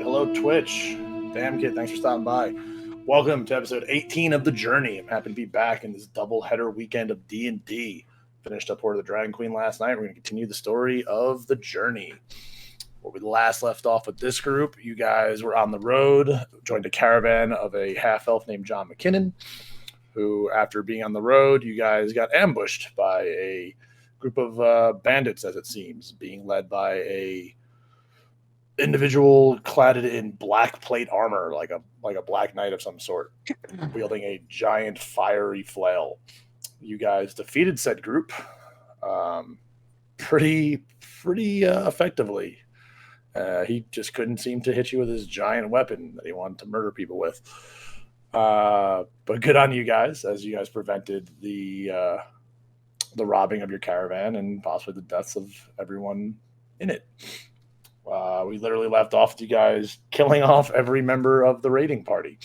Hello, Twitch. Damn kid, thanks for stopping by. Welcome to episode 18 of The Journey. I'm happy to be back in this double-header weekend of D&D. Finished up Horde of the Dragon Queen last night. We're going to continue the story of The Journey. Where we last left off with this group, you guys were on the road, joined a caravan of a half-elf named John McKinnon, who, after being on the road, you guys got ambushed by a group of bandits, as it seems, being led by a individual cladded in black plate armor, like a black knight of some sort, wielding a giant fiery flail. You guys defeated said group pretty effectively. He just couldn't seem to hit you with his giant weapon that he wanted to murder people with. But good on you guys, as you guys prevented the robbing of your caravan and possibly the deaths of everyone in it. We literally left off with you guys killing off every member of the raiding party.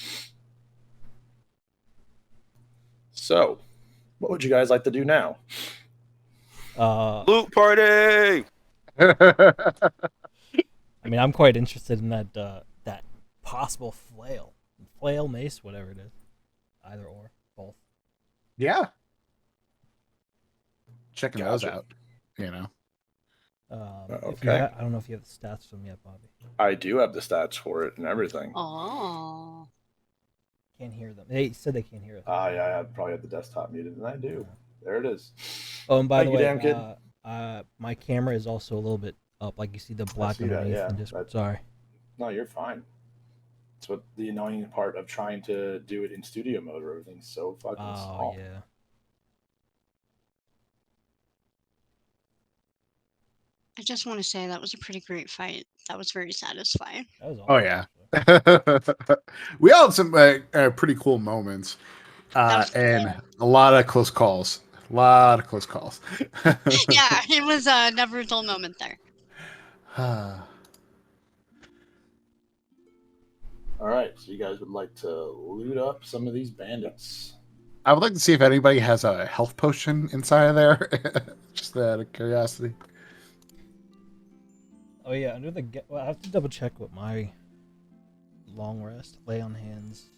So, what would you guys like to do now? Loot party! I mean, I'm quite interested in that possible flail, mace, whatever it is. Either or, both. Yeah. Checking those Gotcha. out, you know. Okay. I don't know if you have the stats from yet, Bobby. I do have the stats for it and everything. Oh. Can't hear them. They said they can't hear it. Yeah, I probably have the desktop muted, and I do. There it is. Oh, and by Thank the you, way, damn kid. My camera is also a little bit up. Like you see the black see that, underneath. yeah. In Discord. Sorry. No, you're fine. It's what the annoying part of trying to do it in studio mode where everything's so fucking small. Yeah. I just want to say that was a pretty great fight. That was very satisfying. That was awesome. Oh, yeah. We all had some pretty cool moments. And a lot of close calls. Yeah, it was a never dull moment there. All right, so you guys would like to loot up some of these bandits. I would like to see if anybody has a health potion inside of there. Just out of curiosity. Oh yeah, I have to double check what my long rest, lay on hands.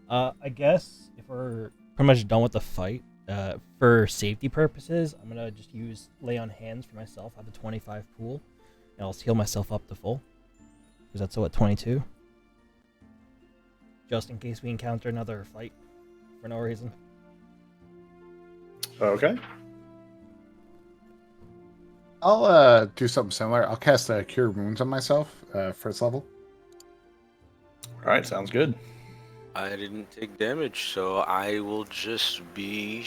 I guess if we're pretty much done with the fight, for safety purposes, I'm gonna just use lay on hands for myself. I have a 25 pool, and I'll heal myself up to full. Because that's at 22. Just in case we encounter another fight for no reason. Okay. I'll do something similar. I'll cast Cure Wounds on myself, first level. All right, sounds good. I didn't take damage, so I will just be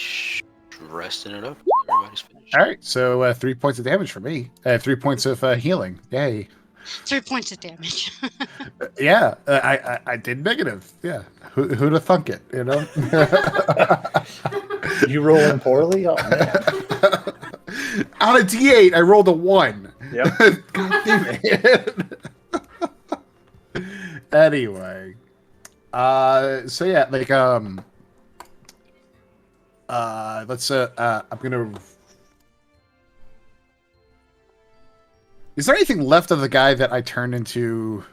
resting it up. Everybody's finished. All right, so 3 points of damage for me. 3 points of healing. Yay. 3 points of damage. Yeah, I did negative. Yeah, who'd have thunk it, you know? You rolling poorly? Oh, man. On a D8, I rolled a 1. Yep. God damn it. Anyway. So yeah, like, let's, I'm gonna... Is there anything left of the guy that I turned into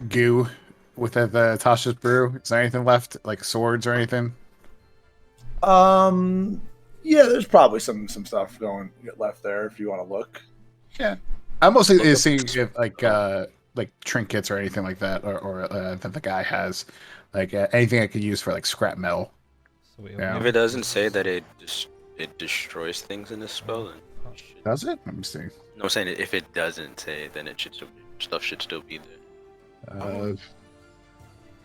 goo with the Tasha's brew? Is there anything left, like swords or anything? Yeah, there's probably some stuff left there if you want to look. Yeah, I'm mostly seeing if like trinkets or anything like that, or that the guy has, like anything I could use for like scrap metal. Sweet. Yeah. If it doesn't say that it destroys things in this spell, then Does it? Let me see. no, I'm saying if it doesn't say, then stuff should still be there.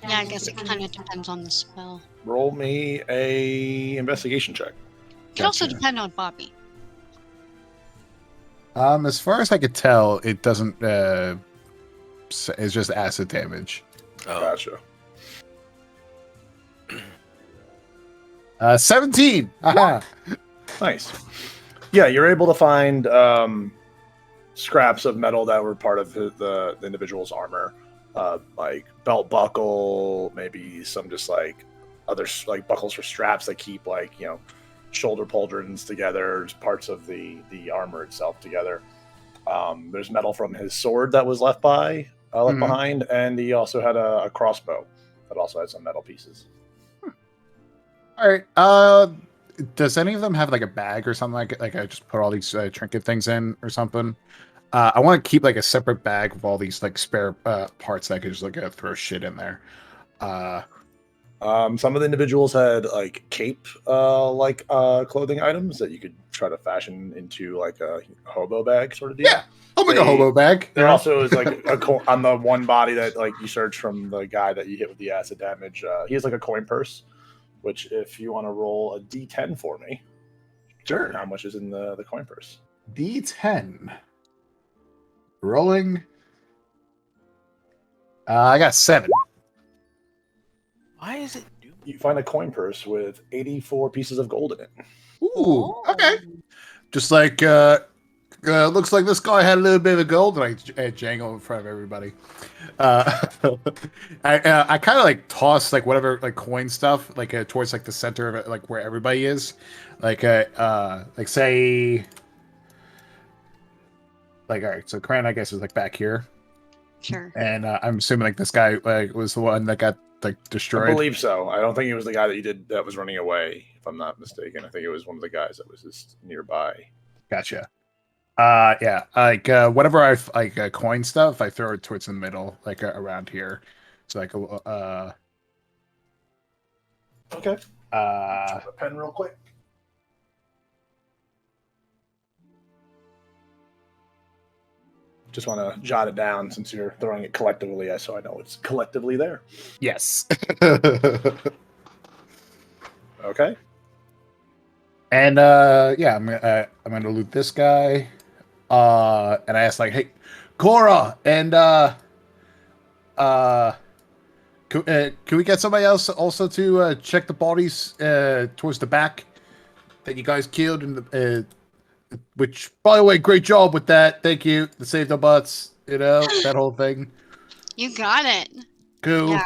Yeah, I guess it kind of depends on the spell. Roll me a investigation check. It could also Gotcha. depend on Bobby. As far as I could tell, it doesn't. It's just acid damage. Oh, Gotcha. 17. Aha. Nice. Yeah, you're able to find scraps of metal that were part of the individual's armor, like belt buckle, maybe some just like other like buckles for straps that keep like shoulder pauldrons together, parts of the armor itself together. There's metal from his sword that was left behind, and he also had a crossbow that also had some metal pieces. All right. Does any of them have like a bag or something like I just put all these trinket things in or something? I want to keep like a separate bag of all these like spare parts that I could just like throw shit in there. Some of the individuals had like cape clothing items that you could try to fashion into like a hobo bag sort of deal. Yeah, I'll make a hobo bag. There also is like on the one body that like you search from the guy that you hit with the acid damage. He has like a coin purse, which if you want to roll a D10 for me, sure. How much is in the coin purse? D10. Rolling. I got 7. Why is it? You find a coin purse with 84 pieces of gold in it. Ooh, okay. Just like looks like this guy had a little bit of gold, and I jangle in front of everybody. I kind of like toss like whatever like coin stuff like towards like the center of it, like where everybody is, like say, like all right. So Cren, I guess, is like back here. Sure. And I'm assuming like this guy like was the one that got like destroyed. I believe so. I don't think it was the guy that was running away, if I'm not mistaken. I think it was one of the guys that was just nearby. Gotcha. Yeah, like whatever I like coin stuff, I throw it towards the middle, like around here. So like okay. A pen real quick. Just want to jot it down since you're throwing it collectively, so I know it's collectively there. Yes. Okay. And yeah, I'm gonna loot this guy. And I asked like, hey, Cora, and can we get somebody else also to check the bodies towards the back that you guys killed in the which, by the way, great job with that. Thank you. To save the butts, that whole thing. You got it. Cool. Yeah,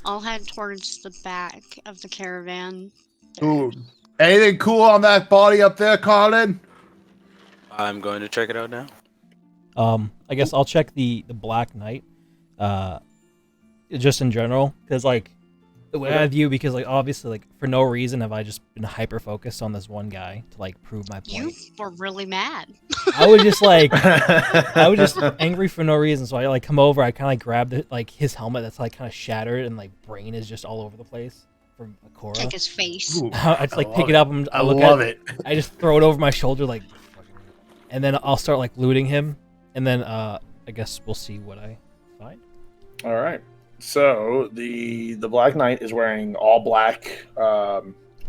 I'll head towards the back of the caravan. Ooh. Anything cool on that body up there, Carlen? I'm going to check it out now. I guess I'll check the Black Knight, just in general, because like the way I view, because like obviously like for no reason have I just been hyper focused on this one guy to like prove my point. You were really mad. I was just like, I was just angry for no reason. So I like come over, I kind of like grabbed like his helmet that's like kind of shattered and like brain is just all over the place from Cora. Take his face. Ooh, I just like pick it up and I look love at it. I just throw it over my shoulder like, and then I'll start like looting him, and then I guess we'll see what I find. All right. So the Black Knight is wearing all black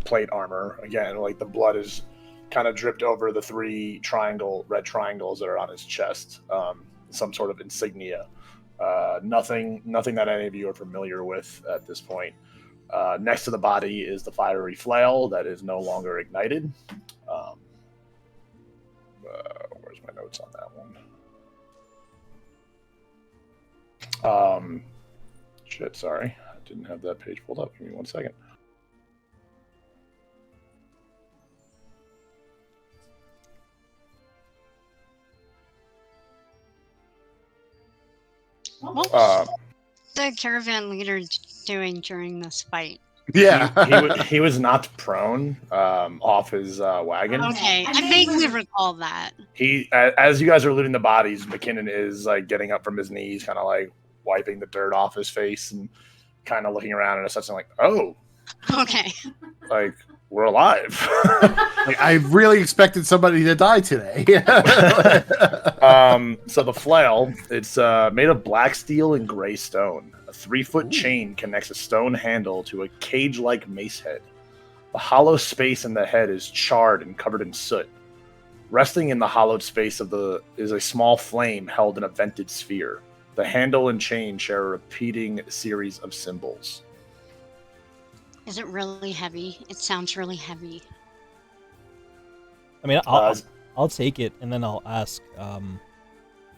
plate armor. Again, like the blood is kind of dripped over the 3 red triangles that are on his chest. Some sort of insignia. Nothing that any of you are familiar with at this point. Next to the body is the fiery flail that is no longer ignited. Where's my notes on that one? Shit, sorry. I didn't have that page pulled up. Give me 1 second. What was the caravan leader doing during this fight? Yeah. He was knocked prone off his wagon. Okay, I vaguely recall that. He, as you guys are looting the bodies, McKinnon is like getting up from his knees, kind of like wiping the dirt off his face and kind of looking around and assessing like, oh, Okay. like we're alive. Like, I really expected somebody to die today. So the flail, it's made of black steel and gray stone. A 3-foot chain connects a stone handle to a cage-like mace head. The hollow space in the head is charred and covered in soot. Resting in the hollowed space is a small flame held in a vented sphere. The handle and chain share a repeating series of symbols. Is it really heavy? It sounds really heavy. I mean, I'll take it and then I'll ask,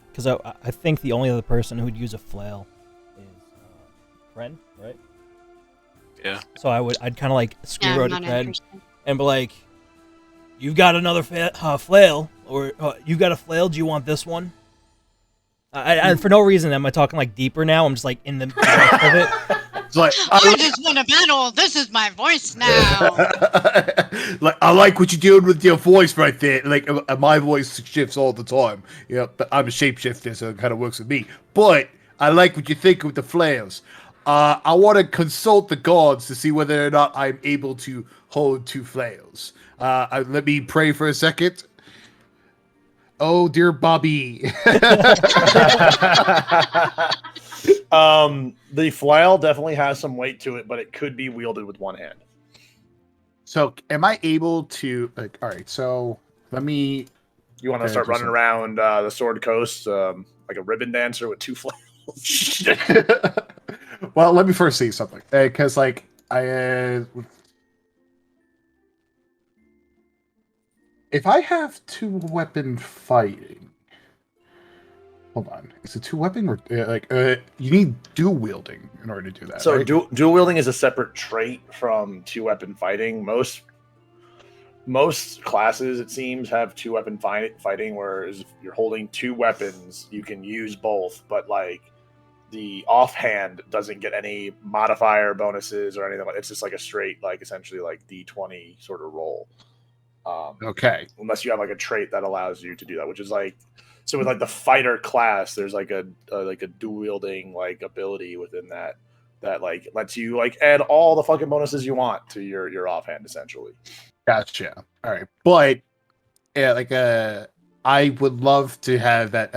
because I think the only other person who would use a flail is Cren, right? Yeah. So I'd kind of like screw Yeah, her I'm to not Cren interested. and be like, "You've got another flail, or you've got a flail. Do you want this one?" For no reason am I talking like deeper now. I'm just like in the middle of it. It's like I just want to battle. This is my voice now. like I like what you're doing with your voice right there. Like my voice shifts all the time. You know, but I'm a shapeshifter, so it kind of works with me. But I like what you're thinking with the flails. I want to consult the gods to see whether or not I'm able to hold 2 flails. Let me pray for a second. Oh, dear Bobby. The flail definitely has some weight to it, but it could be wielded with one hand. So, am I able to? Like, all right. So, let me. You want to start running around the Sword Coast like a ribbon dancer with 2 flails? Well, let me first see something, because like if I have 2-weapon fighting, hold on, is it 2-weapon or you need dual wielding in order to do that? So right? dual wielding is a separate trait from 2-weapon fighting. Most classes, it seems, have 2-weapon fighting, whereas if you're holding 2 weapons, you can use both, but like the offhand doesn't get any modifier bonuses or anything. It's just like a straight, like essentially like D20 sort of roll. Okay. Unless you have like a trait that allows you to do that, which is like, so with like the fighter class, there's like a dual wielding like ability within that like lets you like add all the fucking bonuses you want to your offhand essentially. Gotcha. All right, but yeah, like I would love to have that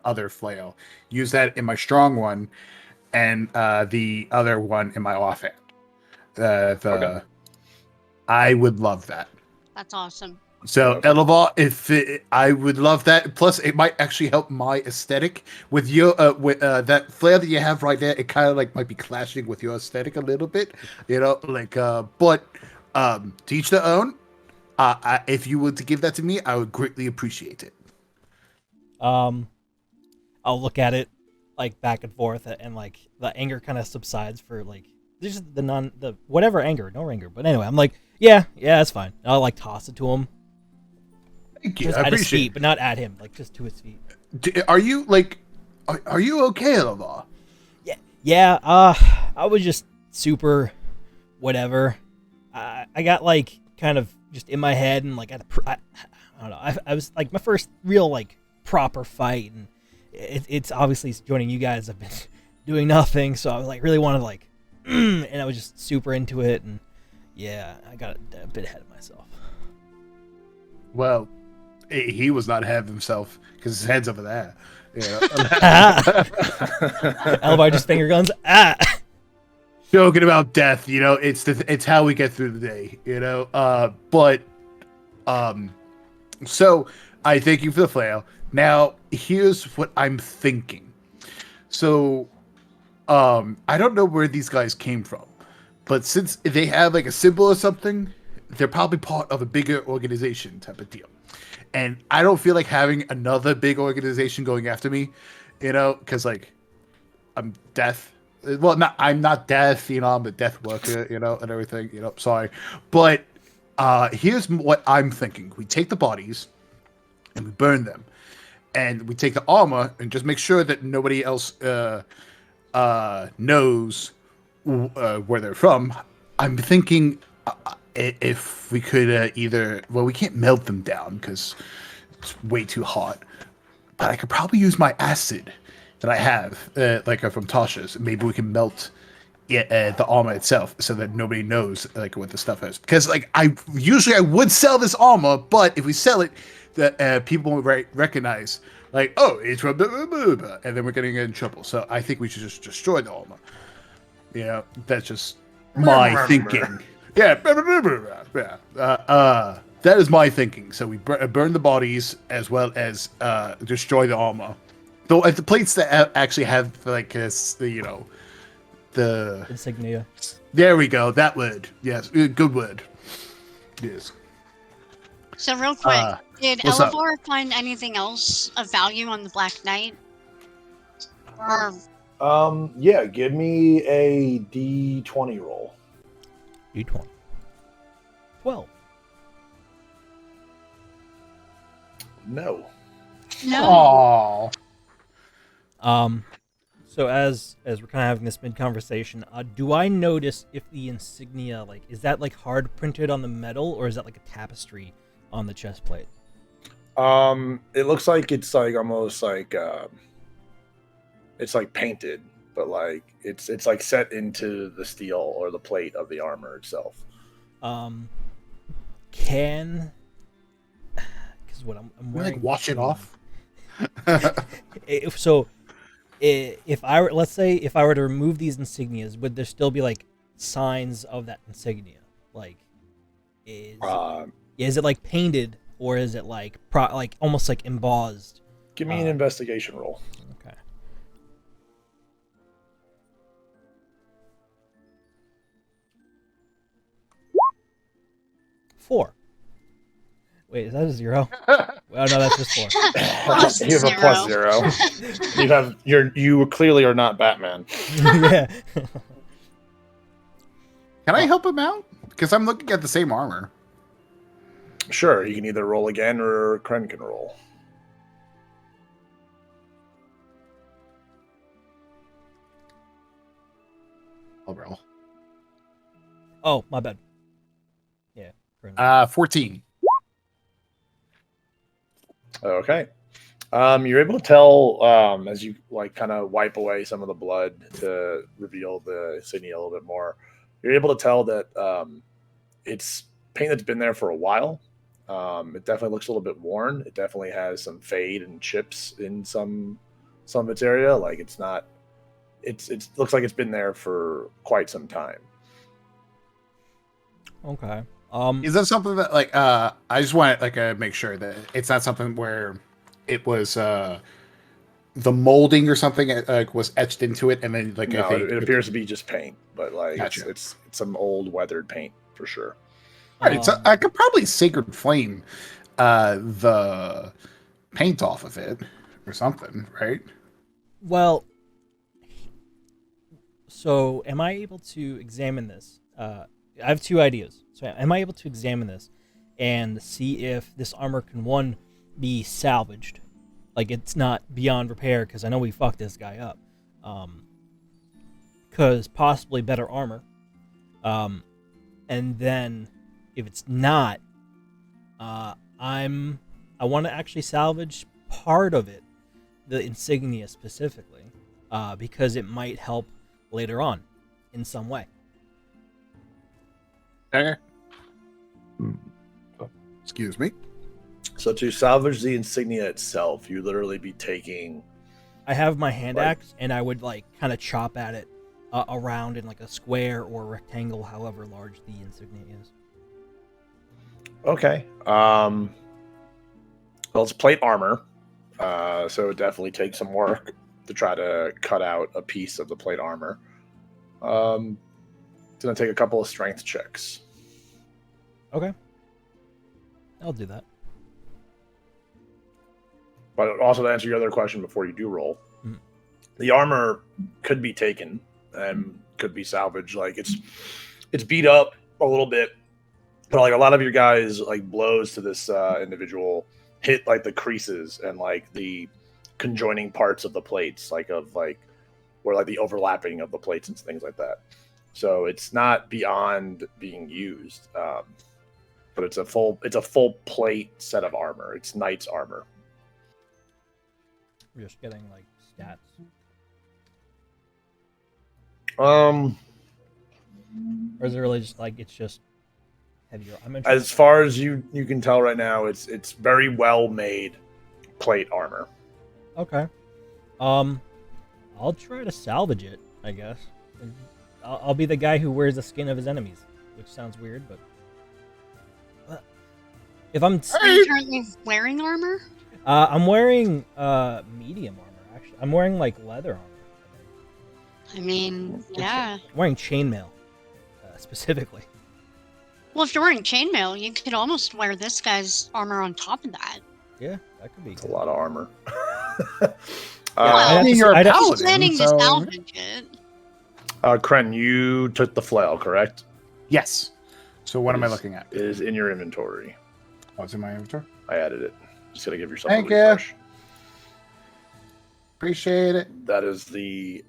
other flail. Use that in my strong one, and the other one in my offhand. Okay. I would love that. That's awesome. So, Okay. Eleva, I would love that. Plus, it might actually help my aesthetic with your with that flair that you have right there. It kind of like might be clashing with your aesthetic a little bit, you know. Like, but to each their own. If you were to give that to me, I would greatly appreciate it. I'll look at it like back and forth, and like the anger kind of subsides for like there's the whatever anger, no anger. But anyway, I'm like, yeah, that's fine. I'll like toss it to him. Thank you. Just I at his appreciate feet, but not at him, like just to his feet. Are you like, are you okay, Eleva? Yeah. I was just super, whatever. I got like kind of just in my head, and like I don't know. I was like my first real like proper fight, and it's obviously joining you guys. I've been doing nothing, so I was like really wanted to like, and I was just super into it, and yeah, I got a bit ahead of myself. Well, he was not ahead of himself because his head's over there. You know? Elvar just finger guns. Joking about death, you know, it's how we get through the day, you know. So I thank you for the flail. Now here's what I'm thinking. So, I don't know where these guys came from, but since they have like a symbol or something, they're probably part of a bigger organization type of deal. And I don't feel like having another big organization going after me, you know, because like I'm death. Well, I'm not death, you know, I'm a death worker, you know, and everything, you know, sorry. But here's what I'm thinking. We take the bodies and we burn them. And we take the armor and just make sure that nobody else knows where they're from. I'm thinking if we could we can't melt them down because it's way too hot. But I could probably use my acid that I have, from Tasha's. Maybe we can melt the armor itself so that nobody knows like what the stuff is. Because like I would sell this armor, but if we sell it, the people will recognize like, oh, it's from blah, blah, blah, blah, and then we're getting in trouble. So I think we should just destroy the armor. You know, that's just my thinking. Yeah, that is my thinking. So we burn the bodies as well as destroy the armor. Though the plates that actually have like the insignia. There we go. That word. Yes, good word. Yes. So real quick, did what's up? Elevor find anything else of value on the Black Knight? Or Yeah, give me a D20 roll. D20. 12. No. no? Aww. So as we're kind of having this mid conversation, do I notice if the insignia is that hard printed on the metal, or is that like a tapestry on the chest plate? It looks like it's like almost like it's like painted, but like it's like set into the steel or the plate of the armor itself. Can because what I'm wearing, Like wash it off. If I were, let's say, if I were to remove these insignias, would there still be like signs of that insignia? Like, is it like painted, or is it like almost like embossed? Give me an investigation roll. Okay. Four. Wait, is that a 0? Oh no, that's just 4. You have a +0. You clearly are not Batman. Yeah. Can I help him out? Because I'm looking at the same armor. Sure, you can either roll again or Cren can roll. I'll roll. Oh, my bad. Yeah. 14. Okay. You're able to tell as you like kind of wipe away some of the blood to reveal the insignia a little bit more. You're able to tell that it's paint that's been there for a while. It definitely looks a little bit worn. It definitely has some fade and chips in some of its area. Like it's not. It looks like it's been there for quite some time. Okay. Is that something that I just want to make sure that it's not something where it was the molding or something was etched into it and then no, it appears to be just paint, but gotcha. it's some old weathered paint for sure. All right, so I could probably sacred flame the paint off of it or something, right? Well, so am I able to examine this? I have 2 ideas. So am I able to examine this and see if this armor can, one, be salvaged, like it's not beyond repair, because I know we fucked this guy up, because possibly better armor, and then if it's not, I want to actually salvage part of it, the insignia specifically, because it might help later on in some way. Okay. Excuse me. So to salvage the insignia itself, you literally be taking. I have my hand axe, and I would kind of chop at it around in like a square or a rectangle, however large the insignia is. Okay. Well, it's plate armor, so it definitely takes some work to try to cut out a piece of the plate armor. It's going to take a couple of strength checks. Okay. I'll do that. But also to answer your other question before you do roll, the armor could be taken and could be salvaged. Like it's beat up a little bit, but like a lot of your guys blows to this individual hit the creases and the conjoining parts of the plates, where the overlapping of the plates and things like that. So it's not beyond being used, but it's a full plate set of armor. It's knight's armor. We're just getting stats. Or is it really just it's just heavier? As far as you can tell right now, it's very well made plate armor. Okay. I'll try to salvage it, I guess. I'll be the guy who wears the skin of his enemies, which sounds weird, but if I'm Are you currently wearing armor? I'm wearing medium armor, actually. I'm wearing leather armor. I mean, yeah. I'm wearing chainmail, specifically. Well, if you're wearing chainmail, you could almost wear this guy's armor on top of that. Yeah, that could be. It's a lot of armor. You're a I was paladin, planning to salvage it. Cren, you took the flail, correct? Yes. So what am I looking at? It is in your inventory. What's in my inventory? I added it. Just gotta give yourself Thank a refresh. Appreciate it. That is the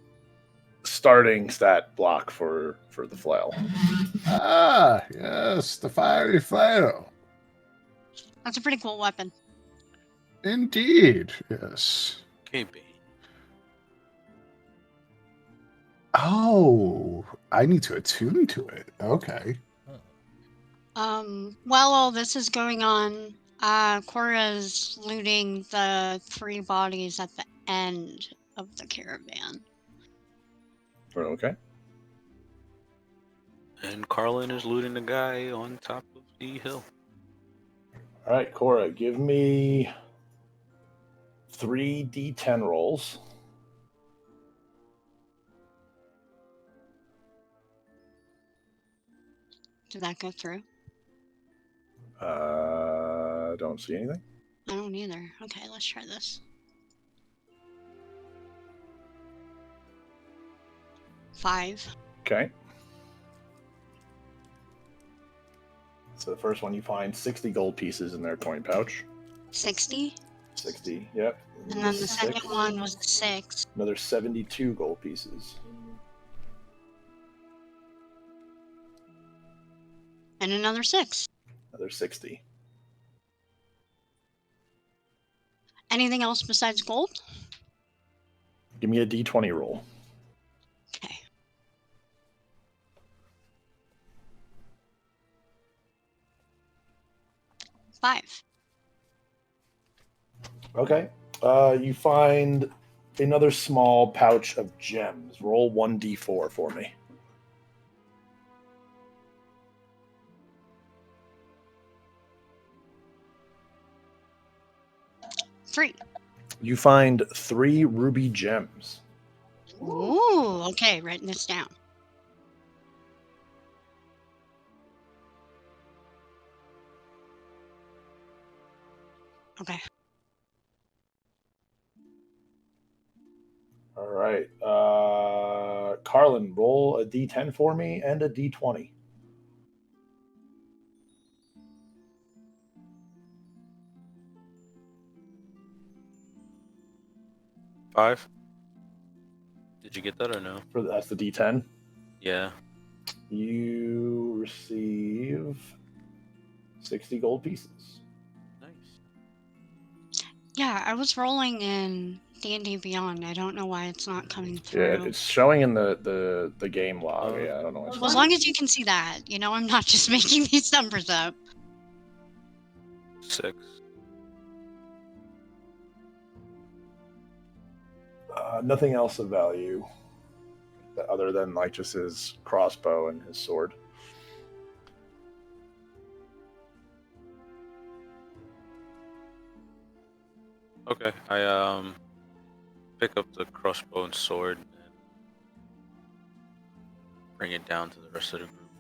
starting stat block for the flail. Ah, yes, the fiery flail. That's a pretty cool weapon. Indeed, yes. KB. Oh, I need to attune to it. Okay. While all this is going on, Cora's looting the 3 bodies at the end of the caravan. Okay. And Carlen is looting the guy on top of the hill. All right, Cora, give me 3 D10 rolls. Did that go through? Don't see anything. I don't either. Okay, let's try this. 5. Okay. So the first one you find 60 gold pieces in their coin pouch. 60. 60, yep. And then the Six. second one was 6. Another 72 gold pieces. And another 6. Another 60. Anything else besides gold? Give me a D20 roll. Okay. Five. Okay. You find another small pouch of gems. Roll 1d4 for me. 3. You find 3 ruby gems. Ooh, okay, writing this down. Okay. All right. Carlen, roll a d10 for me and a d20. 5. Did you get that or no? That's the d10. Yeah. You receive 60 gold pieces. Nice. Yeah, I was rolling in D&D Beyond. I don't know why it's not coming through. Yeah, it's showing in the game log. Yeah, I don't know what's Well, as long as you can see that, you know, I'm not just making these numbers up. 6. Nothing else of value other than like just his crossbow and his sword. Okay, I pick up the crossbow and sword and bring it down to the rest of the group.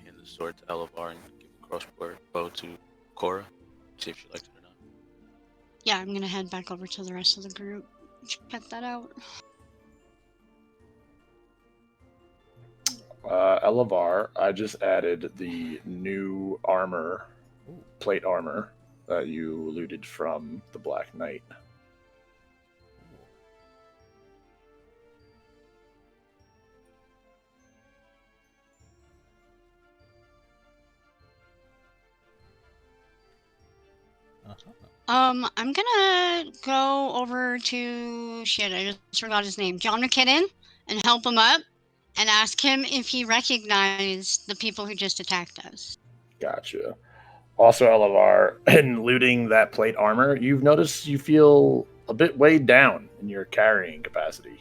Hand the sword to Elevar and give the crossbow to Cora. See if she likes it or not. Yeah, I'm gonna head back over to the rest of the group. Check that out. Elevar, I just added the new armor, plate armor, that you looted from the Black Knight. I'm gonna go over to I just forgot his name, John McKinnon, and help him up and ask him if he recognized the people who just attacked us. Gotcha. Also, Elevar, in looting that plate armor, you've noticed you feel a bit weighed down in your carrying capacity.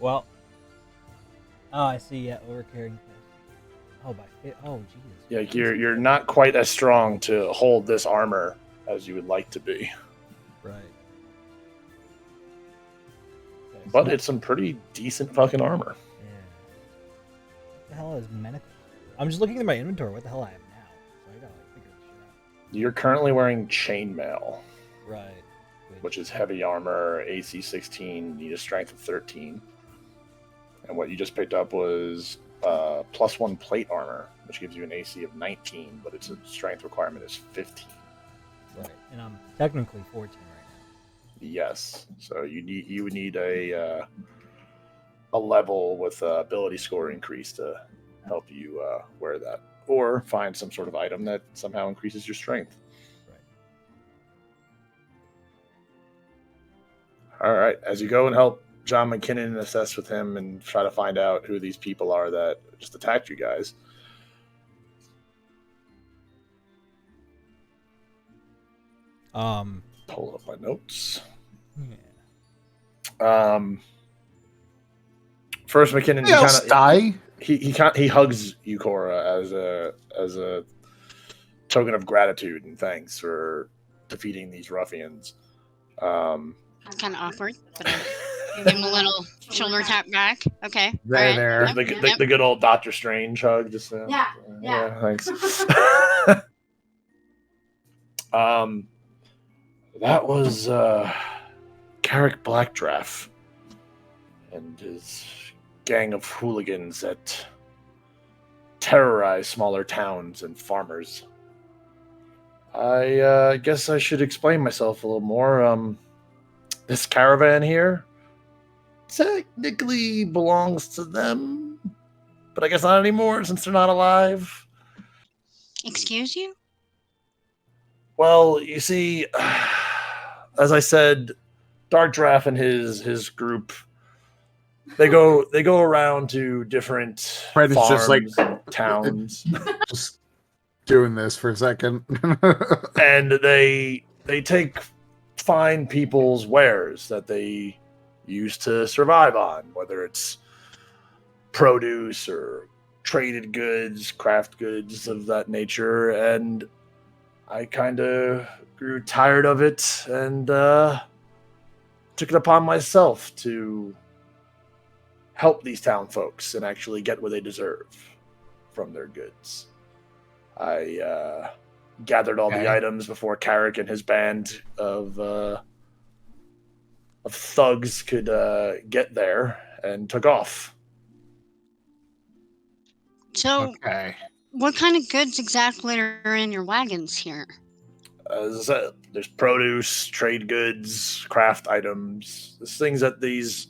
Well, oh, I see. Yeah, overcarrying. Oh, oh, Jesus. Yeah, you're not quite as strong to hold this armor as you would like to be. Right. Okay, But so it's some pretty decent fucking armor. yeah. What the hell is medical? I'm just looking at my inventory. What the hell I have now? So I gotta like figure this shit You're currently wearing chainmail, out. Right. which is heavy armor, AC 16, you need a strength of 13. And what you just picked up was +1 plate armor, which gives you an AC of 19, but its strength requirement is 15. Right. And I'm technically 14 right Yes. So you would need a level with ability score increase to help you wear that, or find some sort of item that somehow increases your strength. All right. As you go and help John McKinnon assess with him and try to find out who these people are that just attacked you guys. Pull up my notes. Yeah. First, McKinnon, die. He hugs you, Cora, as a token of gratitude and thanks for defeating these ruffians. It's kind of awkward, but I give him a little shoulder tap back. Okay. There. Yep, The good old Doctor Strange hug. Just Yeah. Thanks. That was Carrick Blackdraff and his gang of hooligans that terrorize smaller towns and farmers. I guess I should explain myself a little more. This caravan here technically belongs to them, but I guess not anymore since they're not alive. Excuse you? Well, you see, as I said, Dark Draft and his group, they go around to different Fred is farms, just like and towns, just doing this for a second. and they find people's wares that they use to survive on, whether it's produce or traded goods, craft goods of that nature, and I kind of grew tired of it and took it upon myself to help these town folks and actually get what they deserve from their goods. I gathered all the items before Carrick and his band of thugs could get there and took off. So, Okay. what kind of goods exactly are in your wagons here? As I said, there's produce, trade goods, craft items. There's things that these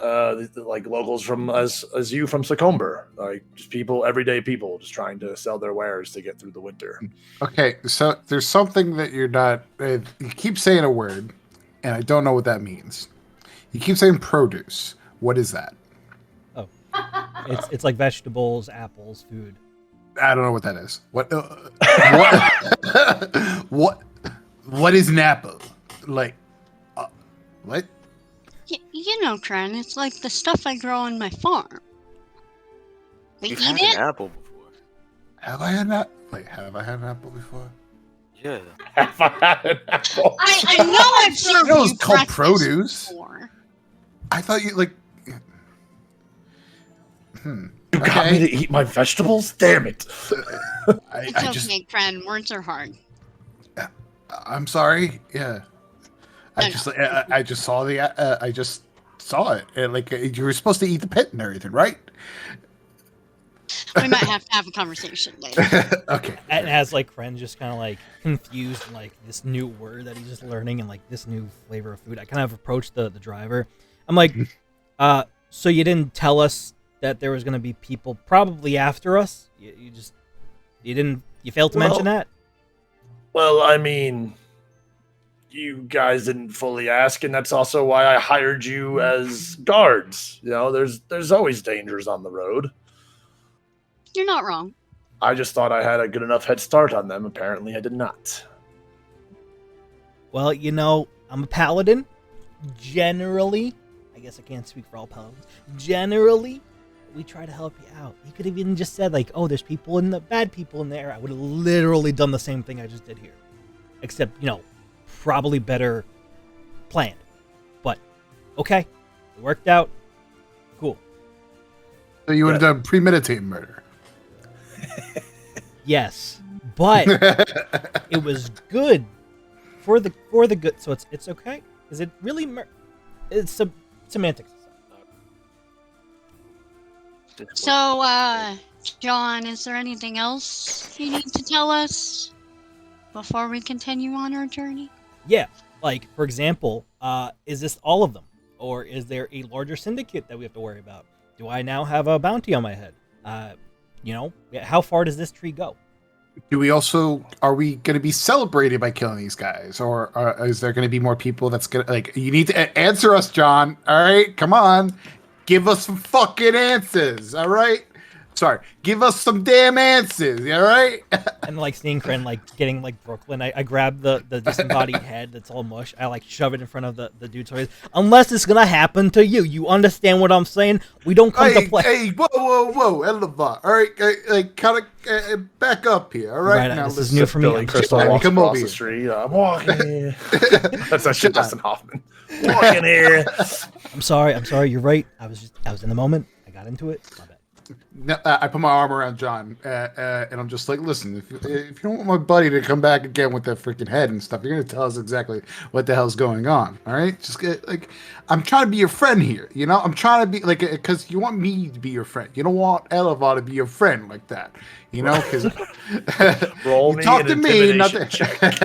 like locals from as you from Succumber, like just people, everyday people, just trying to sell their wares to get through the winter. Okay, so there's something that you're not. You keep saying a word, and I don't know what that means. You keep saying produce. What is that? Oh, it's like vegetables, apples, food. I don't know what that is. What? What is an apple? Like, what? You know, Cren, it's like the stuff I grow on my farm. We You've eat had it? an apple before. Have I had an Wait, have I had an apple before? Yeah. Have I had an apple? I know I've served It was you called breakfast produce. before. I thought you like. You got me to eat my vegetables? Damn it! It's okay, Cren. Words are hard. I'm sorry. Yeah. I No. just saw I just saw it. And like you were supposed to eat the pit and everything, right? We might have to have a conversation later. Okay. And as like Cren just kind of like confused, like this new word that he's just learning and like this new flavor of food, I kind of approached the driver. I'm like, so you didn't tell us that there was going to be people probably after us? You failed to mention that? Well, I mean, you guys didn't fully ask, and that's also why I hired you as guards. You know, there's always dangers on the road. You're not wrong. I just thought I had a good enough head start on them. Apparently, I did not. Well, you know, I'm a paladin. Generally, I guess I can't speak for all paladins. Generally, we try to help you out. You could have even just said, like, oh, there's bad people in there. I would have literally done the same thing I just did here. Except, you know, probably better planned. But, okay. It worked out. Cool. So you would have done premeditated murder. Yes. But it was good for the good. So it's okay. Is it really it's semantics. So, John, is there anything else you need to tell us before we continue on our journey? Yeah, like for example, is this all of them, or is there a larger syndicate that we have to worry about? Do I now have a bounty on my head? How far does this tree go? Are we going to be celebrated by killing these guys, or is there going to be more people that's going to you need to answer us, John? All right, come on, give us some fucking answers. All right, sorry, give us some damn answers. All right. And like seeing Cren like getting like Brooklyn, I grab the disembodied head that's all mush. I like shove it in front of the dude's face. Unless it's gonna happen to you. You understand what I'm saying? We don't come to play. Hey, whoa, Eleva. All right, kind of back up here. All right, now this is new for me. Billy Crystal walks across the street. I'm walking. That's actually Dustin Hoffman. Walking here. I'm sorry. You're right. I was in the moment. I got into it. My bad. I put my arm around John, and I'm just like, listen, if you don't want my buddy to come back again with that freaking head and stuff, you're going to tell us exactly what the hell's going on, all right? Just get, I'm trying to be your friend here, you know? I'm trying to be, because you want me to be your friend. You don't want Eleva to be your friend like that, you know? Because roll me talk an to me, intimidation check.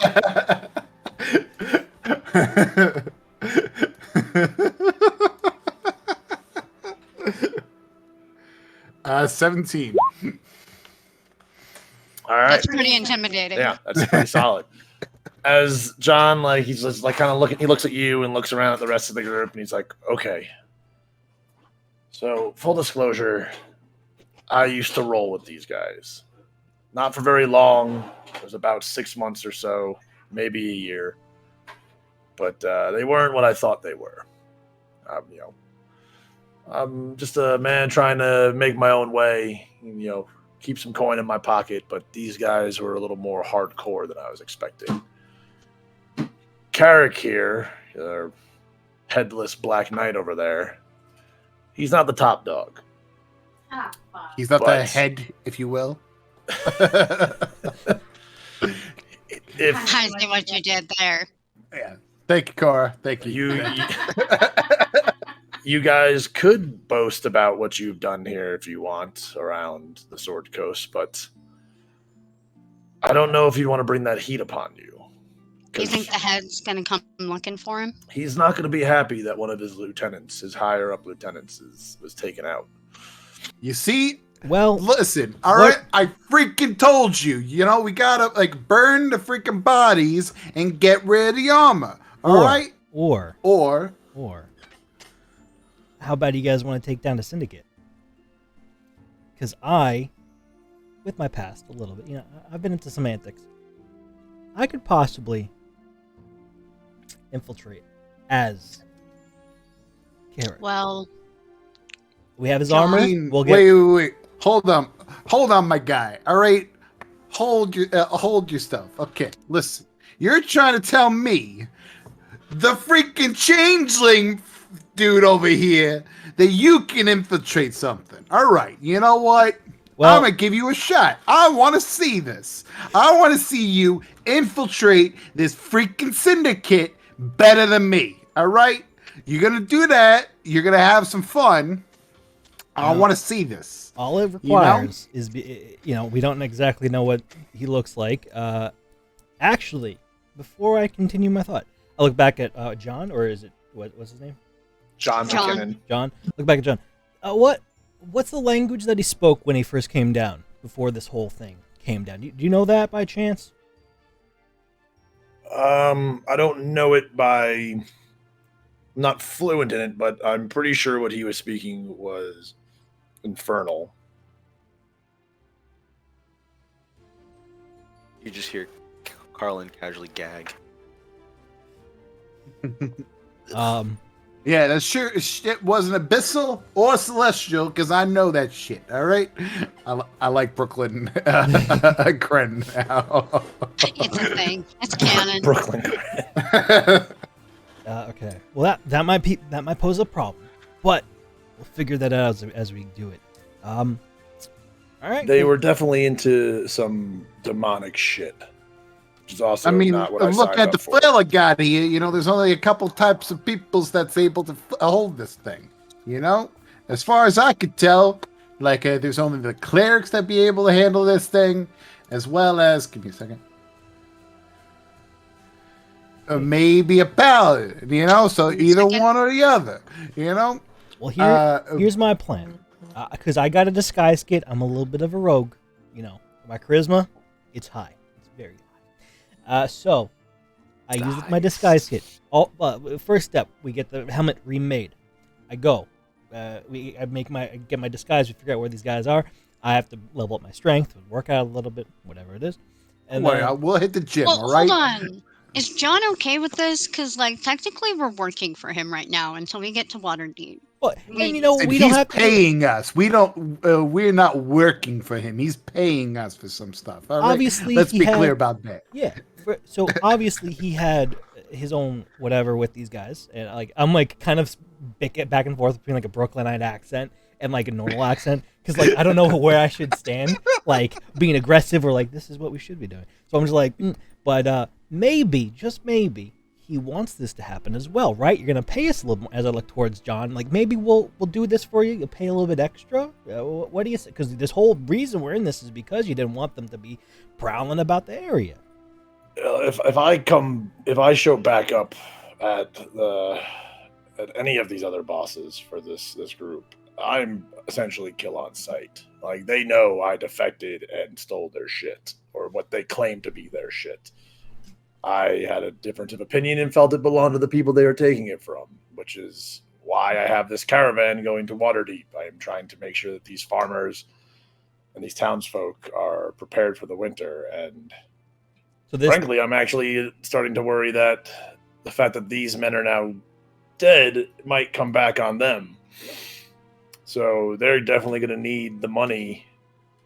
17. All right. That's pretty intimidating. Yeah, that's pretty solid. As John, he's just kind of looking, he looks at you and looks around at the rest of the group, and he's like, okay. So, full disclosure, I used to roll with these guys. Not for very long. It was about 6 months or so, maybe a year. But they weren't what I thought they were. I'm just a man trying to make my own way, keep some coin in my pocket, but these guys were a little more hardcore than I was expecting. Carrick here, our headless black knight over there, he's not the top dog. He's not the head, if you will. I see what you did there. Yeah. Thank you, Cora. Thank you. You guys could boast about what you've done here if you want around the Sword Coast, but I don't know if you want to bring that heat upon you. Do you think the head's going to come looking for him? He's not going to be happy that one of his lieutenants, his higher up lieutenants, was taken out. You see? Well, listen, all right? I freaking told you. We got to burn the freaking bodies and get rid of the armor. All right? Or how about you guys want to take down the syndicate? Because with my past a little bit, I've been into semantics. I could possibly infiltrate as Carrick. Well, we have his armor. Wait. Hold on, my guy. All right, hold your stuff. Okay, listen. You're trying to tell me, the freaking changeling dude over here, that you can infiltrate something. All right, you know what? Well, I'm going to give you a shot. I want to see this. I want to see you infiltrate this freaking syndicate better than me. All right? You're going to do that. You're going to have some fun. I want to see this. All it requires is, we don't exactly know what he looks like. Actually, before I continue my thought, I look back at John, or is it, what's his name? John McKinnon. John. Look back at John. What's the language that he spoke when he first came down, before this whole thing came down? Do you know that by chance? I don't know it I'm not fluent in it, but I'm pretty sure what he was speaking was Infernal. You just hear Carlen casually gag. Yeah, that sure shit wasn't abyssal or celestial, because I know that shit. All right, I like Brooklyn Cren now. It's a thing. It's canon. Brooklyn. Okay. Well, that might pose a problem, but we'll figure that out as we do it. All right. They were definitely into some demonic shit. Which is also not what I look at the flail I got here. There's only a couple types of peoples that's able to hold this thing. As far as I could tell, there's only the clerics that be able to handle this thing, as well as. Give me a second. maybe a paladin, you know? So either one or the other, you know? Well, here's my plan. Because I got a disguise kit. I'm a little bit of a rogue, you know. My charisma, it's high. It's very high. So I use my disguise kit. First step, we get the helmet remade. I go. I get my disguise. We figure out where these guys are. I have to level up my strength, work out a little bit, whatever it is. And we'll hit the gym, Well, all right? hold on. Is John okay with this? Because, like, technically we're working for him right now until we get to Waterdeep. And you know, And we don't have to paying us. We're not working for him. He's paying us for some stuff. All right? Obviously, let's be clear about that. Yeah. So obviously he had his own whatever with these guys, and I'm kind of back and forth between like a Brooklynite accent and like a normal accent, because like I don't know where I should stand, like being aggressive or like this is what we should be doing. So I'm just like, but maybe, just maybe, he wants this to happen as well, right? You're gonna pay us a little more. As I look towards John, like maybe we'll do this for you. You'll pay a little bit extra. What do you say? Because this whole reason we're in this is because you didn't want them to be prowling about the area. If I show back up at any of these other bosses for this group, I'm essentially kill on sight. Like, they know I defected and stole their shit, or what they claim to be their shit. I had a difference of opinion and felt it belonged to the people they were taking it from, which is why I have this caravan going to Waterdeep. I am trying to make sure that these farmers and these townsfolk are prepared for the winter, and frankly, I'm actually starting to worry that the fact that these men are now dead might come back on them. So they're definitely going to need the money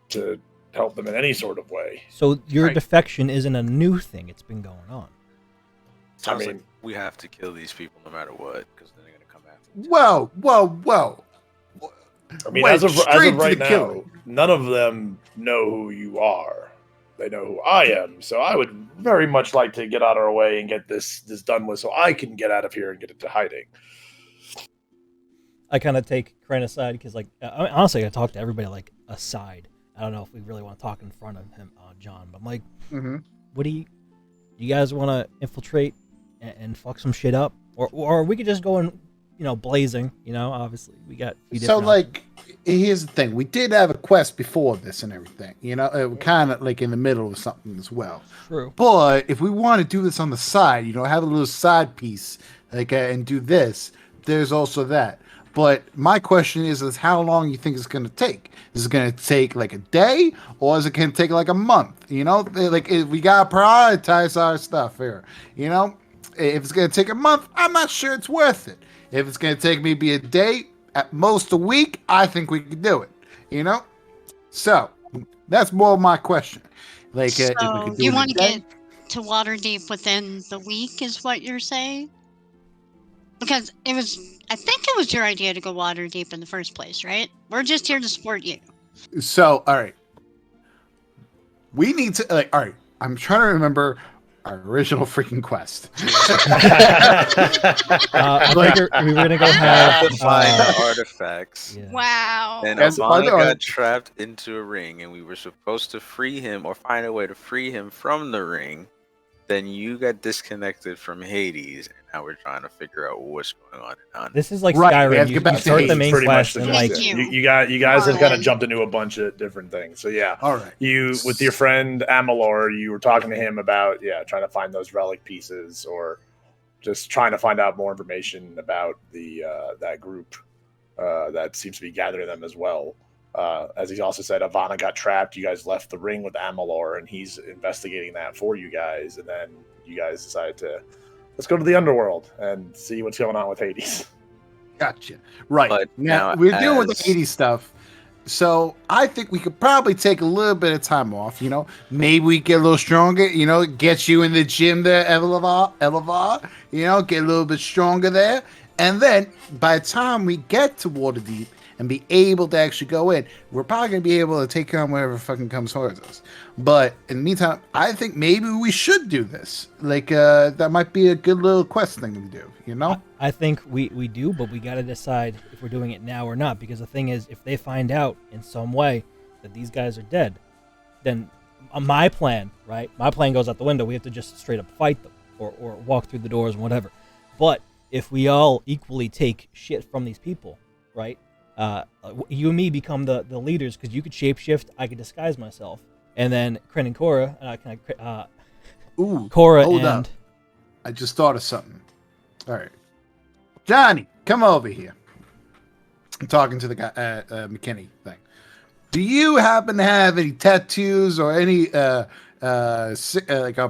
to help them in any sort of way. So your defection isn't a new thing. It's been going on. Sounds like we have to kill these people no matter what, because then they're going to come after us. Whoa. I mean, as of right now, none of them know who you are. They know who I am, so I would very much like to get out of our way and get this done with, so I can get out of here and get into hiding. I kind of take Cren aside because, like, honestly, I talk to everybody like aside. I don't know if we really want to talk in front of him, John, but I'm like, what do you guys want to infiltrate and fuck some shit up, or we could just go and blazing. Obviously we got. So like, here's the thing: we did have a quest before this and everything. It was kind of like in the middle of something as well. True. But if we want to do this on the side, have a little side piece, like and do this. There's also that. But my question is how long you think it's going to take? Is it going to take like a day, or is it going to take like a month? Like we got to prioritize our stuff here. If it's going to take a month, I'm not sure it's worth it. If it's going to take maybe a day, at most a week, I think we could do it. So that's more of my question. Like, so if we could do you it want to today, get to Waterdeep within the week, is what you're saying? Because I think it was your idea to go Waterdeep in the first place, right? We're just here to support you. So, all right. We need to, all right. I'm trying to remember our original freaking quest. I figure we were going to go have... find artifacts. Yeah. Wow. And Yes, Vopna I know. got trapped into a ring, and we were supposed to free him or find a way to free him from the ring. Then you got disconnected from Hades, and now we're trying to figure out what's going on. This is like Right, we have Skyrim. to You get back to start the Hades, main pretty quest much and the like... gist. Thank you. You guys have kind of Carlen. jumped into a bunch of different things. So yeah, all right. you with your friend Amalor, you were talking to him about trying to find those relic pieces, or just trying to find out more information about the that group that seems to be gathering them as well. As he also said, Ivana got trapped. You guys left the ring with Amalor, and he's investigating that for you guys. And then you guys decided to let's go to the underworld and see what's going on with Hades. Gotcha. Right. But now, now we're dealing with as- the 80s stuff. So I think we could probably take a little bit of time off, Maybe we get a little stronger, get you in the gym there, Elevar, get a little bit stronger there. And then by the time we get to Waterdeep and be able to actually go in, we're probably going to be able to take on whatever fucking comes towards us. But in the meantime, I think maybe we should do this. Like, that might be a good little quest thing to do, I think we do, but we got to decide if we're doing it now or not. Because the thing is, if they find out in some way that these guys are dead, then my plan, right? My plan goes out the window. We have to just straight up fight them. or walk through the doors and whatever. But if we all equally take shit from these people, right? You and me become the leaders because you could shapeshift, I could disguise myself, and then Cren and Cora, Cora hold and up. I just thought of something. All right, Johnny, come over here. I'm talking to the guy, McKinney thing. Do you happen to have any tattoos or any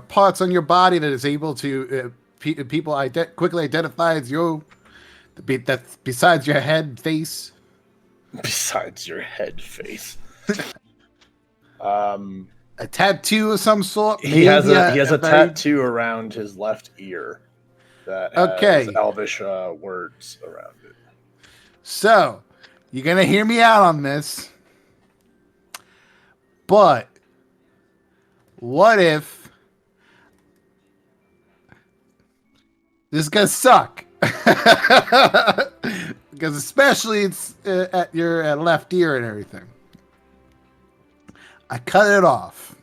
parts on your body that is able to people quickly identify as you? That's besides your head, face. Besides your head, face. A tattoo of some sort. He has a tattoo around his left ear that has Elvish words around it. So you're gonna hear me out on this. But what if this is gonna suck? Because especially it's at your left ear and everything. I cut it off.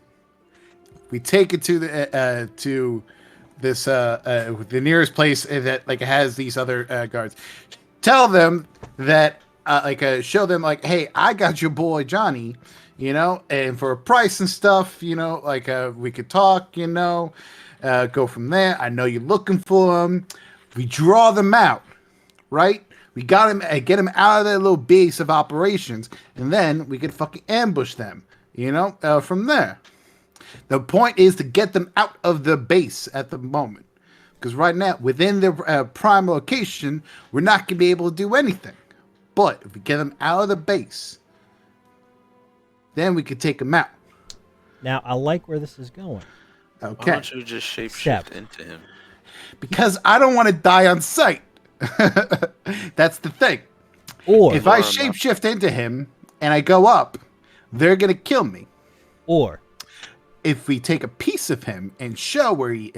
We take it to the this the nearest place that like has these other guards. Tell them that show them like, hey, I got your boy Johnny. You know, and for a price and stuff, you know, we could talk, you know, go from there. I know you're looking for him. We draw them out, right? We got him, get him out of their little base of operations, and then we could fucking ambush them, you know, from there. The point is to get them out of the base at the moment. Because right now, within their prime location, we're not going to be able to do anything. But if we get them out of the base, then we could take him out. Now, I like where this is going. Okay. Why don't you just shapeshift into him? Because I don't want to die on sight. That's the thing. Or if I shapeshift into him and I go up, they're going to kill me. Or if we take a piece of him and show where he,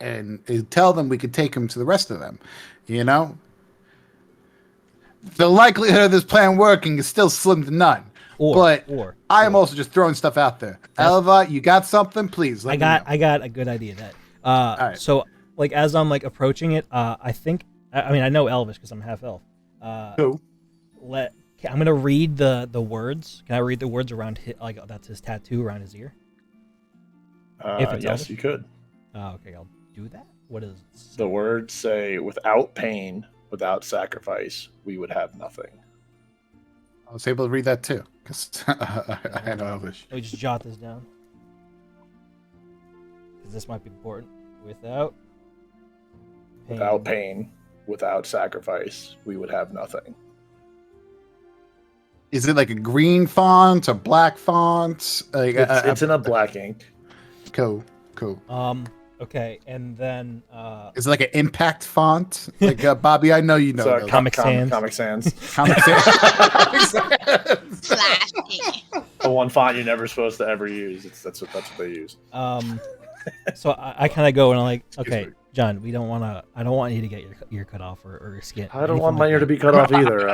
and tell them we could take him to the rest of them, you know? The likelihood of this plan working is still slim to none. But I am also just throwing stuff out there. Elva, you got something? Please let me know. I got a good idea. That right. So like as I'm like approaching it, I think I know Elvish because I'm half elf. Who? I'm gonna read the words. Can I read the words around that's his tattoo around his ear? If it's yes, Elvish? You could. Okay, I'll do that. What is it? The words say, "Without pain, without sacrifice, we would have nothing." I was able to read that too, because I had Elvish. Let me just jot this down, because this might be important. Without pain, without sacrifice, we would have nothing. Is it like a green font, a black font? It's in a black ink. Cool. Okay, and then is it like an impact font? Like Bobby, I know you know. So Comic Sans. Comic Sans. Comic Sans. Flashy. The one font you're never supposed to ever use. That's what they use. So I kind of go and I'm like, okay, John, I don't want you to get your ear cut off or your skin. I don't want my ear to be cut off either.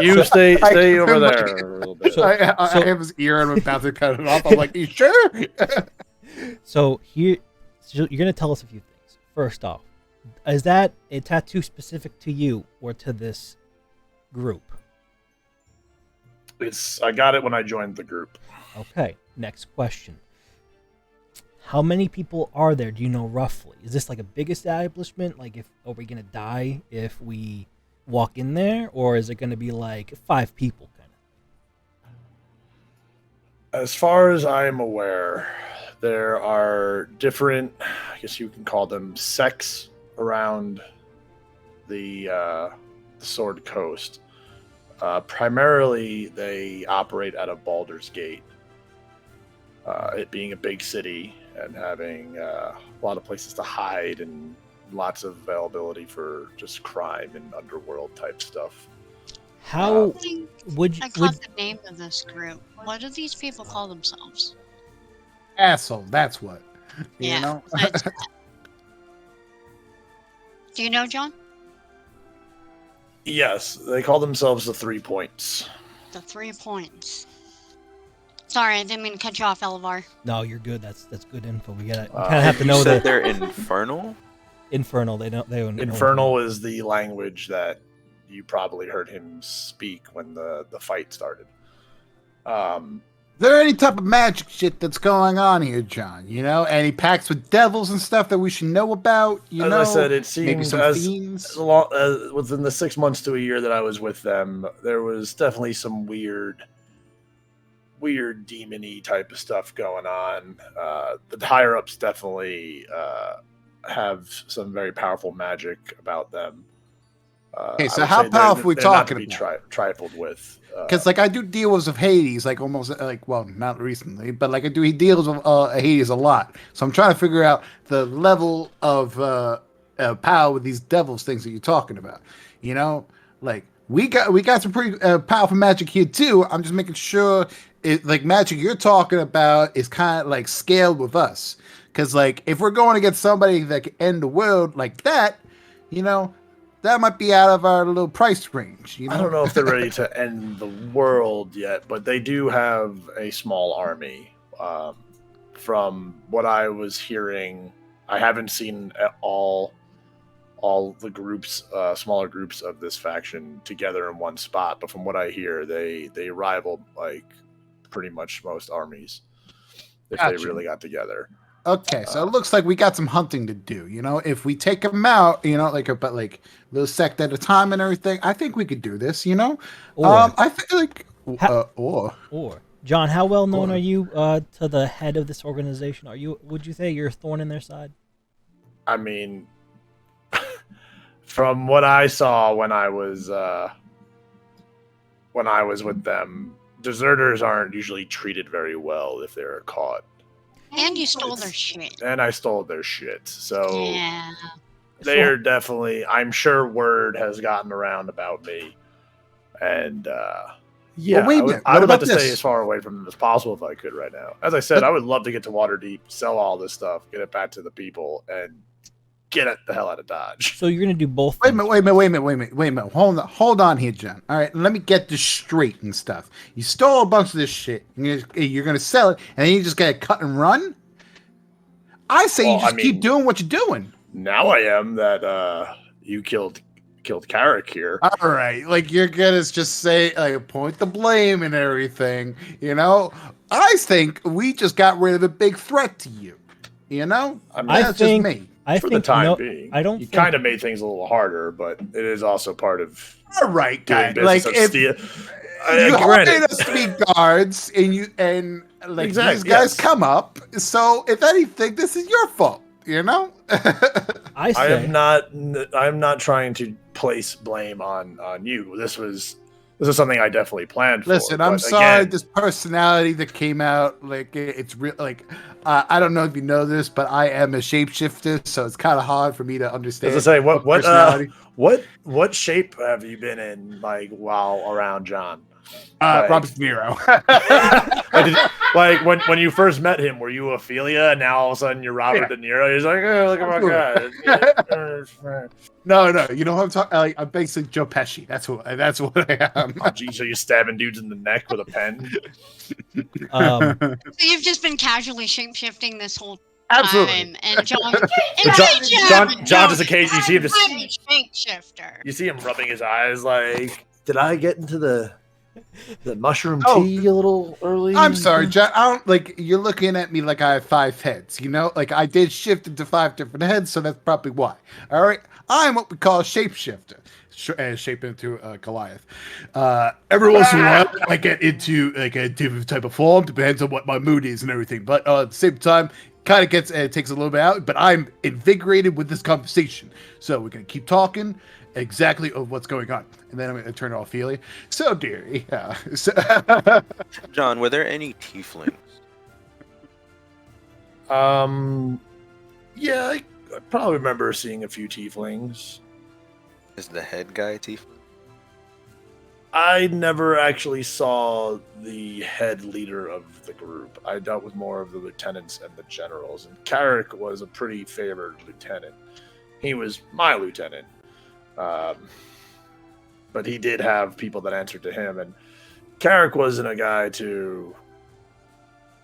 You stay over there a little bit. I have his ear and I'm about to cut it off. I'm like, you sure? So you're gonna tell us a few things. First off, is that a tattoo specific to you or to this group? I got it when I joined the group. Okay. Next question. How many people are there? Do you know roughly? Is this like a big establishment? Like, are we gonna die if we walk in there, or is it gonna be like 5 people kind of? As far as I'm aware, there are different, I guess you can call them sects around the Sword Coast. Primarily, they operate out of Baldur's Gate. It being a big city and having a lot of places to hide and lots of availability for just crime and underworld type stuff. How would I caught the name of this group. What do these people call themselves? Asshole, that's what. You know? Do you know, John? Yes, they call themselves the 3 Points. The 3 Points. Sorry, I didn't mean to cut you off, Elvar. No, you're good. That's good info. We gotta Uh, kind of have to You know said the they're infernal. infernal. They don't. Infernal is the language that you probably heard him speak when the fight started. Is there any type of magic shit that's going on here, John? You know, any pacts with devils and stuff that we should know about? You As know, I said, it maybe seems some fiends. within the 6 months to a year that I was with them, there was definitely some weird demon-y type of stuff going on. The higher ups definitely have some very powerful magic about them. Okay, I so would how say they're- powerful are we they're not to talking be about? trifled with. Because like I do deals of Hades, like almost like well, not recently, but like I do deals of Hades a lot. So I'm trying to figure out the level of power with these devils things that you're talking about. You know, like we got some pretty powerful magic here too. I'm just making sure it like magic you're talking about is kind of like scaled with us. Because like if we're going to get somebody that can end the world like that, you know. That might be out of our little price range. You know? I don't know if they're ready to end the world yet, but they do have a small army. From what I was hearing, I haven't seen all the groups, smaller groups of this faction together in one spot. But from what I hear, they rival like pretty much most armies if Gotcha. they really got together. Okay, so it looks like we got some hunting to do. You know, if we take them out, you know, like but like little sect at a time and everything, I think we could do this. You know, Or- I feel like Or John, how well known Or- are you to the head of this organization? Would you say you're a thorn in their side? I mean, from what I saw when I was with them, deserters aren't usually treated very well if they're caught. And you stole their shit. And I stole their shit, so Yeah. they are definitely. I'm sure word has gotten around about me, and yeah, Well, wait a I minute. would What like about to stay this? as far away from them as possible if I could right now. As I said, But- I would love to get to Waterdeep, sell all this stuff, get it back to the people, and get it the hell out of Dodge. So you're gonna do both. Wait a things. minute. Hold on here, John. All right, let me get this straight and stuff. You stole a bunch of this shit. And you're gonna sell it, and then you just gotta cut and run. I say Well, you just I keep mean- doing what you're doing. Now I am that you killed Carrick here. All right, like you're gonna just say like point the blame and everything. You know, I think we just got rid of a big threat to you. You know, I mean, that's just me. I for think the time no, being. I don't You think- kind of made things a little harder, but it is also part of All right, doing guy. business Like of if steal. you hired Granted, us to be guards, and like Exactly, these guys yes. come up. So if anything, this is your fault. You know. I I say am not trying to place blame on you. This is something I definitely planned for. Listen, I'm but sorry. again, This personality that came out, like it's real. Like I don't know if you know this, but I am a shapeshifter, so it's kind of hard for me to understand. as I say, what personality. what shape have you been in like while around John? Robert De Niro. Like when you first met him, were you Ophelia, and now all of a sudden you're Robert De Niro? He's like, oh, look at my guy. No. You know what I'm talking? Like, I'm basically Joe Pesci. That's what I am. Oh, geez, so you stabbing dudes in the neck with a pen? So you've just been casually shape-shifting this whole Absolutely. time. And John... John just occasionally, you see him just, I'm a shape-shifter. you see him rubbing his eyes like, did I get into the mushroom Oh, tea a little early? I'm sorry, John. I don't like you're looking at me like I have 5 heads. You know, like I did shift into 5 different heads, so that's probably why. All right, I'm what we call a shapeshifter. Shape into Goliath. Every once in a while, I get into like a different type of form. Depends on what my mood is and everything. But at the same time, kind of gets takes a little bit out. But I'm invigorated with this conversation, so we're gonna keep talking exactly of what's going on, and then I'm gonna turn to Ophelia. So, dearie, yeah. So, John, were there any tieflings? Yeah, I probably remember seeing a few tieflings. Is the head guy tiefling? I never actually saw the head leader of the group. I dealt with more of the lieutenants and the generals, and Carrick was a pretty favored lieutenant. He was my lieutenant, but he did have people that answered to him, and Carrick wasn't a guy to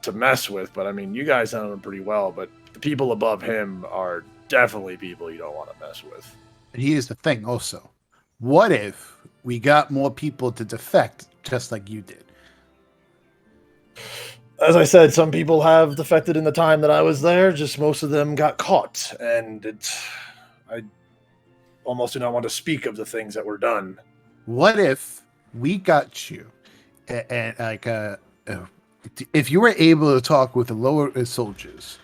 to mess with, but I mean, you guys know him pretty well, but the people above him are definitely people you don't want to mess with. And here's the thing also. What if we got more people to defect just like you did? As I said, some people have defected in the time that I was there, just most of them got caught, and I almost do not want to speak of the things that were done. What if we got you, and if you were able to talk with the lower soldiers,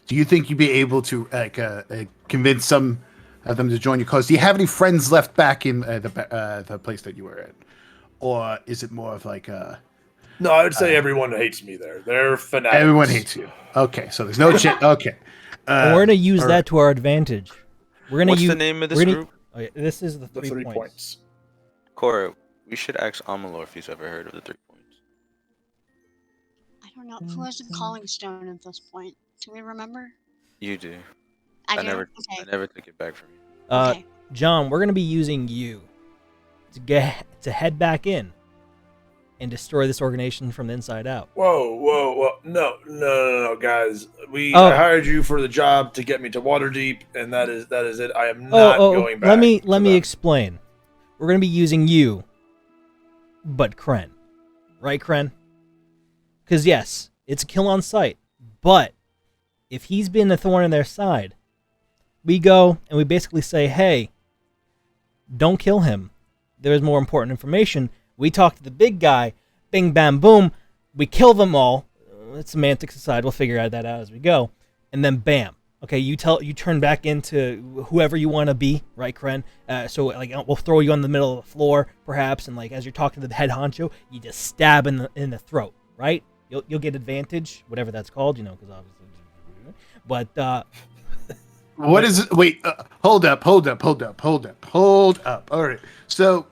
do you think you'd be able to convince some of them to join your cause? Do you have any friends left back in the place that you were in, or is it more of like a? No, I would say everyone hates me there. They're fanatics. Everyone hates you. Okay, so there's no shit. Okay, we're gonna use that to our advantage. We're gonna What's use the name of this group? Okay, this is the The 3 points. Cora, we should ask Amalor if he's ever heard of the 3 points. I don't know. Who has a calling stone at this point? Do we remember? You do. I do? I Okay. never took it back from you. Okay. John, we're gonna be using you to head back in and destroy this organization from the inside out. Whoa. No, guys. I hired you for the job to get me to Waterdeep, and that is it. I am not going back. Let me explain. We're going to be using you, but Cren. Right, Cren? Because, yes, it's a kill on sight, but if he's been a thorn in their side, we go and we basically say, hey, don't kill him. There's more important information. We talk to the big guy, bing, bam, boom, we kill them all. It's semantics aside, we'll figure that out as we go. And then bam. Okay, you turn back into whoever you want to be, right, Cren? So like we'll throw you on the middle of the floor, perhaps, and like as you're talking to the head honcho, you just stab in the throat, right? You'll get advantage, whatever that's called, because obviously. But what is it? Wait, hold up. All right, so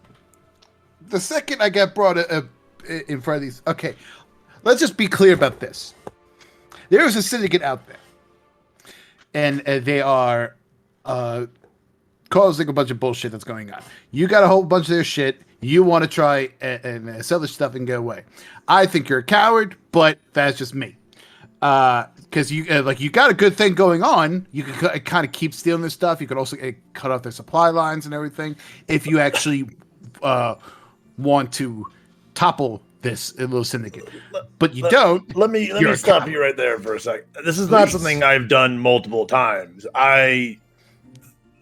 the second I got brought in front of these, okay, let's just be clear about this. There is a syndicate out there. And they are causing a bunch of bullshit that's going on. You got a whole bunch of their shit. You want to try and sell this stuff and get away. I think you're a coward, but that's just me. Because you got a good thing going on. You can kind of keep stealing their stuff. You can also cut off their supply lines and everything. If you actually want to topple this little syndicate, but you don't. Let me stop you right there for a second. This is not something I've done multiple times.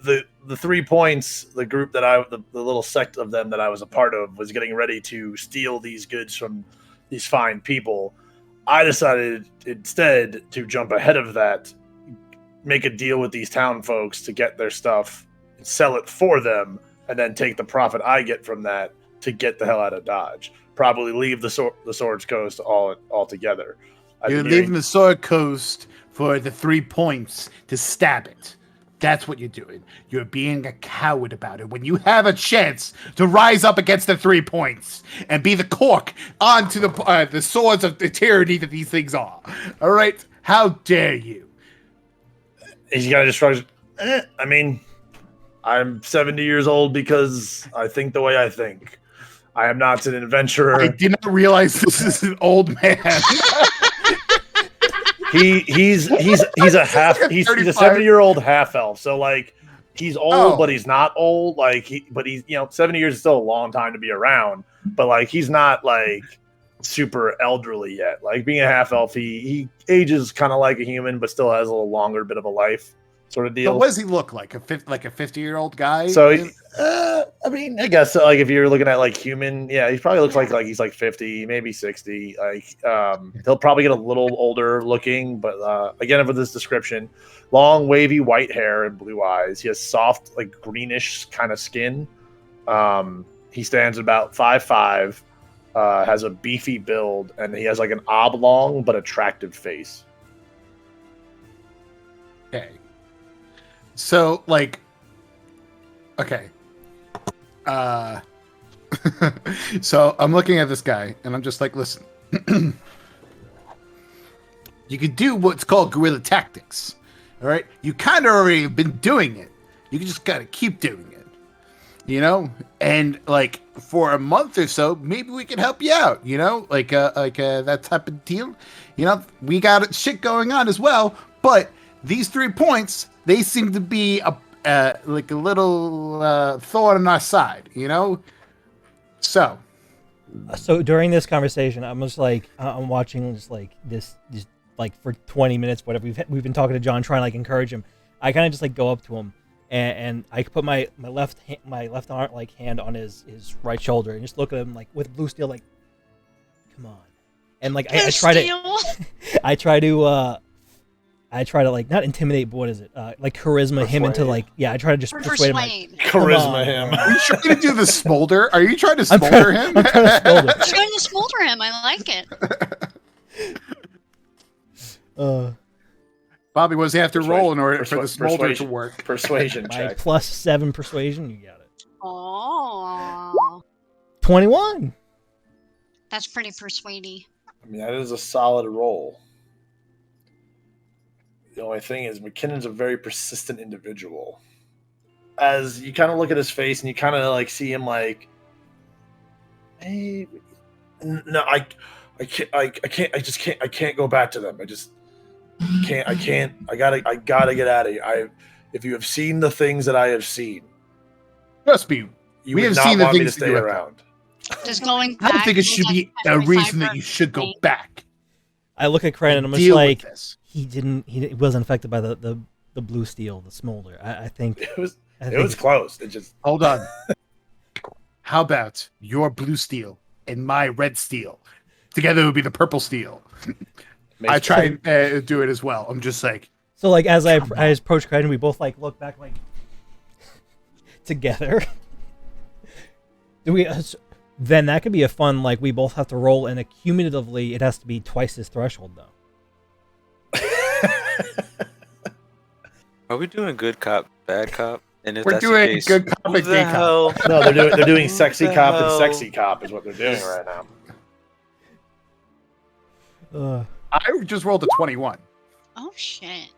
The 3 points, the group that the little sect of them that I was a part of was getting ready to steal these goods from these fine people. I decided instead to jump ahead of that, make a deal with these town folks to get their stuff, and sell it for them, and then take the profit I get from that to get the hell out of Dodge. Probably leave the Swords Coast altogether. You're leaving the Sword Coast for the 3 points to stab it. That's what you're doing. You're being a coward about it when you have a chance to rise up against the 3 points and be the cork onto the swords of the tyranny that these things are. All right? How dare you? He's got to just try. I mean, I'm 70 years old because I think the way I think. I am not an adventurer. I did not realize this is an old man. He's a 70-year-old half elf. So like he's old, but he's not old. But he's 70 years is still a long time to be around. But like he's not like super elderly yet. Like being a half elf, he ages kind of like a human, but still has a little longer bit of a life. Sort of deal. So what does he look like? A 50-year-old guy? So, I mean, I guess like if you're looking at like human, yeah, he probably looks like he's like 50, maybe 60. Like, he'll probably get a little older looking, but again, for this description, long, wavy white hair and blue eyes. He has soft, like greenish kind of skin. He stands about 5'5", has a beefy build, and he has like an oblong but attractive face. Okay. So, like, okay. So I'm looking at this guy, and I'm just like, listen. You could do what's called guerrilla tactics. All right? You kind of already been doing it. You just got to keep doing it. you know, and like for a month or so, maybe we can help you out, you know, like that type of deal. You know, we got shit going on as well, but these 3 points, they seem to be like a little thorn on our side, you know. So during this conversation, I'm just like I'm watching just like this like for 20 minutes, whatever we've been talking to John, trying to like encourage him. I kind of just like go up to him. And I put my left arm like hand on his right shoulder and just look at him like with blue steel, like, come on. And like I try to like not intimidate, but what is it? Like charisma him into like I try to just persuade him. Like, charisma him. Are you trying to do the smolder? Are you trying to smolder him? I'm trying to smolder him. I like it. Bobby, what does he have to roll in order for the smolder to work? Persuasion My check. +7 persuasion, you got it. Oh. 21. That's pretty persuady. I mean, that is a solid roll. The only thing is, McKinnon's a very persistent individual. As you kind of look at his face and you kind of like see him like, hey, no, I can't go back to them. I gotta get out of here. If you have seen the things that I have seen, trust me, we have seen the things to stay around. Just going I don't back think it should be a reason that you should go back. I look at Cren and I'm just like, he wasn't affected by the blue steel, the smolder. I think it was close. It just hold on. How about your blue steel and my red steel? Together it would be the purple steel. I try and do it as well. I'm just like, so like as I approach Cren, we both like look back like together. Do we? Then that could be a fun like we both have to roll, and cumulatively it has to be twice his threshold though. Are we doing good cop, bad cop? And if we're that's doing the case, good cop and gay cop. No, they're doing sexy cop and sexy cop is what they're doing right now. I just rolled a 21. Oh shit!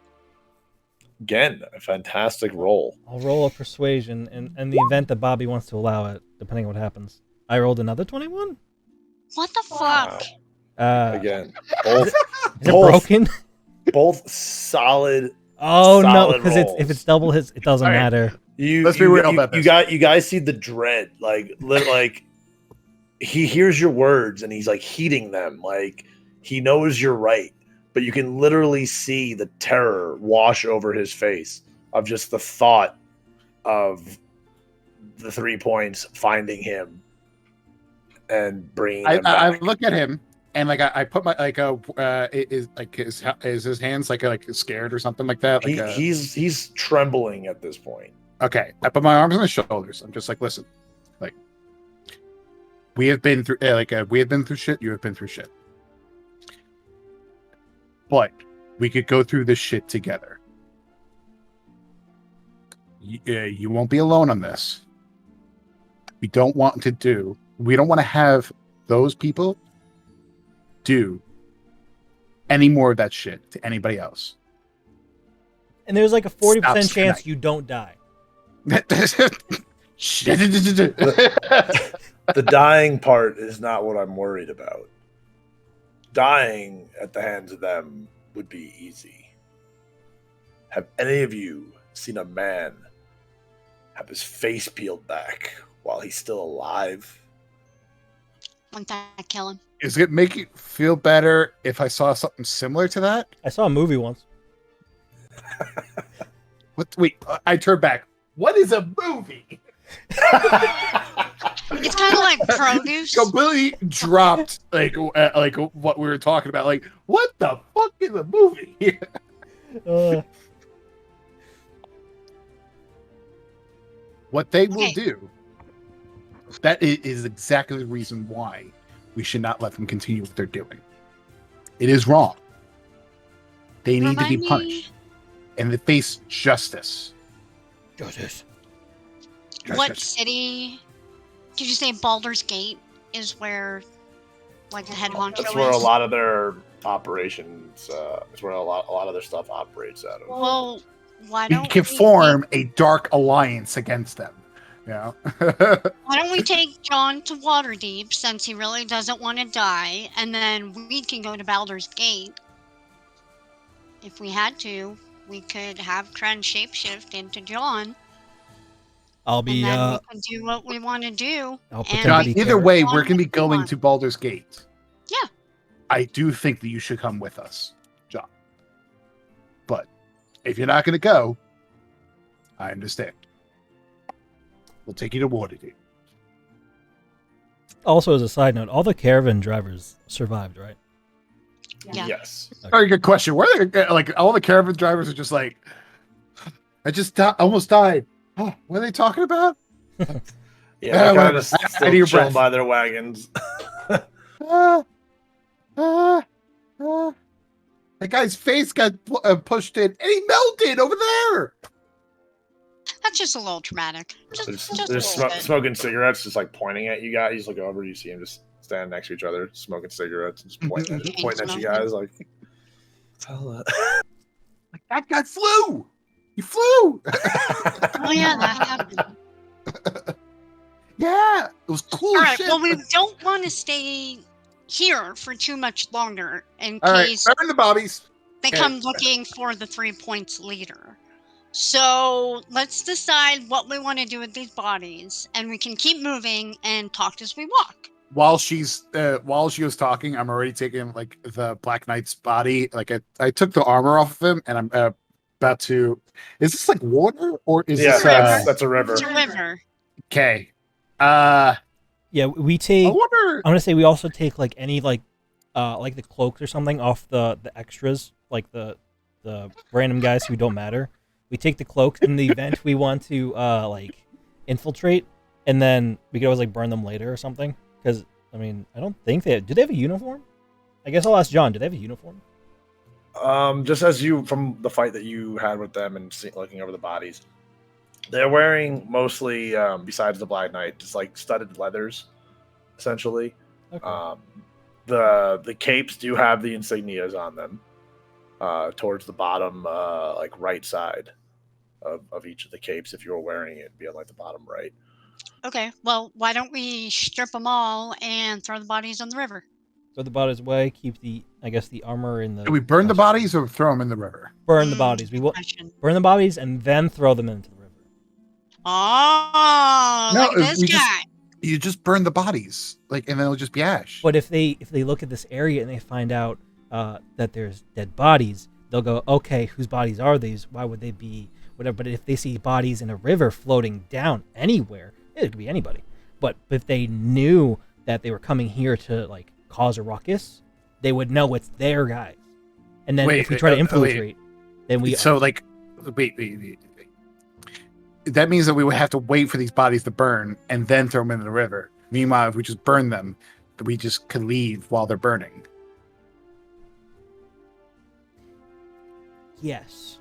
Again, a fantastic roll. I'll roll a persuasion, and in the event that Bobby wants to allow it, depending on what happens. I rolled another 21. What the fuck? Again, both is it broken? Both solid. Oh no, because rolls. if it's double his, it doesn't matter. Let's be real about this. You guys see the dread, like he hears your words and he's like heeding them, like he knows you're right, but you can literally see the terror wash over his face of just the thought of the 3 points finding him and bringing him back. I look at him and like I put my like is his hands like scared or something like that? Like, he's trembling at this point. Okay, I put my arms on his shoulders. I'm just like, listen, like we have been through we have been through shit. You have been through shit, but we could go through this shit together. You won't be alone on this. We don't want to have those people do any more of that shit to anybody else. And there's like a 40% chance you don't die. The dying part is not what I'm worried about. Dying at the hands of them would be easy. Have any of you seen a man have his face peeled back while he's still alive? Wouldn't that kill him? Is it make you feel better if I saw something similar to that? I saw a movie once. What? Wait, I turned back. What is a movie? It's kind of like produce. Completely dropped like what we were talking about. Like, what the fuck is a movie? What they will do. That is exactly the reason why we should not let them continue what they're doing. It is wrong. They need to be punished. And they face justice. Justice. What city? Did you say Baldur's Gate is where, like, the head honcho is? That's where a lot of their operations. It's where a lot of their stuff operates out of. Well, why don't we can form a dark alliance against them? Yeah. Why don't we take John to Waterdeep since he really doesn't want to die, and then we can go to Baldur's Gate. If we had to, we could have Cren shapeshift into John, I'll and be then we can do what we want to do. I'll and pretend John, to be we can either Cora. way, go on we're going to be what we going want. to Baldur's Gate. Yeah. I do think that you should come with us, John. But if you're not going to go, I understand. We'll take you to Waterdeep. Also, as a side note, all the caravan drivers survived, right? Yeah. Yes. Very good question. Where they like all the caravan drivers are just like, I just almost died. Oh, what are they talking about? Yeah, Yeah, they're kind of I need still your chilling breath. by their wagons. Ah, ah, ah. That guy's face got pushed in, and he melted over there. That's just a little traumatic. Just They're a little bit. smoking cigarettes, just like pointing at you guys. You look over, you see them just standing next to each other, smoking cigarettes, and just pointing at you guys. Like, Like that guy flew. He flew. Oh yeah, that happened. Yeah, it was cool. All as right. shit. Well, we don't want to stay here for too much longer in All right, case burn the bobbies. they okay. come looking for the 3 points leader. So let's decide what we want to do with these bodies, and we can keep moving and talk as we walk. While she was talking, I'm already taking like the Black Knight's body. Like I took the armor off of him, and I'm about to. Is this like water or is yeah, this? that's a river. It's a river. Okay. Yeah, we take. I wonder. I'm gonna say we also take like any like the cloaks or something off the extras, like the random guys who don't matter. We take the cloaks in the event we want to like infiltrate, and then we could always like burn them later or something. Because I mean, I don't think do they have a uniform? I guess I'll ask John. Do they have a uniform? Just as you from the fight that you had with them and looking over the bodies, they're wearing mostly, besides the Black Knight, just like studded leathers, essentially. Okay. The capes do have the insignias on them, towards the bottom, like right side of each of the capes. If you were wearing it, it'd be on like the bottom right. Okay. Well, why don't we strip them all and throw the bodies in the river? Throw the bodies away. Keep the armor in the. Do we burn the bodies or throw them in the river? Burn the bodies. We will Question. burn the bodies and then throw them into the river. Oh, No, look at this guy. You just burn the bodies, like, and then it'll just be ash. But if they look at this area and they find out that there's dead bodies, they'll go, okay, whose bodies are these? Why would they be whatever? But if they see bodies in a river floating down anywhere, it could be anybody. But if they knew that they were coming here to like cause a ruckus, they would know it's their guys. And then if we try to infiltrate, then we So like, wait. That means that we would have to wait for these bodies to burn and then throw them into the river. Meanwhile, if we just burn them, we just can leave while they're burning. yes.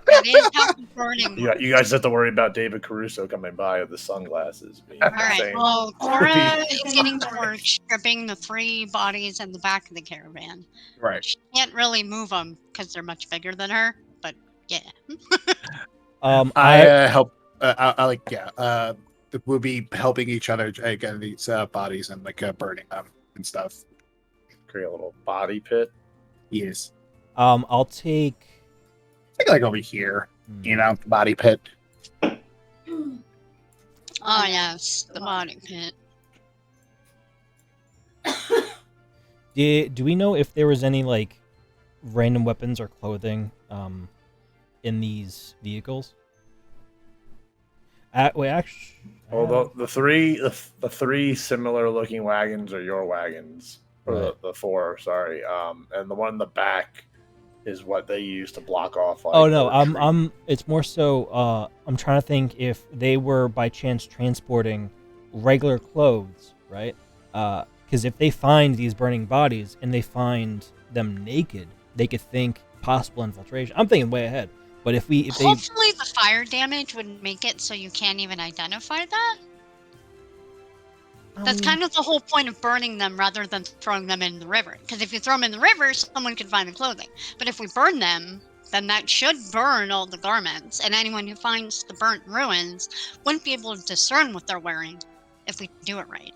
That is how the burning works. You guys have to worry about David Caruso coming by with the sunglasses. Being All right. insane. Well, Cora is getting to work stripping the 3 bodies in the back of the caravan. Right. She can't really move them because they're much bigger than her. But yeah. I help. I like. Yeah. We'll be helping each other get these bodies and like burning them and stuff. Create a little body pit. Yes. I'll take. I think like over here, you know, body pit. Oh yes, the body pit. Do we know if there was any like random weapons or clothing in these vehicles? Wait, actually, Well, the three similar looking wagons are your wagons, or Right. the 4. Sorry, and the one in the back is what they use to block off. Like, oh no, the retreat. I'm. It's more so. I'm trying to think if they were by chance transporting regular clothes, right? Because if they find these burning bodies and they find them naked, they could think possible infiltration. I'm thinking way ahead. But if they Hopefully the fire damage would make it so you can't even identify that. That's kind of the whole point of burning them rather than throwing them in the river. Because if you throw them in the river, someone could find the clothing. But if we burn them, then that should burn all the garments, and anyone who finds the burnt ruins wouldn't be able to discern what they're wearing if we do it right.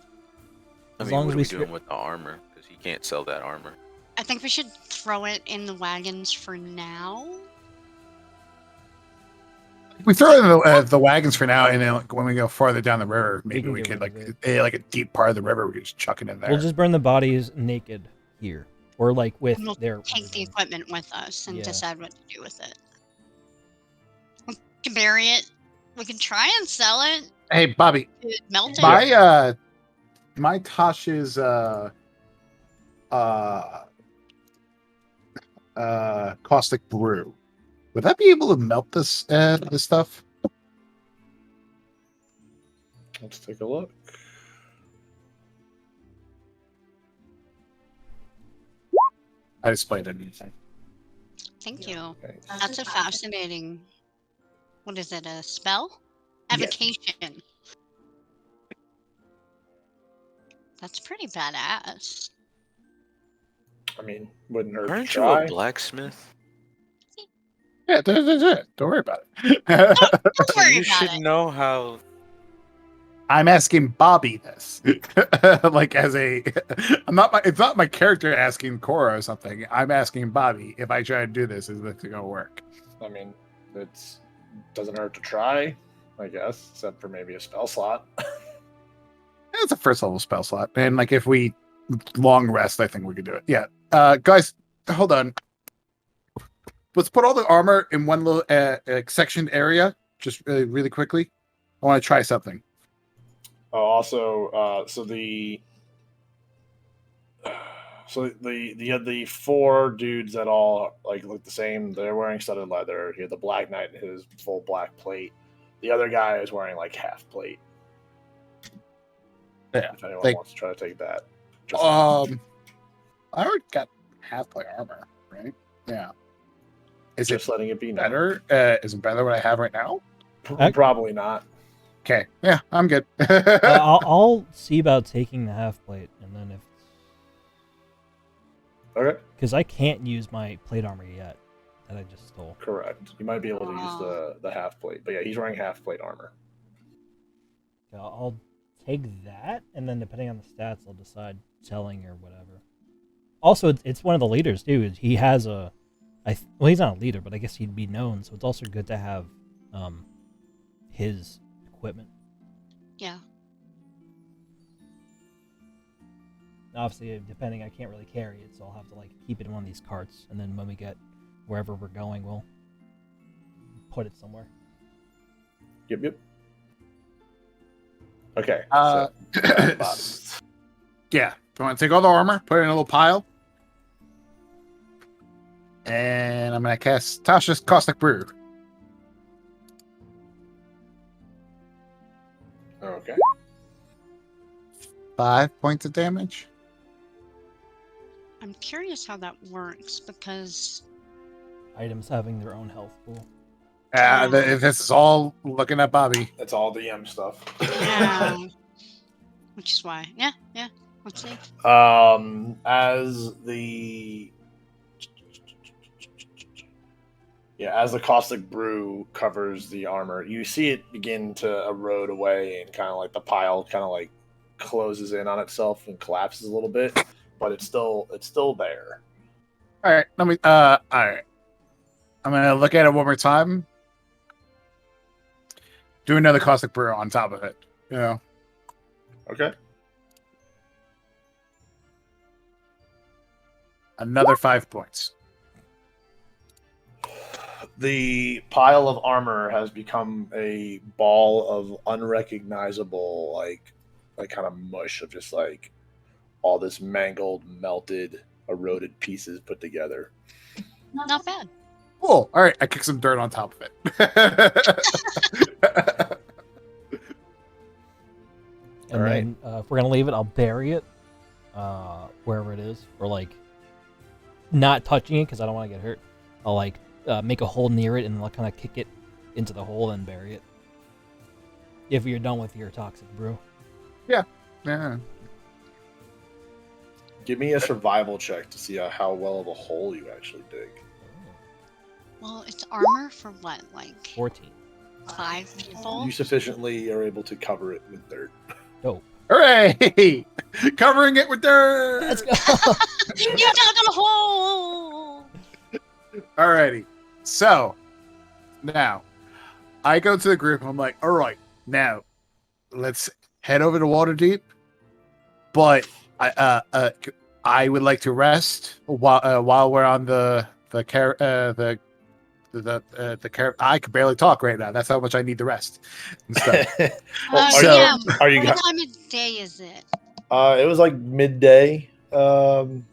I As mean, long what as are we we doing with the armor? Because he can't sell that armor. I think we should throw it in the wagons for now. We throw it in the wagons for now, and then like, when we go farther down the river, maybe can we get could rid like of like a deep part of the river. We could just chuck it in there. We'll just burn the bodies naked here, or like with And we'll their take the equipment with us and Yeah. decide what to do with it. We can bury it. We can try and sell it. Hey, Bobby, Melt it. my Tasha's caustic brew. Would that be able to melt this stuff? Let's take a look. I displayed anything. Thank you. Okay. That's a fascinating. What is it? A spell? Yes. Evocation. That's pretty badass. I mean, wouldn't hurt to Aren't you try. a blacksmith? Yeah, don't worry about it. Don't worry You about should it. know how. I'm asking Bobby this, like as a, it's not my character asking Cora or something. I'm asking Bobby if I try to do this, is this gonna work? I mean, it's doesn't hurt to try, I guess, except for maybe a spell slot. It's a first level spell slot, and like if we long rest, I think we could do it. Yeah, guys, hold on. Let's put all the armor in one little sectioned area, just really quickly. I want to try something. Oh, also, so the four dudes that all like look the same. They're wearing studded leather. He had the Black Knight in his full black plate. The other guy is wearing like half plate. Yeah, if anyone like- wants to try to take that. Just, I already got half plate armor, right? Yeah. Is just it letting it be known. better? Is it better what I have right now? Probably not. Okay, yeah, I'm good. I'll see about taking the half plate, and then Okay, because I can't use my plate armor yet that I just stole. correct. You might be able to use the half plate, but yeah, he's wearing half plate armor. I'll take that, and then depending on the stats, I'll decide selling or whatever. Also, it's one of the leaders too. He has well, he's not a leader, but I guess he'd be known. So it's also good to have his equipment. Yeah. Obviously, depending, I can't really carry it, so I'll have to like keep it in one of these carts, and then when we get wherever we're going, we'll put it somewhere. Yep. Okay. Yeah, so I want to take all the armor, put it in a little pile, and I'm gonna cast Tasha's Caustic Brew. Okay. 5 points of damage. I'm curious how that works because Items having their own health pool. This is all looking at Bobby. It's all DM stuff. yeah, which is why yeah. Let's see. As the caustic brew covers the armor, you see it begin to erode away, and kind of like the pile kind of like closes in on itself and collapses a little bit, but it's still there. All right, let me. All right, I'm gonna look at it one more time. Do another Caustic Brew on top of it. You know. Okay. Another 5 points. The pile of armor has become a ball of unrecognizable, like kind of mush of just like all this mangled, melted, eroded pieces put together. Not bad. Cool. All right, I kick some dirt on top of it. And then if we're gonna leave it, I'll bury it wherever it is, or like not touching it because I don't want to get hurt. I'll like make a hole near it and I'll kind of kick it into the hole and bury it. If you're done with your toxic brew. Yeah. Give me a survival check to see how well of a hole you actually dig. Well, it's armor for what, like 14. 5 people? You sufficiently are able to cover it with dirt. Dope. Hooray! Covering it with dirt. Let's go. You dug a hole! Alrighty. So now I go to the group. I'm like, all right, now let's head over to Waterdeep. But I would like to rest while we're on the I can barely talk right now. That's how much I need to rest. And stuff. Yeah. Are you? What time of day is it? It was like midday when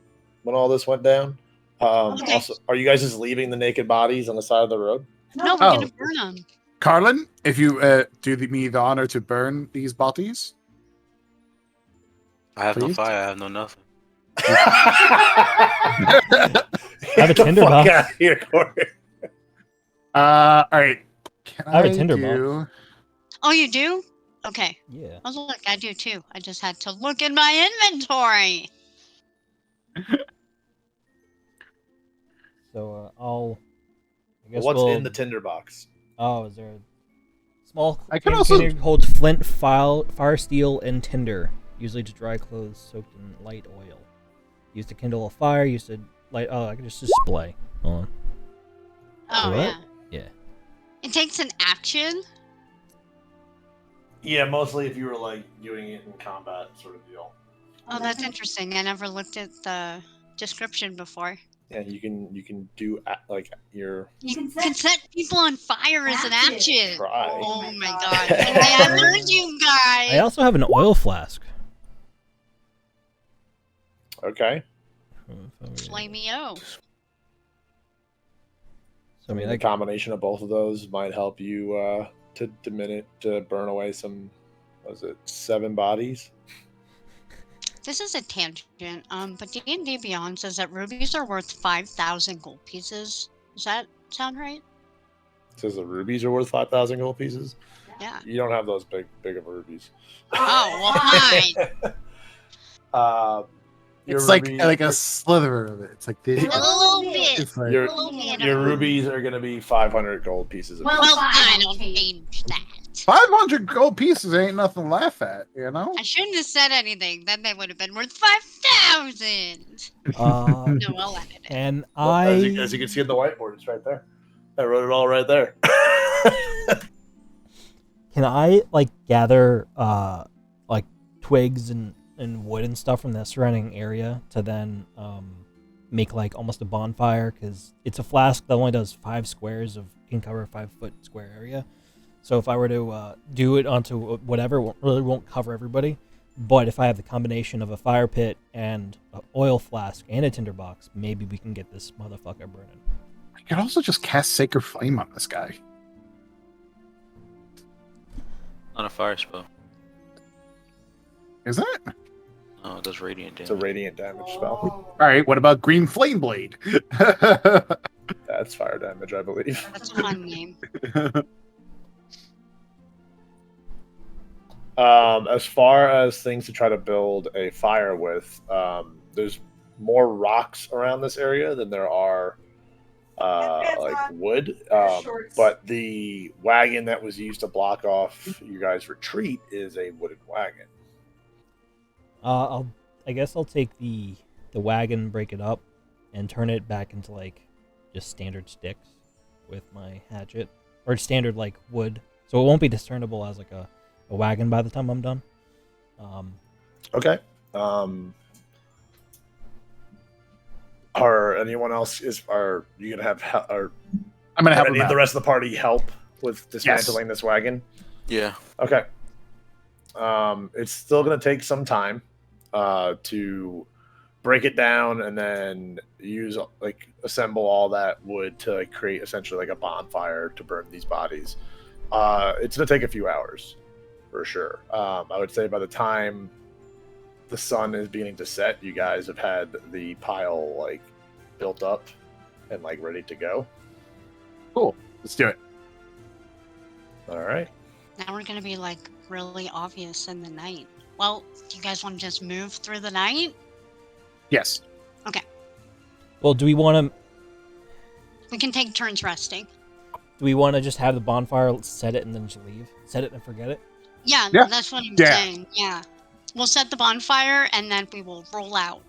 all this went down. Okay. Also, are you guys just leaving the naked bodies on the side of the road? No, we're gonna burn them. Carlen, if you do me the honor to burn these bodies. I have no Please? fire. I have no nothing. I have a tinder box. Out of here, Corey. All right. Can I have a tinder box. Oh, you do? Okay. Yeah. I was like, I do too. I just had to look in my inventory. So I guess What's we'll... in the tinderbox? Oh, is there a small I can container also- holds flint, fire steel, and tinder, usually to dry clothes soaked in light oil. Used to kindle a fire. Used to light. Oh, I can just display. Hold on. Oh, What? yeah. Yeah. It takes an action? Yeah, mostly if you were like doing it in combat, sort of deal. Oh, that's interesting. I never looked at the description before. And you can do like your You can set people on fire as an action. try. Oh my god. I heard you guys. I also have an oil flask. Okay. Flamey-o. So I mean, The like, combination of both of those might help you to burn away some. Was it 7 bodies? This is a tangent, but D&D Beyond says that rubies are worth 5,000 gold pieces. Does that sound right? It says the rubies are worth 5,000 gold pieces. Yeah. You don't have those big of rubies. Oh, well, fine. Your It's like rubies- a slither of it. It's like this. A little bit. It's like, your A little bit. your rubies are going to be 500 gold pieces. Of Well, fine, I'll change that. 500 gold pieces ain't nothing to laugh at, you know? I shouldn't have said anything. Then they would have been worth 5,000. uh, No, I'll edit it. and Well, I as you can see on the whiteboard, it's right there. I wrote it all right there. can I like gather like twigs and wood and stuff from the surrounding area to then make like almost a bonfire, because it's a flask that only does 5 squares can cover a 5-foot square area. So if I were to do it onto whatever, it really won't cover everybody. But if I have the combination of a fire pit and an oil flask and a tinderbox, maybe we can get this motherfucker burning. I could also just cast Sacred Flame on this guy. Not a fire spell. Isn't it? No, it does radiant damage. It's a radiant damage spell. All right, what about Green Flame Blade? That's fire damage, I believe. That's a fun name. As far as things to try to build a fire with, there's more rocks around this area than there are like wood. But the wagon that was used to block off you guys' retreat is a wooden wagon. I guess I'll take the wagon, break it up, and turn it back into like just standard sticks with my hatchet, or standard like wood, so it won't be discernible as like a wagon by the time I'm done. Okay. Are anyone else are you gonna have I'm gonna help him any of out. the rest of the party help with dismantling this wagon? Yeah. Okay. It's still going to take some time to break it down and then assemble all that wood to create essentially like a bonfire to burn these bodies. It's going to take a few hours for sure. I would say by the time the sun is beginning to set, you guys have had the pile like built up and like ready to go. Cool. Let's do it. All right. Now we're gonna be like really obvious in the night. Well, do you guys want to just move through the night? Yes. Well, do we want to? We can take turns resting. Do we want to just have the bonfire, set it, and then just leave? Set it and forget it? Yeah, Yeah. that's what I'm Yeah. saying. Yeah. We'll set the bonfire and then we will roll out.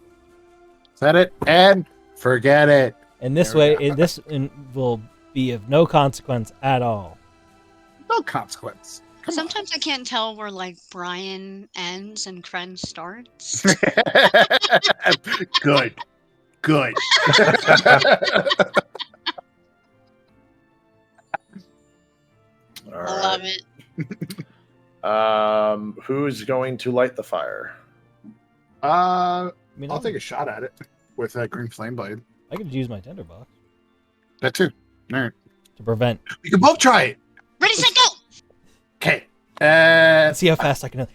Set it and forget it. And this There we way, will be of no consequence at all. No consequence. Come Sometimes I can't tell where like Brian ends and Cren starts. on. Good. All I right. love it. Who's going to light the fire? I mean, I'll take a shot at it with a green flame blade. I could use my tinderbox That too. All right. to prevent. We can both try it. Ready, set, go! Okay. Let's see how fast I can.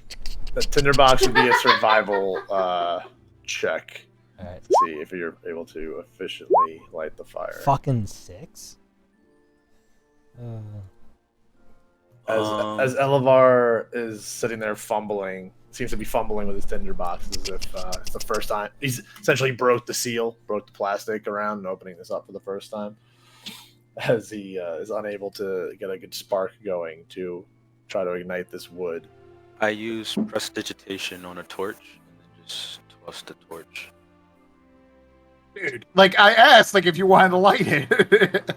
The tinderbox would be a survival check All right. to see if you're able to efficiently light the fire. Fucking 6. As Elevar is sitting there fumbling, seems to be fumbling with his tinderbox as if it's the first time. He's essentially broke the seal, broke the plastic around, and opening this up for the first time. As he is unable to get a good spark going to try to ignite this wood. I use prestidigitation on a torch and then just toss the torch. Dude, like I asked, like if you wanted to light it.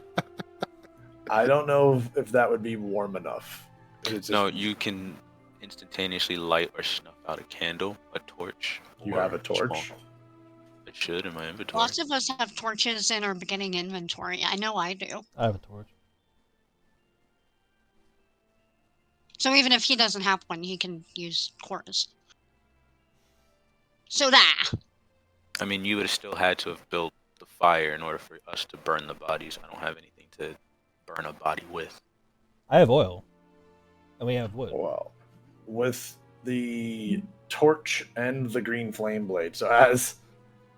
I don't know if that would be warm enough. It's just- No, you can instantaneously light or snuff out a candle, a torch. You or have a torch? small- I should in my inventory. Lots of us have torches in our beginning inventory. I know I do. I have a torch. So even if he doesn't have one, he can use Cora's. So that. I mean, you would have still had to have built the fire in order for us to burn the bodies. I don't have anything to burn a body with. I have oil. And we have wood. Well, with the torch and the green flame blade. So as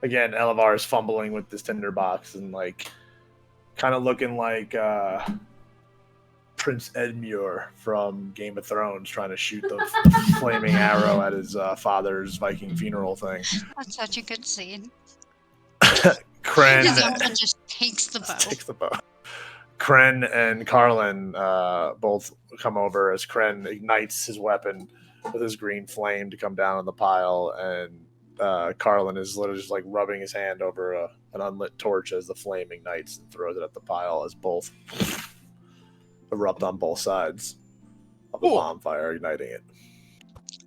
again, Elevar is fumbling with this tinderbox and like kind of looking like Prince Edmure from Game of Thrones trying to shoot the flaming arrow at his father's Viking funeral thing. That's such a good scene. Cren Someone just takes the bow. takes the bow. Cren and Carlen both come over as Cren ignites his weapon with his green flame to come down on the pile, and Carlen is literally just like rubbing his hand over an unlit torch as the flame ignites and throws it at the pile as both erupt on both sides of the Cool. bonfire, igniting it.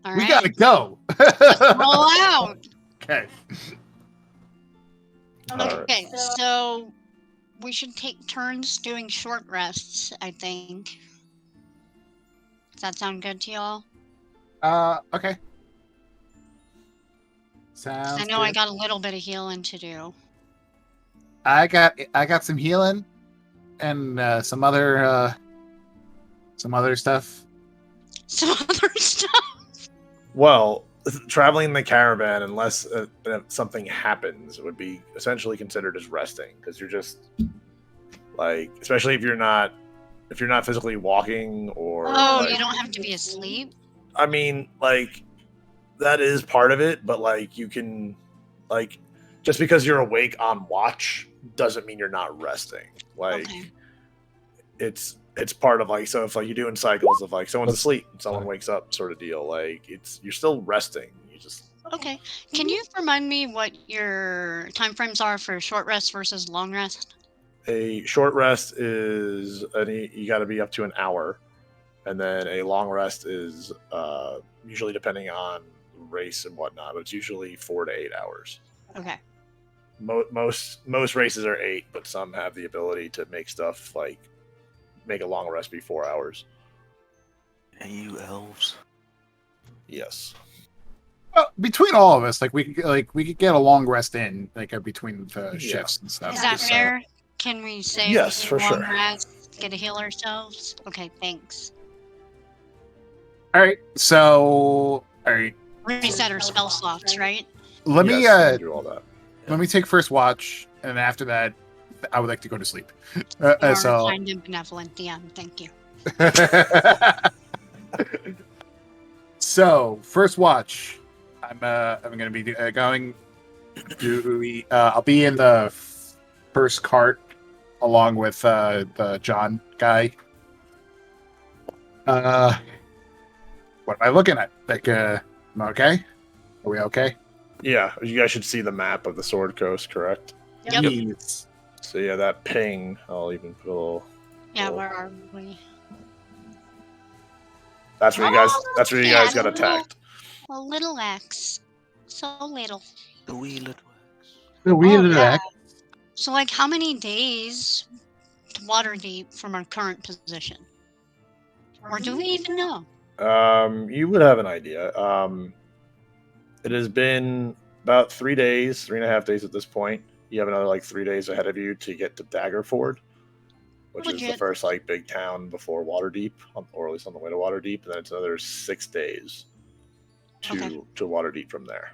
All We right. gotta go. Roll out. Okay. Okay, so we should take turns doing short rests, I think. Does that sound good to y'all? Okay. Sounds I know I good. got a little bit of healing to do. I got some healing and some other stuff. Some other stuff. Well, traveling in the caravan, unless something happens, would be essentially considered as resting because you're just like, especially if you're not physically walking or. Oh, like, you don't have to be asleep? I mean, like that is part of it, but like you can, like, just because you're awake on watch doesn't mean you're not resting. Like, Okay. it's part of like, so if like you're doing cycles of like someone's asleep and someone Sorry. wakes up sort of deal, like you're still resting. You just Okay. Can you remind me what your time frames are for short rest versus long rest? a short rest is you got to be up to an hour, and then a long rest is usually depending on race and whatnot, but it's usually 4 to 8 hours. Okay. Most races are 8, but some have the ability to make stuff like make a long rest be 4 hours. And you elves. Yes. Well, between all of us, like we could get a long rest in, like between the Yeah. shifts and stuff. Is that So- fair? Can we say Yes, for long sure. rest, get to heal ourselves? Okay, thanks. All right. So, all right. Reset our spell slots, right? Let me Yes, do all that. let me take first watch, and after that, I would like to go to sleep. You are So. kind and benevolent DM. Thank you. So first watch, I'm gonna be going. I'll be in the first cart along with the John guy. What am I looking at? Like, am I okay? Are we okay? Yeah, you guys should see the map of the Sword Coast, correct? Yep. Yes. So yeah, that ping. I'll even put a little. Yeah, Oh. where are we? That's where you guys. That's where you Yeah, guys got attacked. A little X. So little. The wee little The weird yeah. So, like, how many days to Waterdeep from our current position? Or do we even know? You would have an idea. It has been about 3 days, 3.5 days at this point. You have another 3 days ahead of you to get to Daggerford, which is the Legit. first big town before Waterdeep, or at least on the way to Waterdeep. And then it's another 6 days to Waterdeep from there.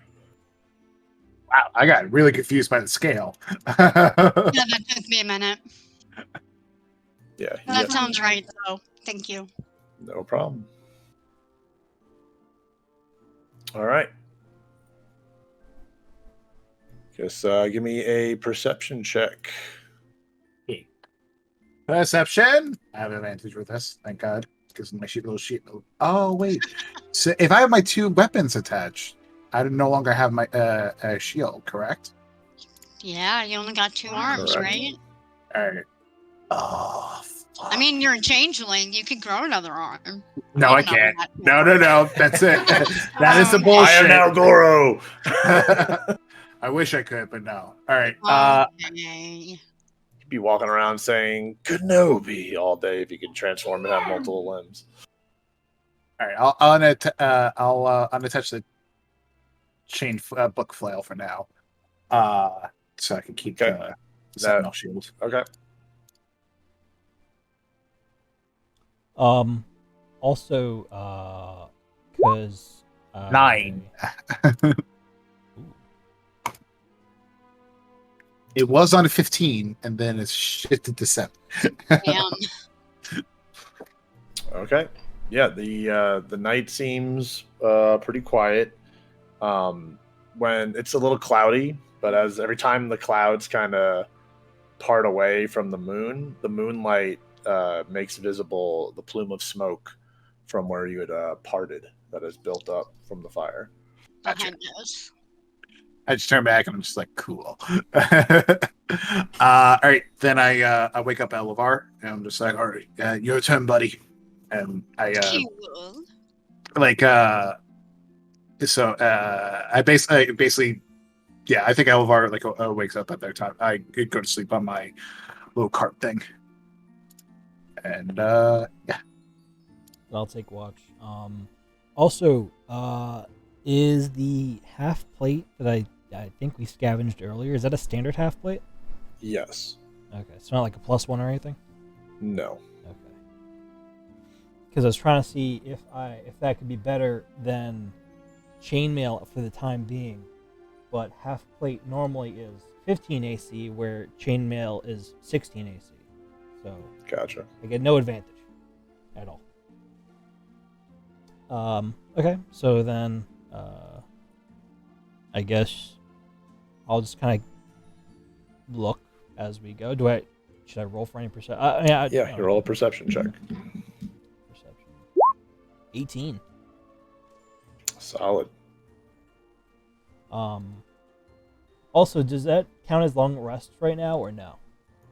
Wow, I got really confused by the scale. Yeah, that took me a minute. Yeah, That sounds right, though. Thank you. no problem. All right. Just give me a perception check. Perception. I have advantage with this, thank God, because my little sheet. Oh wait, so if I have my 2 weapons attached, I no longer have my shield, correct? Yeah, you only got 2 arms, Correct. right? All right. Oh, fuck. I mean, you're a changeling. You could grow another arm. no, I can't. No. No. That's it. That is the I bullshit. I am now Goro. I wish I could, but no. All right. Okay. Be walking around saying Kenobi all day if you can transform and have multiple limbs. All right. I'll unattach the chain book flail for now, so I can keep Okay. the sentinel shield. Okay. Also, because 9. It was on a 15, and then it's shifted to 7. Damn. Okay. Yeah, the night seems pretty quiet. When it's a little cloudy, but as every time the clouds kind of part away from the moonlight makes visible the plume of smoke from where you had parted that has built up from the fire. Behind us. I just turn back and I'm just like, cool. All right, then I wake up Elevar and I'm just like, all right, your turn, buddy. And I I basically yeah, I think Elevar wakes up at their time. I go to sleep on my little cart thing, and yeah. I'll take watch. Also, is the half plate that I think we scavenged earlier, is that a standard half plate? Yes. Okay, it's not like a +1 or anything? No. Okay. Because I was trying to see if that could be better than chainmail for the time being, but half plate normally is 15 AC, where chainmail is 16 AC. So Gotcha. I get no advantage at all. Okay, so then I guess I'll just kind of look as we go. Should I roll for any perception? Yeah, you roll a perception check. Perception. 18. Solid. Also, does that count as long rest right now or no?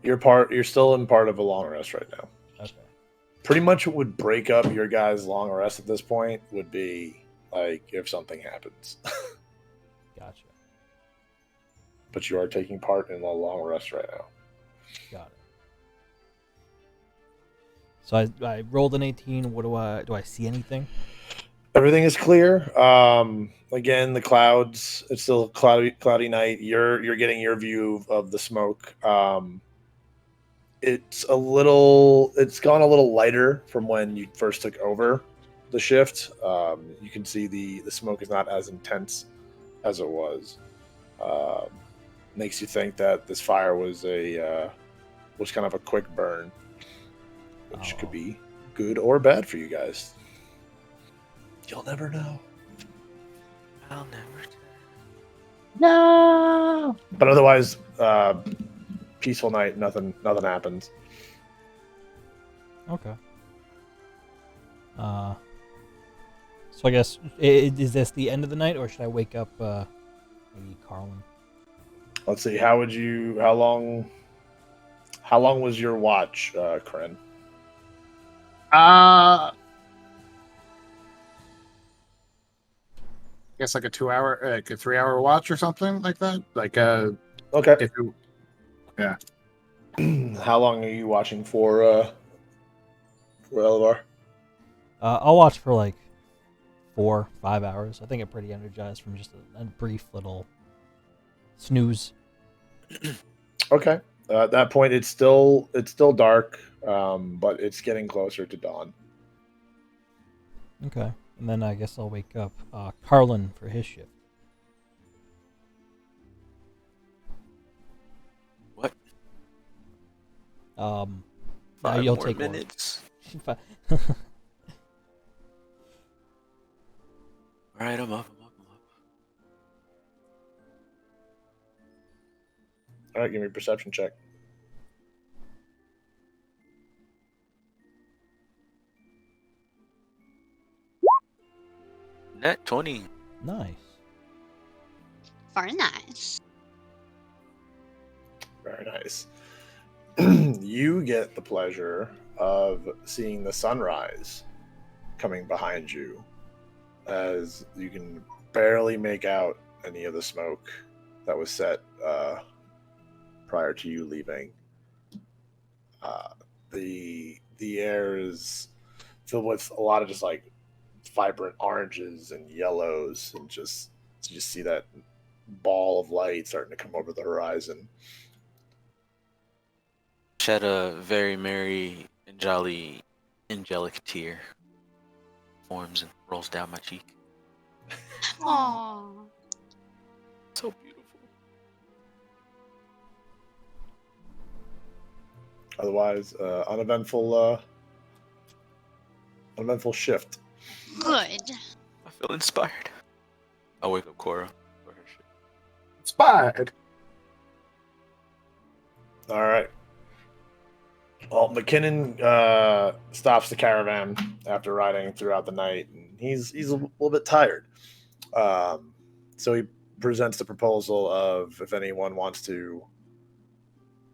You're still in part of a long rest right now. Okay. Pretty much what would break up your guys' long rest at this point would be if something happens. Gotcha. But you are taking part in a long rest right now. Got it. So I rolled an 18. What do I see anything? Everything is clear. Again, the clouds. It's still a cloudy night. You're getting your view of the smoke. It's gone a little lighter from when you first took over the shift. You can see the smoke is not as intense as it was. Makes you think that this fire was kind of a quick burn, which could be good or bad for you guys. You'll never know. I'll never. No. But otherwise, peaceful night. Nothing happens. Okay. So I guess is this the end of the night, or should I wake up maybe Carlen? Let's see. How long was your watch, Cren? I guess like a 2-hour, like a 3-hour watch or something like that. Like Okay. if it, yeah. How long are you watching for Elevar? I'll watch for like 4-5 hours. I think I'm pretty energized from just a brief little snooze. Okay. At that point, it's still dark, but it's getting closer to dawn. Okay, and then I guess I'll wake up Carlen for his shift. What? You'll 5 more take minutes. One. All right, I'm up. All right, give me a perception check. Net 20. Nice. Very nice. Very nice. You get the pleasure of seeing the sunrise coming behind you, as you can barely make out any of the smoke that was set prior to you leaving. The air is filled with a lot of just like vibrant oranges and yellows, and just you just see that ball of light starting to come over the horizon. Shed a very merry and jolly angelic tear forms and rolls down my cheek. Aww. So beautiful. Otherwise, uneventful shift. Good. I feel inspired. I'll wake up Cora for her shit. Inspired. All right. Well, McKinnon stops the caravan after riding throughout the night, and he's a little bit tired. So he presents the proposal of if anyone wants to.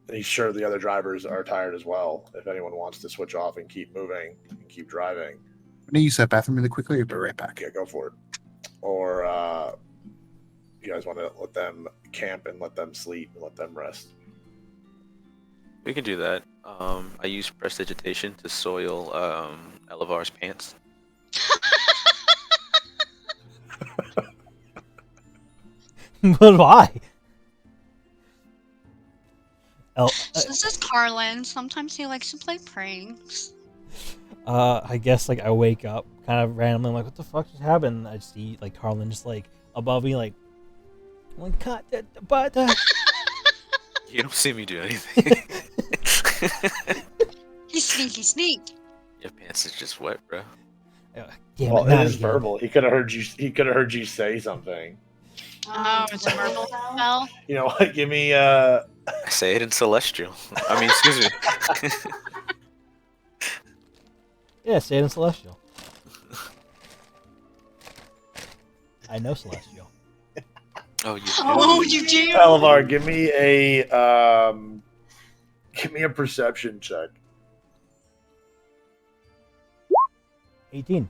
And he's sure the other drivers are tired as well. If anyone wants to switch off and keep moving and keep driving, I'm gonna use that bathroom really quickly. I'll be right back. yeah, go for it. Or you guys want to let them camp and let them sleep and let them rest. We can do that. I use prestidigitation to soil Elevar's pants. But why? So this is Carlen. Sometimes he likes to play pranks. I guess like I wake up kind of randomly, I'm like, what the fuck just happened? I just see like Carlen just like above me, like, one cut, but You don't see me do anything. He's sneak. Your pants is just wet, bro. damn Well, it, not it is again. verbal. He could have heard you. He could have heard you say something. Oh, it's a verbal spell. You know what? Give me. I say it in celestial. I mean, excuse me. Yeah, say it in Celestial. I know Celestial. Oh, you do. Oh, you do? Elevar, give me a perception check. 18.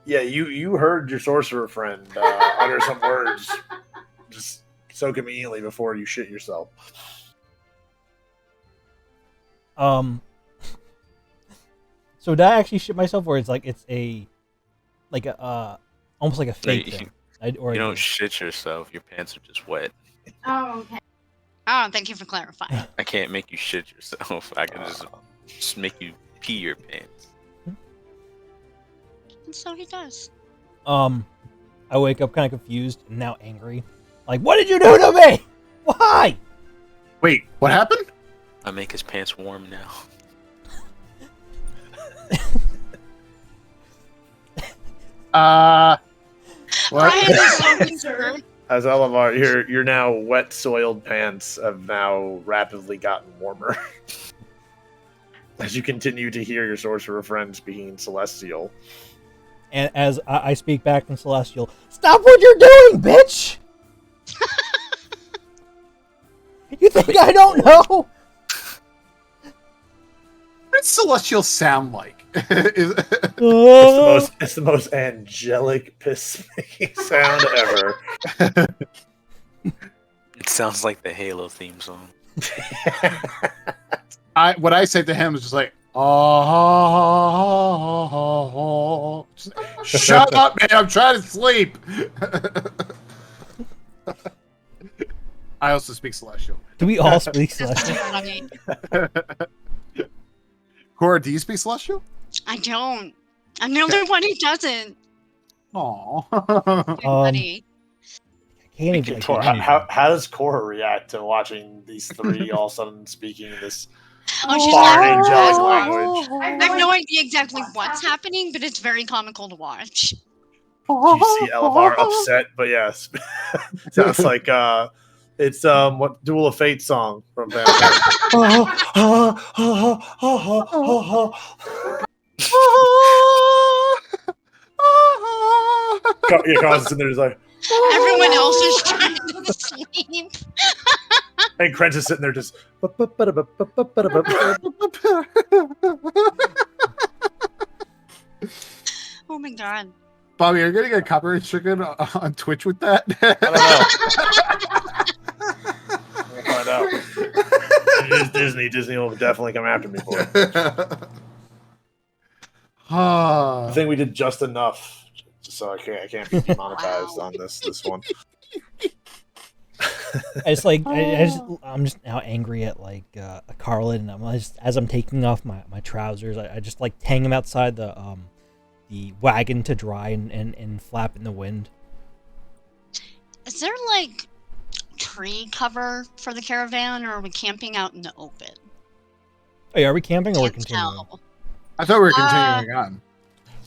Yeah, you heard your sorcerer friend utter some words just so conveniently before you shit yourself. So did I actually shit myself, or it's like it's a like a almost like a fake you- thing? You don't shit yourself. Your pants are just wet. Oh, okay. Oh, thank you for clarifying. I can't make you shit yourself. I can just make you pee your pants. And so he does. I wake up kind of confused and now angry. Like, what did you do to me? Why? Wait, what happened? I make his pants warm now. What? Ryan is so concerned. As Elevar, your now wet, soiled pants have now rapidly gotten warmer. As you continue to hear your sorcerer friend speaking Celestial. And as I speak back in Celestial, stop what you're doing, bitch! You think I don't know? What does Celestial sound like? It's the most angelic piss-making sound ever. It sounds like the Halo theme song. What I say to him is just like, oh, shut up, man! I'm trying to sleep. I also speak Celestial. Do we all speak That's Celestial? funny. Cora, do you speak Celestial? I don't. I'm the only one who doesn't. Aww. Buddy. I can't even. Like, Cora, do anything. how does Cora react to watching these three all of a sudden speaking this Oh, she's foreign laughing. angelic language? I have no idea exactly what's happening, but it's very comical to watch. You see Elevar upset, but yes, sounds like it's what Duel of Fate song from Final Yeah, Carlen's sitting there just like, Everyone else is trying to sleep. and Cren's is sitting there just. Oh my god. Bobby, are you gonna get copyright stricken on Twitch with that? I don't know. We'll find out. It is Disney. Disney will definitely come after me for it. I think we did just enough, so I can't be demonetized on this one. It's like I'm just now angry at like Carlen, and I'm just as I'm taking off my trousers, I just like hang him outside the wagon to dry and flap in the wind. Is there like tree cover for the caravan, or are we camping out in the open? Hey, are we camping or we're Can't continuing? tell. I thought we were continuing on.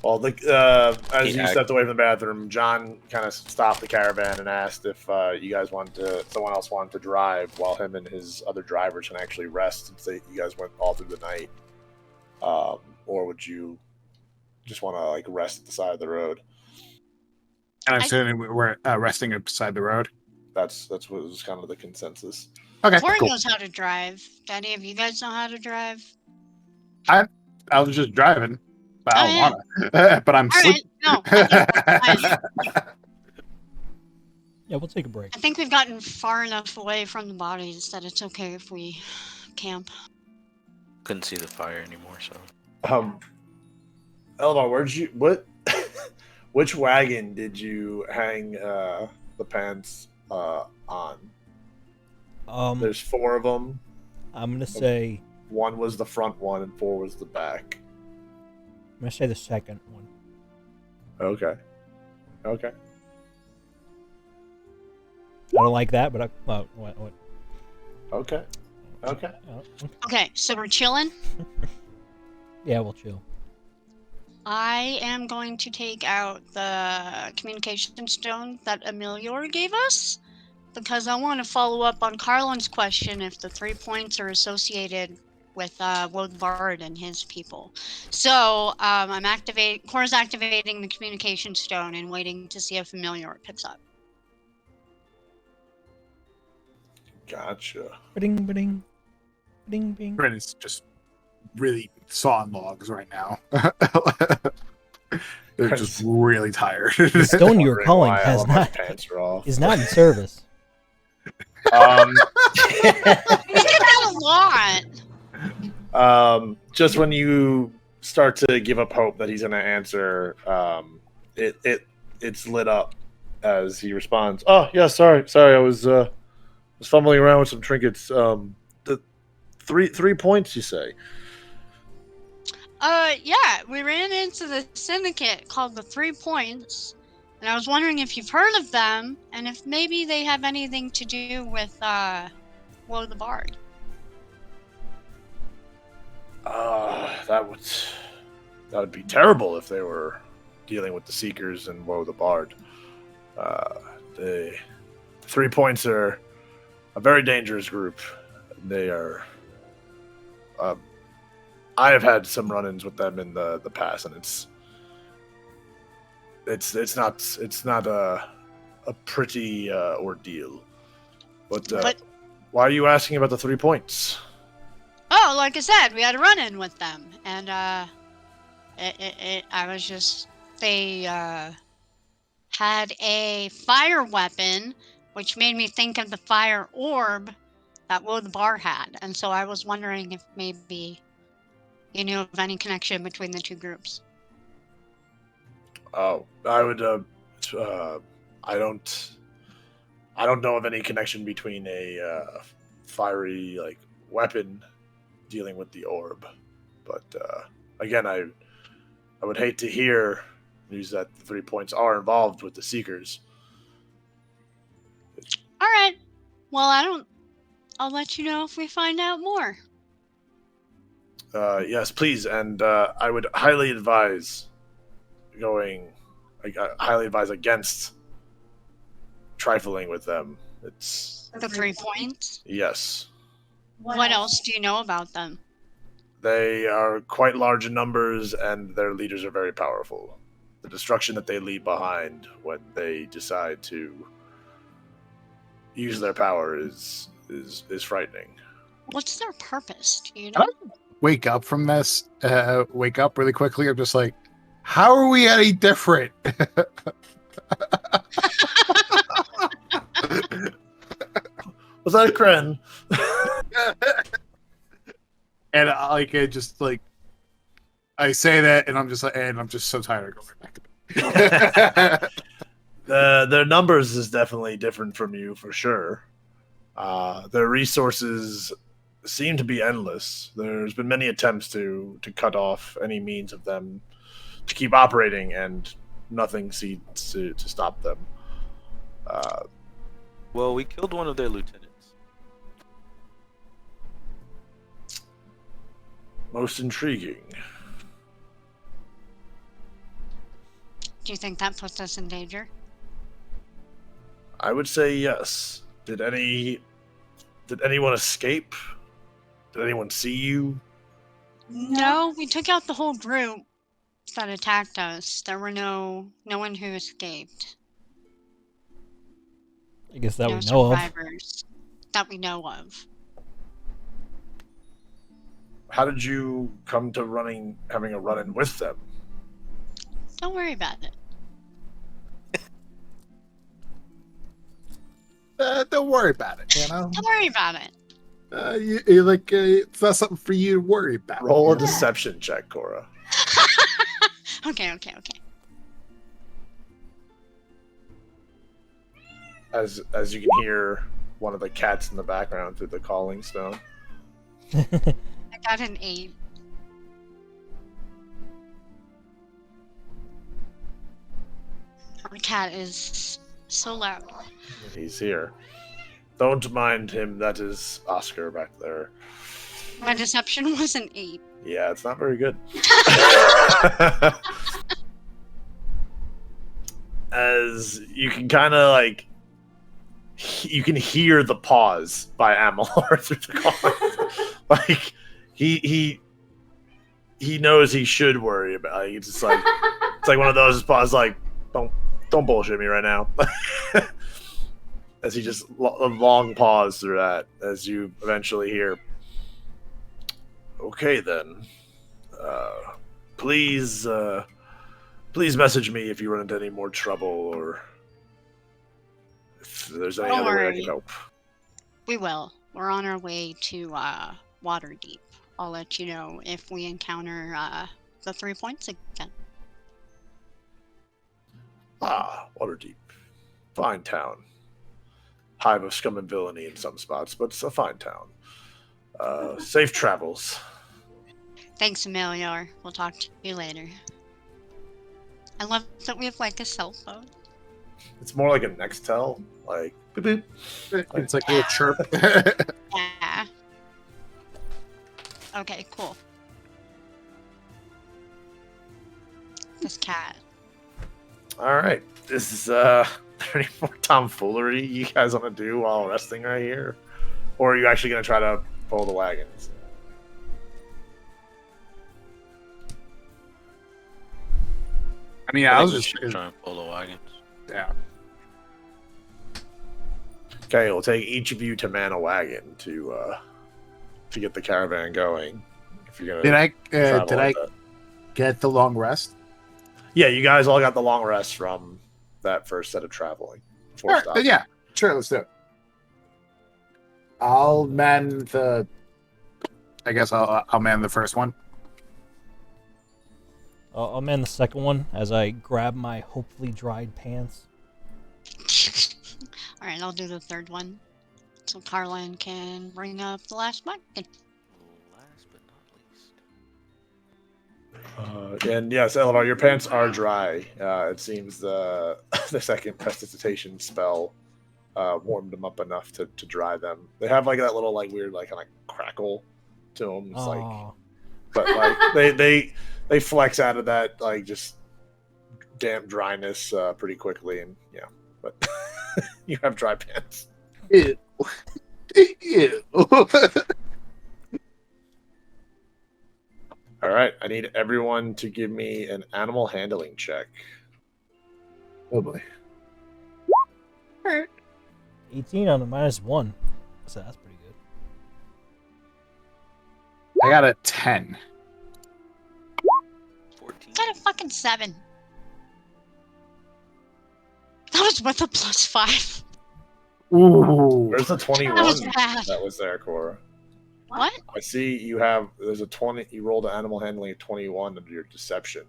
Well, as you stepped away from the bathroom, John kind of stopped the caravan and asked if someone else wanted to drive while him and his other drivers can actually rest since you guys went all through the night. Or would you just want to like rest at the side of the road? And I'm assuming we're resting beside the road. That's what was kind of the consensus. Okay, Cora cool. knows how to drive. Do any of you guys know how to drive? I was just driving, but I don't yeah. want to. But I'm All right. sleeping. No, I think we're fine. Yeah, we'll take a break. I think we've gotten far enough away from the bodies that it's okay if we camp. Couldn't see the fire anymore, so. Elevar, which wagon did you hang the pants on? There's 4 of them. I'm gonna say 1 was the front one and 4 was the back. I'm gonna say the second one. Okay. I don't like that, but what? Okay. Okay, so we're chilling. Yeah, we'll chill. I am going to take out the communication stone that Emilior gave us because I want to follow up on Carlen's question if the 3 points are associated with Woad Bard and his people. So Cora's activating the communication stone and waiting to see if Emilior picks up. Gotcha. Ba-ding, ba-ding. Ba-ding, bing. Cren is just really sawing logs right now. They're just really tired. The stone you're Wondering calling why has all my not pants are off. is not in service. We did that a lot. Just when you start to give up hope that he's going to answer, it's lit up as he responds. Oh yeah, sorry, I was fumbling around with some trinkets. The three points, you say? Yeah, we ran into the syndicate called the 3 Points, and I was wondering if you've heard of them, and if maybe they have anything to do with, Woe the Bard. That would be terrible if they were dealing with the Seekers and Woe the Bard. 3 Points are a very dangerous group. They are. I have had some run-ins with them in the past, and it's not a pretty ordeal. But why are you asking about the 3 Points? Oh, like I said, we had a run-in with them, and they had a fire weapon, which made me think of the fire orb that Wood Bar had, and so I was wondering if maybe you knew of any connection between the two groups. Oh, I would. I don't know of any connection between a fiery weapon dealing with the orb, but again, I would hate to hear news that the 3 Points are involved with the Seekers. All right. Well, I'll let you know if we find out more. Yes, please, and I would highly advise highly advise against trifling with them. It's The 3 Points? yes. What else do you know about them? They are quite large in numbers, and their leaders are very powerful. The destruction that they leave behind when they decide to use their power is frightening. What's their purpose? Do you know? Wake up from this. Wake up really quickly. I'm just like, how are we any different? Was that a Cren? And I say that, and I'm just so tired of going back to bed. Their numbers is definitely different from you for sure. Their resources seem to be endless. There's been many attempts to cut off any means of them to keep operating, and nothing seems to stop them. Well, we killed one of their lieutenants. Most intriguing. Do you think that puts us in danger? I would say yes. Did anyone escape? Did anyone see you? No, we took out the whole group that attacked us. There were no one who escaped. I guess that No we know of. survivors that we know of. How did you come to having a run-in with them? Don't worry about it. Don't worry about it. You know, Don't worry about it. it's not something for you to worry about. Roll a deception check, Cora. Okay. As you can hear one of the cats in the background through the calling stone. I got an 8. Our cat is so loud. He's here. Don't mind him. That is Oscar back there. My deception was an 8. Yeah, it's not very good. As you can kind of you can hear the pause by Amalur through the call. He knows he should worry about. It's just it's like one of those pause. Don't bullshit me right now. As he just a long pause through that, as you eventually hear. Okay then. Please message me if you run into any more trouble or if there's any other way I can help. We will. We're on our way to Waterdeep. I'll let you know if we encounter the 3 Points again. Waterdeep. Fine town. Hive of scum and villainy in some spots, but it's a fine town. Safe travels. Thanks, Amelior. We'll talk to you later. I love that we have a cell phone. It's more like a Nextel, boop boop. It's like a little chirp. Yeah. Okay, cool. This cat. All right, this is there any more tomfoolery you guys want to do while resting right here? Or are you actually going to try to pull the wagons? I mean, I I was think we just should try and pull the wagons. yeah. Okay, we'll take each of you to man a wagon to get the caravan going. If you're gonna Did I get the long rest? Yeah, you guys all got the long rest from that first set of traveling. All right, then yeah, sure, let's do it. I'll man the. I guess I'll man the first one. I'll man the second one as I grab my hopefully dried pants. All right, I'll do the third one. So Carlen can bring up the last one. Last but not least. And yes, Eleanor, your pants are dry. It seems the the second prestidigitation spell warmed them up enough to dry them. They have like that little like weird like kind of crackle to them. It's like, but like they flex out of that like just damp dryness pretty quickly, and yeah, but you have dry pants. Ew. Ew. All right, I need everyone to give me an animal handling check. Oh boy. 18 on a -1. So that's pretty good. I got a 10. 14. Got a fucking 7. That was with a +5. Ooh. Where's the 21 That was bad. that was there, Cora? What? I see you have. There's a 20. You rolled an animal handling of 21 under your deception.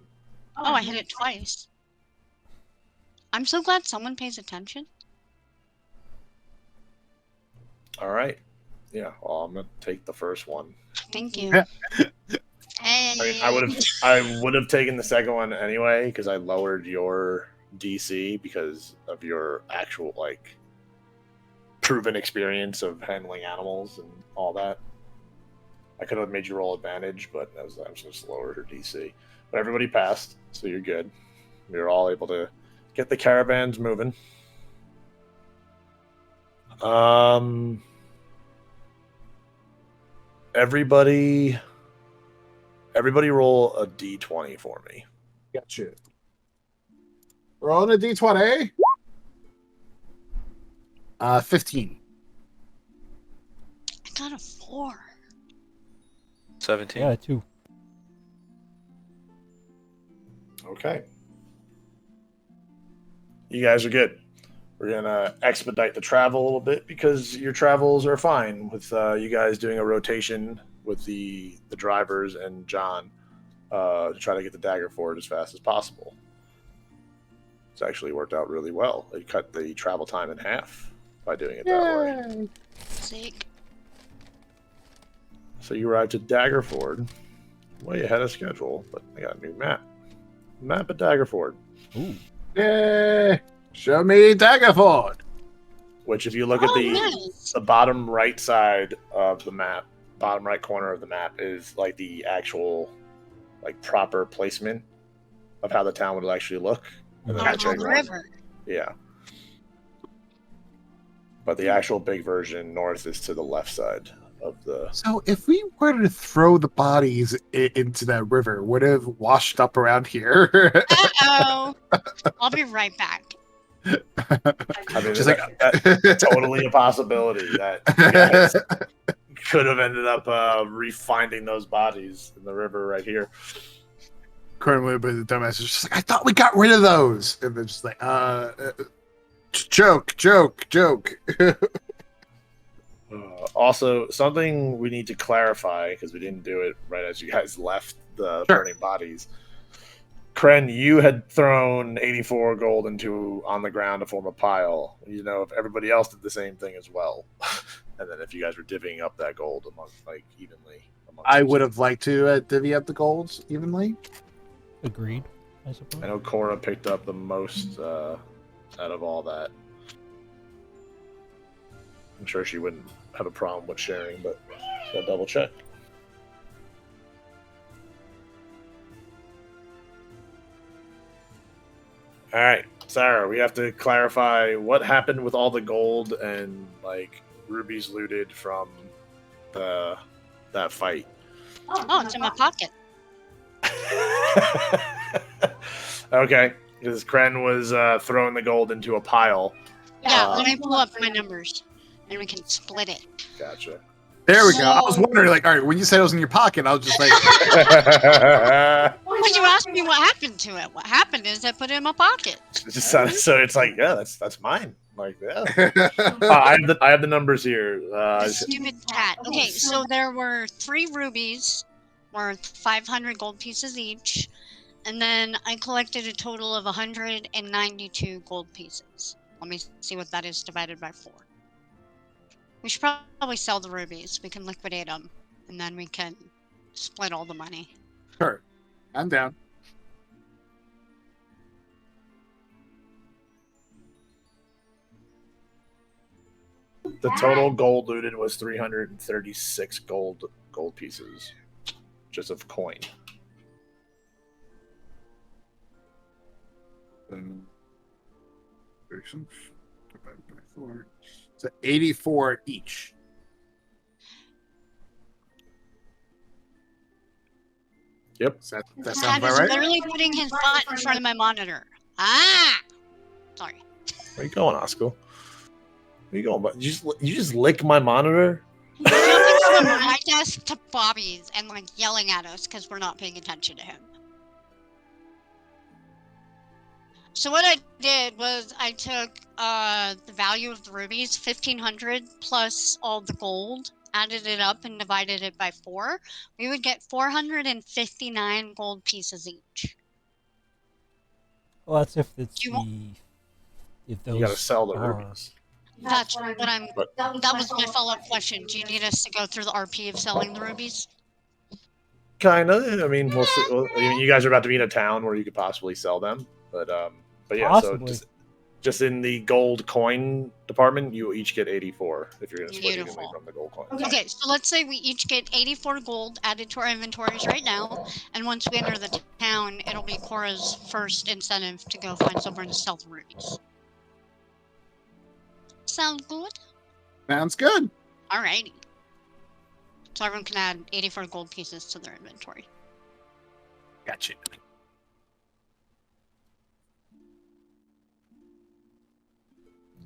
Oh, I hit it twice. I'm so glad someone pays attention. All right. Yeah. Well, I'm gonna take the first one. Thank you. Yeah. Hey. I would have taken the second one anyway because I lowered your DC because of your actual like proven experience of handling animals and all that. I could have made you roll advantage, but I was just lowered her DC. But everybody passed, so you're good. We were all able to get the caravans moving. Everybody roll a D20 for me. Gotcha. Rolling a D20. 15. I got a 4. 17. Yeah, 2. Okay. You guys are good. We're going to expedite the travel a little bit because your travels are fine with you guys doing a rotation with the drivers and John to try to get the dagger forward as fast as possible. It's actually worked out really well. It cut the travel time in half by doing it that way. Sick. So you arrived at Daggerford way ahead of schedule, but I got a new map. Map at Daggerford. Ooh. Yay! Show me Daggerford. Which, if you look at Nice. the bottom right side of the map, bottom right corner of the map is like the actual, like proper placement of how the town would actually look. And then On the big the one- river. Yeah. But the actual big version north is to the left side of the. So if we were to throw the bodies into that river, would it have washed up around here? Uh-oh. I'll be right back. I mean, Just that's totally a possibility that you guys could have ended up refinding those bodies in the river right here. Cren would have been the dumbass. Just like, I thought we got rid of those. And they're just like, joke. Also, something we need to clarify because we didn't do it right as you guys left the Sure. burning bodies. Cren, you had thrown 84 gold on the ground to form a pile. You know, if everybody else did the same thing as well, and then if you guys were divvying up that gold evenly. I would have liked to divvy up the golds evenly. Agreed, I suppose. I know Cora picked up the most out of all that. I'm sure she wouldn't have a problem with sharing, but gotta double check. All right. Sarah, we have to clarify what happened with all the gold and like rubies looted from that fight. Oh, it's in my pocket. Okay, because Cren was throwing the gold into a pile. Yeah, let me pull up my numbers, and we can split it. Gotcha. There we go. I was wondering, like, all right, when you said it was in your pocket, I was just like, When you asked me what happened to it, what happened is I put it in my pocket. It just sounded, so it's like, yeah, that's mine. Like, yeah. I have the numbers here. Stupid cat. Okay, so there were 3 rubies worth 500 gold pieces each, and then I collected a total of 192 gold pieces. Let me see what that is divided by 4. We should probably sell the rubies. We can liquidate them, and then we can split all the money. sure, I'm down. The total gold looted was 336 gold pieces, just of coin. Divided by 4. So 84 each. Yep. That Cat sounds about is right? literally putting his butt in front of my monitor. Ah! Sorry. Where you going, Oscar? Where you going? But you just lick my monitor? He's jumping from my desk to Bobby's and like yelling at us because we're not paying attention to him. So what I did was I took the value of the rubies, 1,500 plus all the gold, added it up and divided it by 4. We would get 459 gold pieces each. Well, that's if it's You if those You gotta sell the are... rubies. That's what I'm. But- That was my follow-up question. Do you need us to go through the RP of selling the rubies? Kinda. I mean, we'll see. Well, I mean, you guys are about to be in a town where you could possibly sell them, but yeah. Possibly. So just in the gold coin department, you each get 84 if you're gonna split evenly Beautiful. from the gold coins. Okay, so let's say we each get 84 gold added to our inventories right now, and once we enter the town, it'll be Cora's first incentive to go find somewhere to sell the rubies. Sound good? Sounds good. Alrighty. So everyone can add 84 gold pieces to their inventory. Gotcha.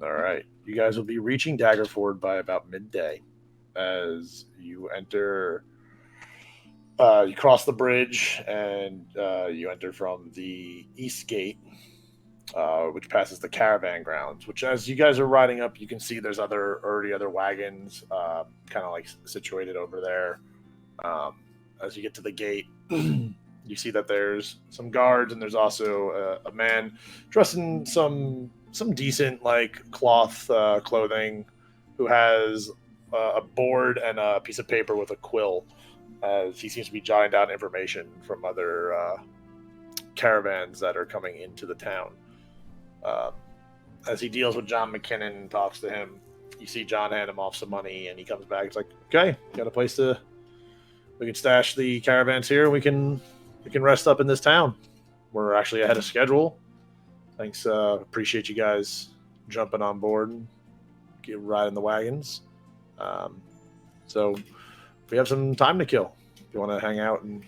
All right. You guys will be reaching Daggerford by about midday as you enter. You cross the bridge and you enter from the east gate, which passes the caravan grounds. Which, as you guys are riding up, you can see there's already other wagons, kind of like situated over there. As you get to the gate, you see that there's some guards and there's also a man dressed in some decent like cloth clothing, who has a board and a piece of paper with a quill, as he seems to be jotting down information from other caravans that are coming into the town. As he deals with John McKinnon and talks to him, you see John hand him off some money, and he comes back. It's like, okay, got a place we can stash the caravans here. We can rest up in this town. We're actually ahead of schedule. Thanks. Appreciate you guys jumping on board and riding the wagons. So we have some time to kill. If you want to hang out, and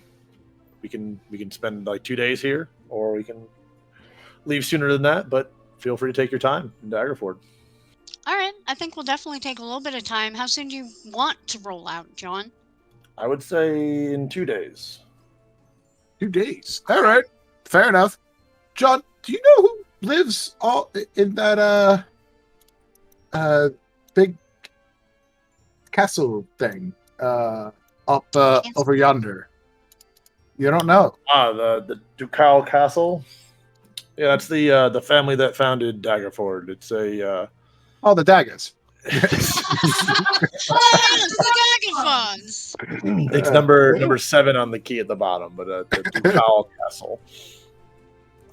we can spend like 2 days here, or we can leave sooner than that. But feel free to take your time in Daggerford. All right, I think we'll definitely take a little bit of time. How soon do you want to roll out, John? I would say in 2 days. 2 days. All right. Fair enough. John, do you know who lives all in that big castle thing up over yonder? You don't know. The Ducal Castle. Yeah, that's the family that founded Daggerford. It's a Oh, the daggers. It's number 7 on the key at the bottom, but the Ducal Castle.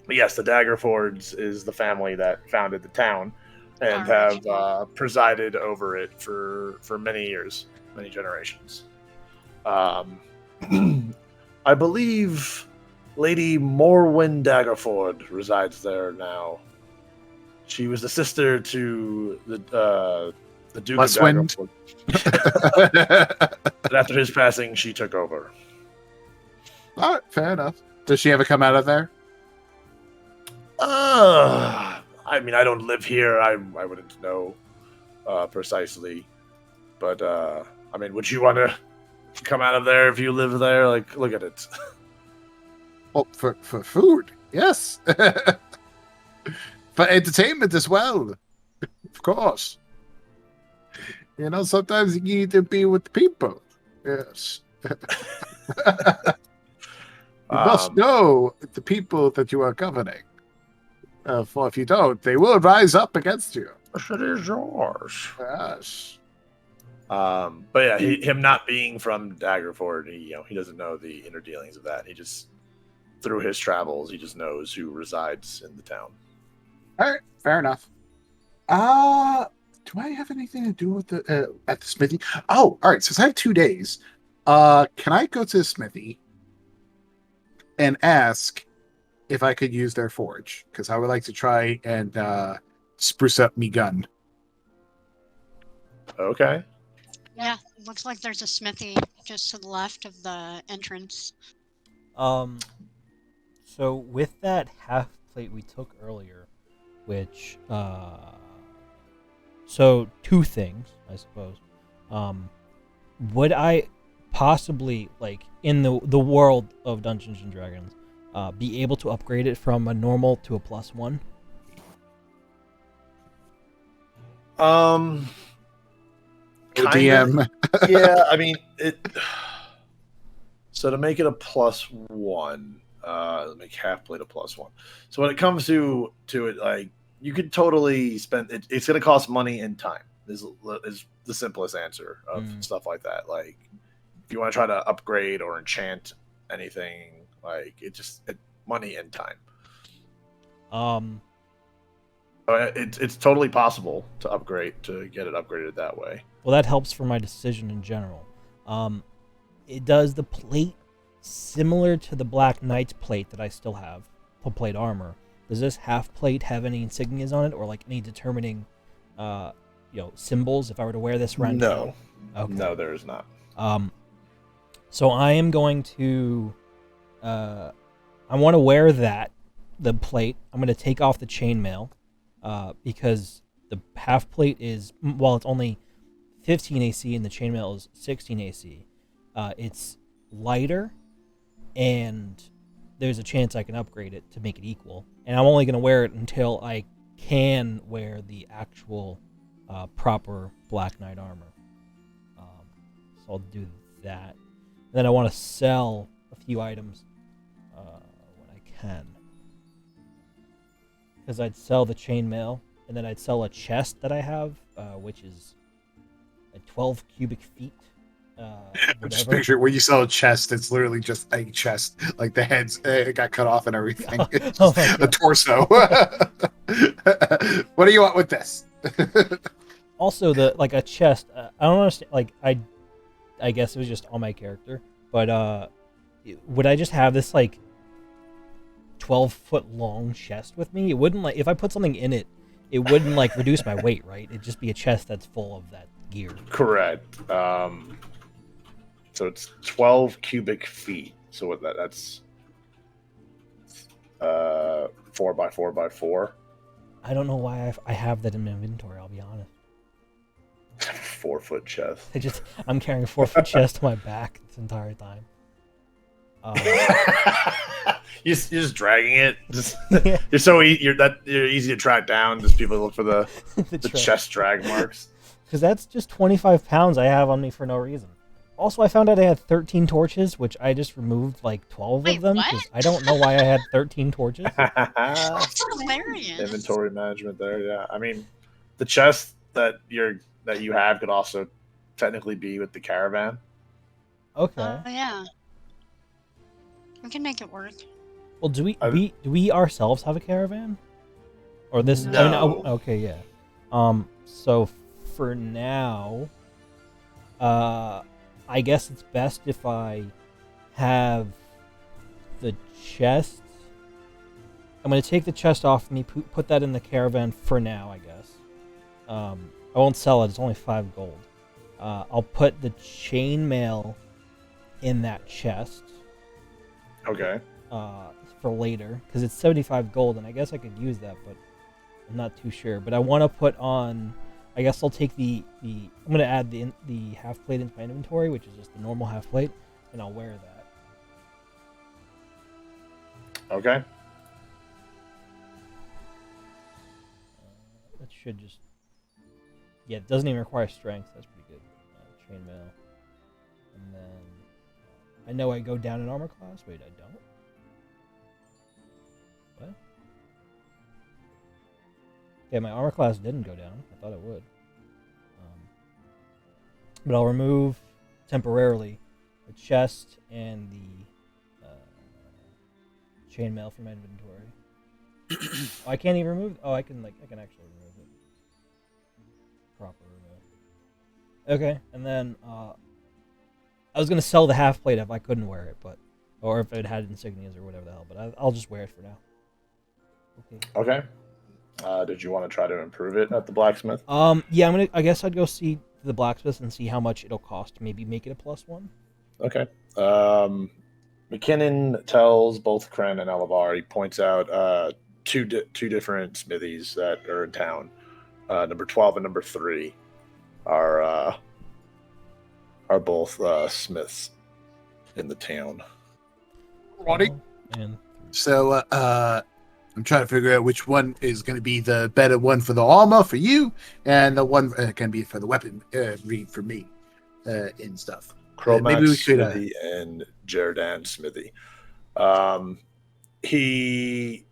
But yes, the Daggerfords is the family that founded the town and have presided over it for many years, many generations. I believe Lady Morwen Daggerford resides there now. She was the sister to the Duke Less of wind. Daggerford. And after his passing, she took over. All right, fair enough. Does she ever come out of there? I mean, I don't live here. I wouldn't know precisely. But, I mean, would you want to come out of there if you live there? Like, look at it. Oh, for food, yes. For entertainment as well, of course. You know, sometimes you need to be with people. Yes. You must know the people that you are governing. For if you don't, they will rise up against you. It is yours. Yes. But yeah, him not being from Daggerford, he doesn't know the inner dealings of that. He just, through his travels, he just knows who resides in the town. All right, fair enough. Do I have anything to do with the at the smithy? Oh, all right. Since I have 2 days, can I go to the smithy and ask if I could use their forge? Because I would like to try and spruce up me gun. Okay. Yeah, looks like there's a smithy just to the left of the entrance. So with that half plate we took earlier, which so 2 things, I suppose. Would I possibly, like, in the world of Dungeons and Dragons, be able to upgrade it from a normal to a +1? DM. Yeah, I mean it. So to make it a +1, make half plate a +1. So when it comes to it, like, you could totally spend it. It's going to cost money and time. Is the simplest answer of stuff like that. Like, if you want to try to upgrade or enchant anything, like, it's money and time. It's totally possible to upgrade, to get it upgraded that way. Well, that helps for my decision in general. It does the plate similar to the Black Knight's plate that I still have, full plate armor. Does this half plate have any insignias on it, or like any determining, symbols if I were to wear this around? No, okay. No, there is not. So I am going to, I want to wear the plate. I'm going to take off the chainmail, because the half plate is, while it's only 15 AC and the chainmail is 16 AC, it's lighter, and there's a chance I can upgrade it to make it equal. And I'm only going to wear it until I can wear the actual proper Black Knight armor. So I'll do that. And then I want to sell a few items when I can. Because I'd sell the chainmail, and then I'd sell a chest that I have, which is at 12 cubic feet. Just picture when you sell a chest, it's literally just a chest, like the heads got cut off and everything. A torso. What do you want with this? Also, a chest. I don't understand. Like, I guess it was just on my character, but would I just have this 12-foot long chest with me? It wouldn't, if I put something in it, it wouldn't reduce my weight, right? It'd just be a chest that's full of that gear. Correct. So it's 12 cubic feet. So what that's 4x4x4. I don't know why I have that in my inventory, I'll be honest. 4-foot chest. I'm carrying a 4-foot chest on my back this entire time. You're just dragging it. You're easy to track down. Just people look for the chest drag marks. Because that's just 25 pounds I have on me for no reason. Also, I found out I had 13 torches, which I just removed 12 of them. What? I don't know why I had 13 torches. That's hilarious. Inventory management there, yeah. I mean, the chest that you have could also technically be with the caravan. Okay. Yeah. We can make it work. Well, do we ourselves have a caravan? Or this? No. Okay, yeah. So for now, I guess it's best if I have the chest I'm gonna take the chest off me, put that in the caravan for now, I guess. I won't sell it. It's only 5 gold. I'll put the chainmail in that chest. Okay. For later, because it's 75 gold, and I guess I could use that, but I'm not too sure. But I want to put on. I guess I'll take the. I'm gonna add the half plate into my inventory, which is just the normal half plate, and I'll wear that. Okay. That should just. Yeah, it doesn't even require strength. That's pretty good. Chainmail, and then I know I go down in armor class. Wait, I don't. What? Yeah, my armor class didn't go down. I thought it would. But I'll remove temporarily the chest and the chainmail from my inventory. Oh, I can't even remove. Oh, I can actually remove it. Proper remove. Okay, and then I was gonna sell the half plate if I couldn't wear it, or if it had insignias or whatever the hell. But I'll just wear it for now. Okay. Did you want to try to improve it at the blacksmith? Yeah, I guess I'd go see the blacksmith and see how much it'll cost. Maybe make it a +1. Okay. McKinnon tells both Cren and Elevar. He points out two different smithies that are in town. Number 12 and number 3 are both smiths in the town. Alrighty. And So, I'm trying to figure out which one is going to be the better one for the armor for you, and the one can be for the weapon read for me and stuff. Cromax maybe we could, Smithy and Jerdan Smithy. He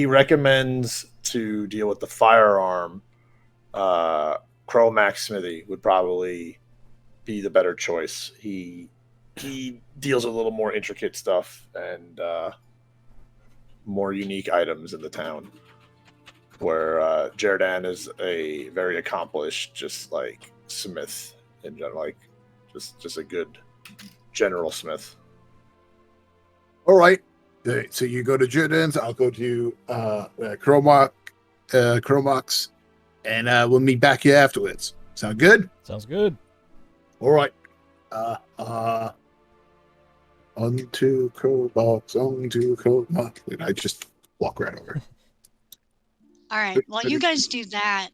recommends to deal with the firearm. Cromax Smithy would probably be the better choice. He deals with a little more intricate stuff and more unique items in the town, where Jerdan is a very accomplished, just like smith in general, like just a good general smith. All right. So you go to Jordan's, I'll go to Cromax, and we'll meet back here afterwards. Sound good? sounds good. All right. Onto Cromax, and I just walk right over. All right. While you guys do that,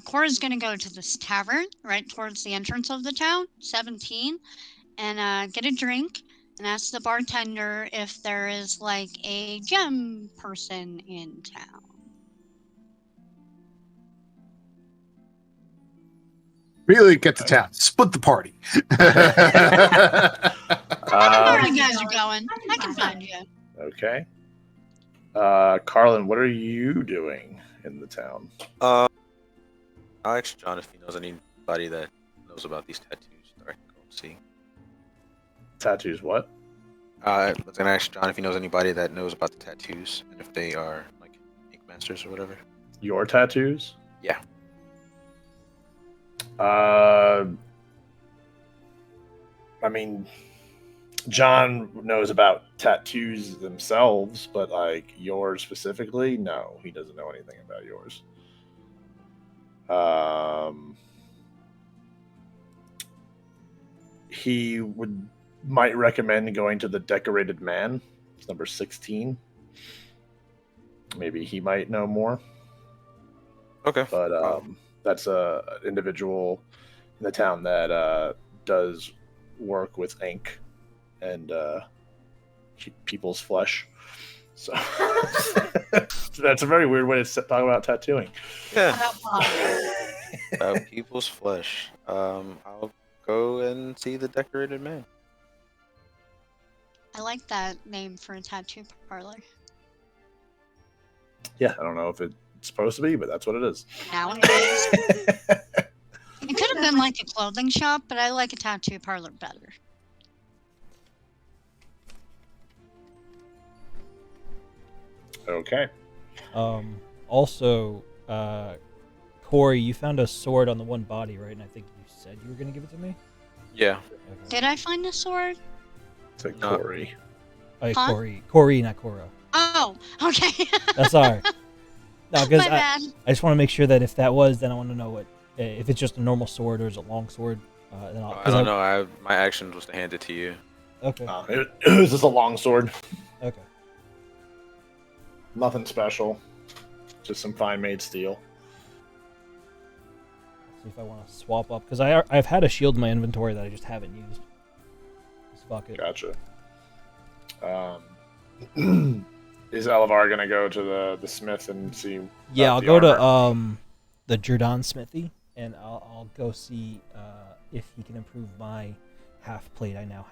Cora's going to go to this tavern right towards the entrance of the town, 17, and get a drink and ask the bartender if there is like a gem person in town. Really get to town. Split the party. Where you guys are going, I can find you. Okay. Carlen, what are you doing in the town? I'll ask John if he knows anybody that knows about these tattoos that I can go see. Tattoos, what? I was gonna ask John if he knows anybody that knows about the tattoos and if they are like ink masters or whatever. Your tattoos? Yeah. I mean, John knows about tattoos themselves, but like yours specifically, no, he doesn't know anything about yours. He might recommend going to the Decorated Man. It's number 16. Maybe he might know more. Okay. But that's an individual in the town that does work with ink and people's flesh. So that's a very weird way to talk about tattooing. Yeah. About people's flesh. I'll go and see the Decorated Man. I like that name for a tattoo parlor. Yeah, I don't know if it's supposed to be, but that's what it is. Now it is. It could have been like a clothing shop, but I like a tattoo parlor better. Okay. Also, Corey, you found a sword on the one body, right? And I think you said you were going to give it to me? Yeah. Okay. Did I find the sword? It's a Corey. Oh, Huh? Corey, not Cora. Oh, Oh, okay. That's all right. No, because My bad. I just want to make sure that if that was, then I want to know what if it's just a normal sword or is it a long sword. Then I'll, I don't know. My action was to hand it to you. Okay. It was just a long sword. Okay. Nothing special. Just some fine made steel. Let's see if I want to swap up because I've had a shield in my inventory that I just haven't used. Just fuck it. Gotcha. Is Elevar gonna go to the smith and see? Yeah, I'll the go armor? to the Jordan Smithy and I'll go see if he can improve my half plate I now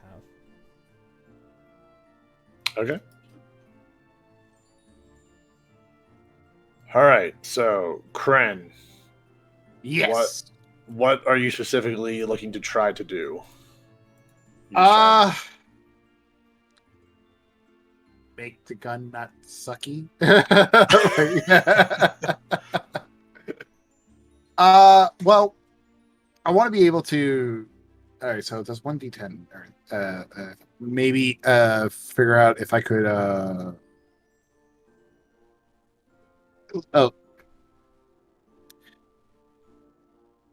have. Okay. All right. So, Cren, Yes. what are you specifically looking to try to do? You Make the gun not sucky. Well, I want to be able to. All right, so that's 1d10. Maybe figure out if I could.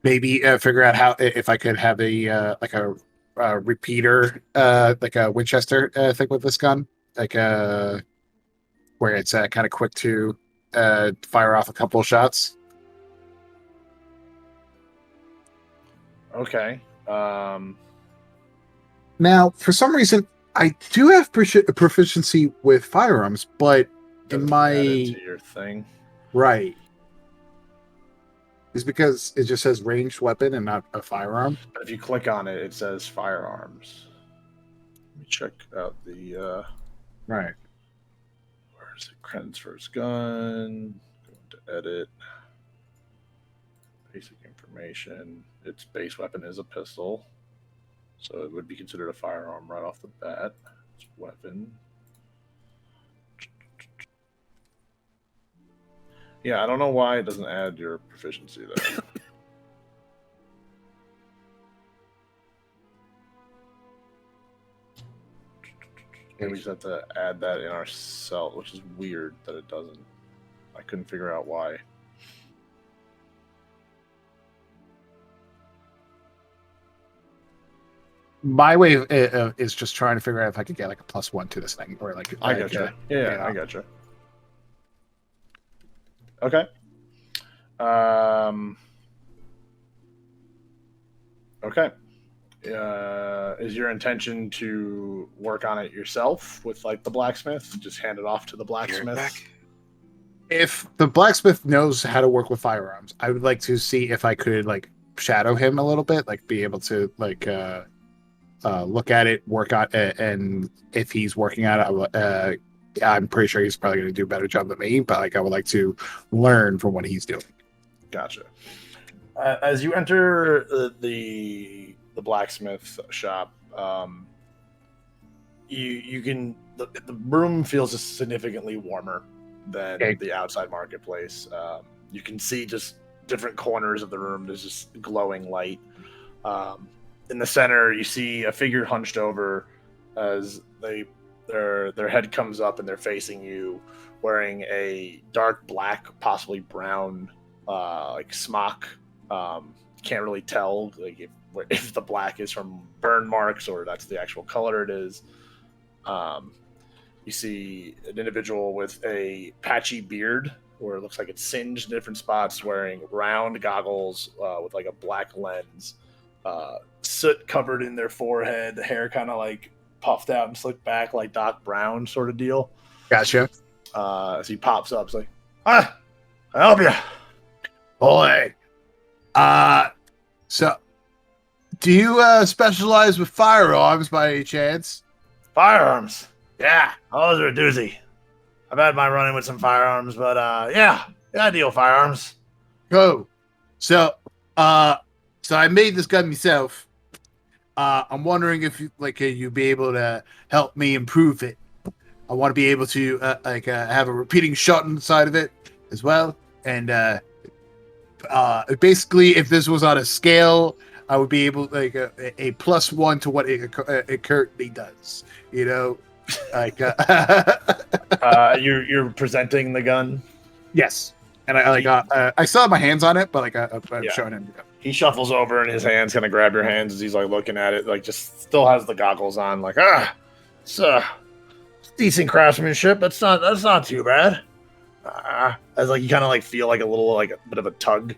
Maybe figure out how if I could have a like a repeater, like a Winchester thing with this gun, like where it's kind of quick to fire off a couple of shots. Okay. Now, for some reason, I do have proficiency with firearms, but in doesn't my add it to your thing. right is because it just says ranged weapon and not a firearm. But if you click on it, it says firearms. Let me check out the. Right. Where's it? Cren's first gun. Going to edit. Basic information. Its base weapon is a pistol, so it would be considered a firearm right off the bat. It's a weapon. Yeah, I don't know why it doesn't add your proficiency there. Maybe we just have to add that in our cell, which is weird that it doesn't. I couldn't figure out why. My way is just trying to figure out if I could get like a +1 to this thing, or like I gotcha. Yeah, I gotcha. Okay. Okay. Is your intention to work on it yourself with like the blacksmith? Just hand it off to the blacksmith? If the blacksmith knows how to work with firearms, I would like to see if I could like shadow him a little bit, like be able to like look at it, work on it, and if he's working on it, I'm pretty sure he's probably going to do a better job than me. But like, I would like to learn from what he's doing. Gotcha. As you enter the blacksmith shop, you can the room feels just significantly warmer than the outside marketplace. You can see just different corners of the room. There's just glowing light. In the center, you see a figure hunched over as their head comes up and they're facing you, wearing a dark black, possibly brown, like smock. Can't really tell like if the black is from burn marks or that's the actual color it is. You see an individual with a patchy beard where it looks like it's singed in different spots, wearing round goggles with like a black lens, soot covered in their forehead, hair kind of like puffed out and slicked back like Doc Brown sort of deal. Gotcha. As he pops up, it's like, "Ah, I'll help you." Boy. So do you specialize with firearms by any chance? Firearms? Yeah, those are a doozy. I've had my run-in with some firearms, but yeah, I deal with firearms. Go. So I made this gun myself. I'm wondering if you'd be able to help me improve it. I want to be able to have a repeating shot inside of it as well, and basically, if this was on a scale, I would be able like a +1 to what it currently does. You know, Like, You're presenting the gun. yes, and I still have my hands on it, but like I'm Yeah. showing him. He shuffles over and his hands kind of grab your hands as he's like looking at it, like just still has the goggles on, like it's decent craftsmanship. That's not too bad. As like you kind of like feel like a little like a bit of a tug,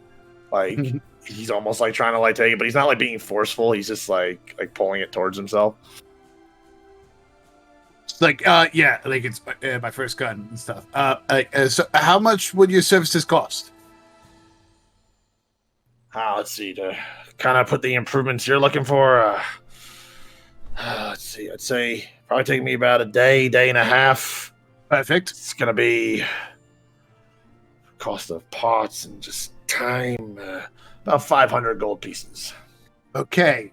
like he's almost like trying to like take it, but he's not like being forceful. He's just like pulling it towards himself. It's like yeah, like it's my first gun and stuff. So how much would your services cost? Let's see, to kind of put the improvements you're looking for. Let's see, I'd say probably take me about a day and a half. Perfect. It's gonna be cost of parts and just time, about 500 gold pieces. Okay.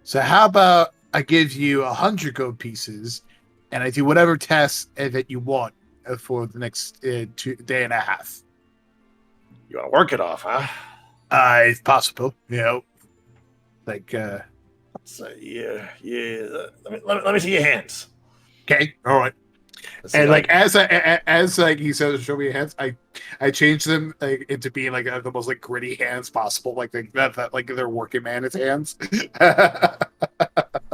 So how about I give you 100 gold pieces, and I do whatever tasks that you want for the next day and a half. You want to work it off, huh? If possible, like. So yeah. Let me see your hands. Okay, all right. And like as like he says, show me your hands. I change them like into being like the most like gritty hands possible, like that like they're working man's hands.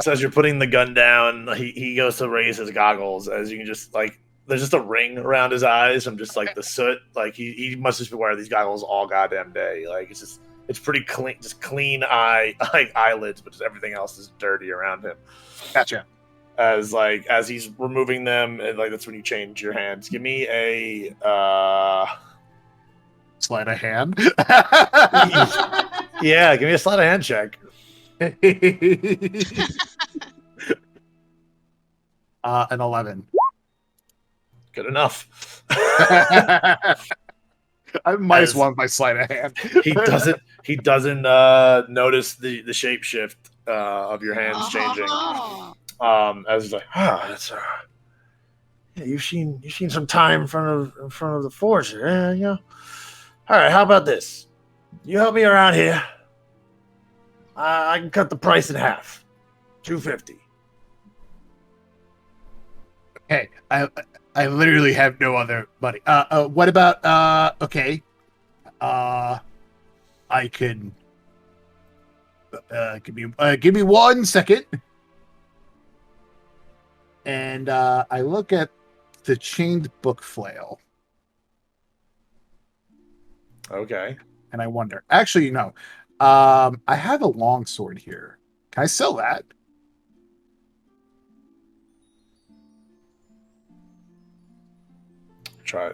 So as you're putting the gun down, he goes to raise his goggles. As you can just like, there's just a ring around his eyes from just like the soot. Like he must just be wearing these goggles all goddamn day. Like it's pretty clean, just clean eyelids, but just everything else is dirty around him. Gotcha. As he's removing them, and like that's when you change your hands. Give me a sleight of hand. Yeah, give me a sleight of hand check. An 11. Good enough. I minus one by sleight of hand. He doesn't notice the shape shift of your hands changing. As he's like, that's yeah, you've seen some time in front of the forge, yeah, you know. All right, how about this? You help me around here. I can cut the price in half, $250. Okay, I literally have no other money. What about okay? I can give me 1 second. And I look at the chained book flail. Okay. And I wonder. Actually, no. I have a long sword here. Can I sell that?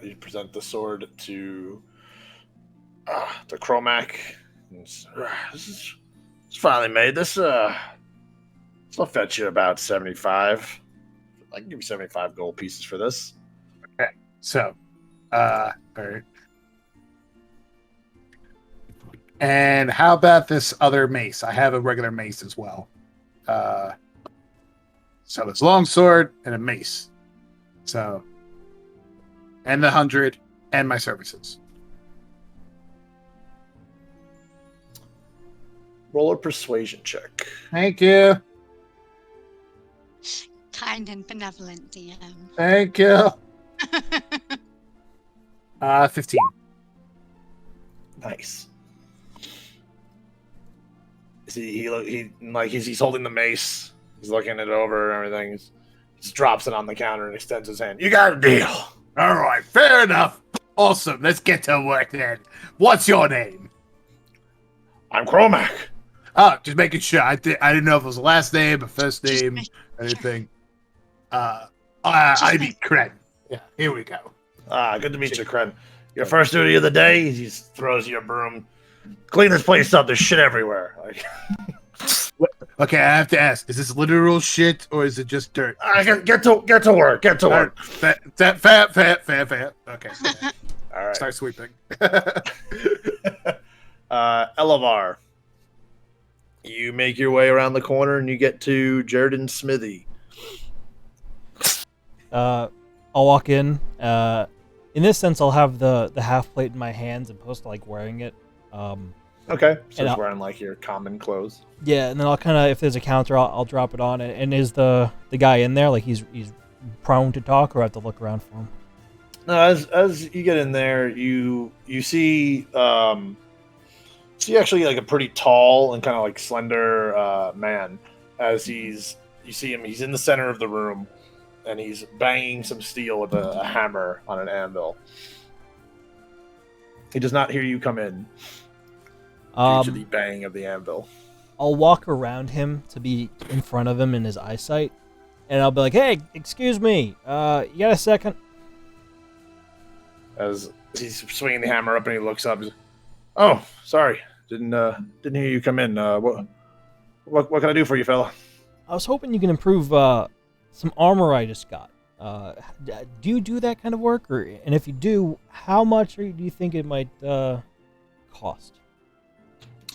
You present the sword to Cromac. This is finally made. This will fetch you about 75. I can give you 75 gold pieces for this. Okay. So, all right. And how about this other mace? I have a regular mace as well. So it's long sword and a mace. So, and the 100 and my services. Roll a persuasion check. Thank you. Kind and benevolent DM. Thank you. 15. Nice. He's holding the mace. He's looking it over and everything. He just drops it on the counter and extends his hand. You got a deal. All right, fair enough. Awesome. Let's get to work then. What's your name? I'm Cromac. Oh, just making sure. I didn't know if it was a last name, a first name, anything. I mean, Cren. Yeah, here we go. Good to meet you, Cren. Your first duty of the day, he just throws you a broom. Clean this place up. There's shit everywhere. Okay, I have to ask: is this literal shit or is it just dirt? Get to work. Get to work. Fair. Okay. All right. Start sweeping. Elevar. You make your way around the corner and you get to Jordan's smithy. I'll walk in. In this sense, I'll have the half plate in my hands, opposed to like wearing it. Okay. So And just I'll- wearing like your common clothes. Yeah, and then I'll kind of, if there's a counter, I'll drop it on. And is the guy in there? Like he's prone to talk, or I have to look around for him? No, as you get in there, you see actually like a pretty tall and kind of like slender man. As you see him, he's in the center of the room, and he's banging some steel with a hammer on an anvil. He does not hear you come in due to the banging of the anvil. I'll walk around him to be in front of him in his eyesight, and I'll be like, "Hey, excuse me, you got a second?" As he's swinging the hammer up, and he looks up. He's, oh, sorry, didn't hear you come in. What can I do for you, fella? I was hoping you can improve some armor I just got. Do you do that kind of work, and if you do, how much do you think it might cost?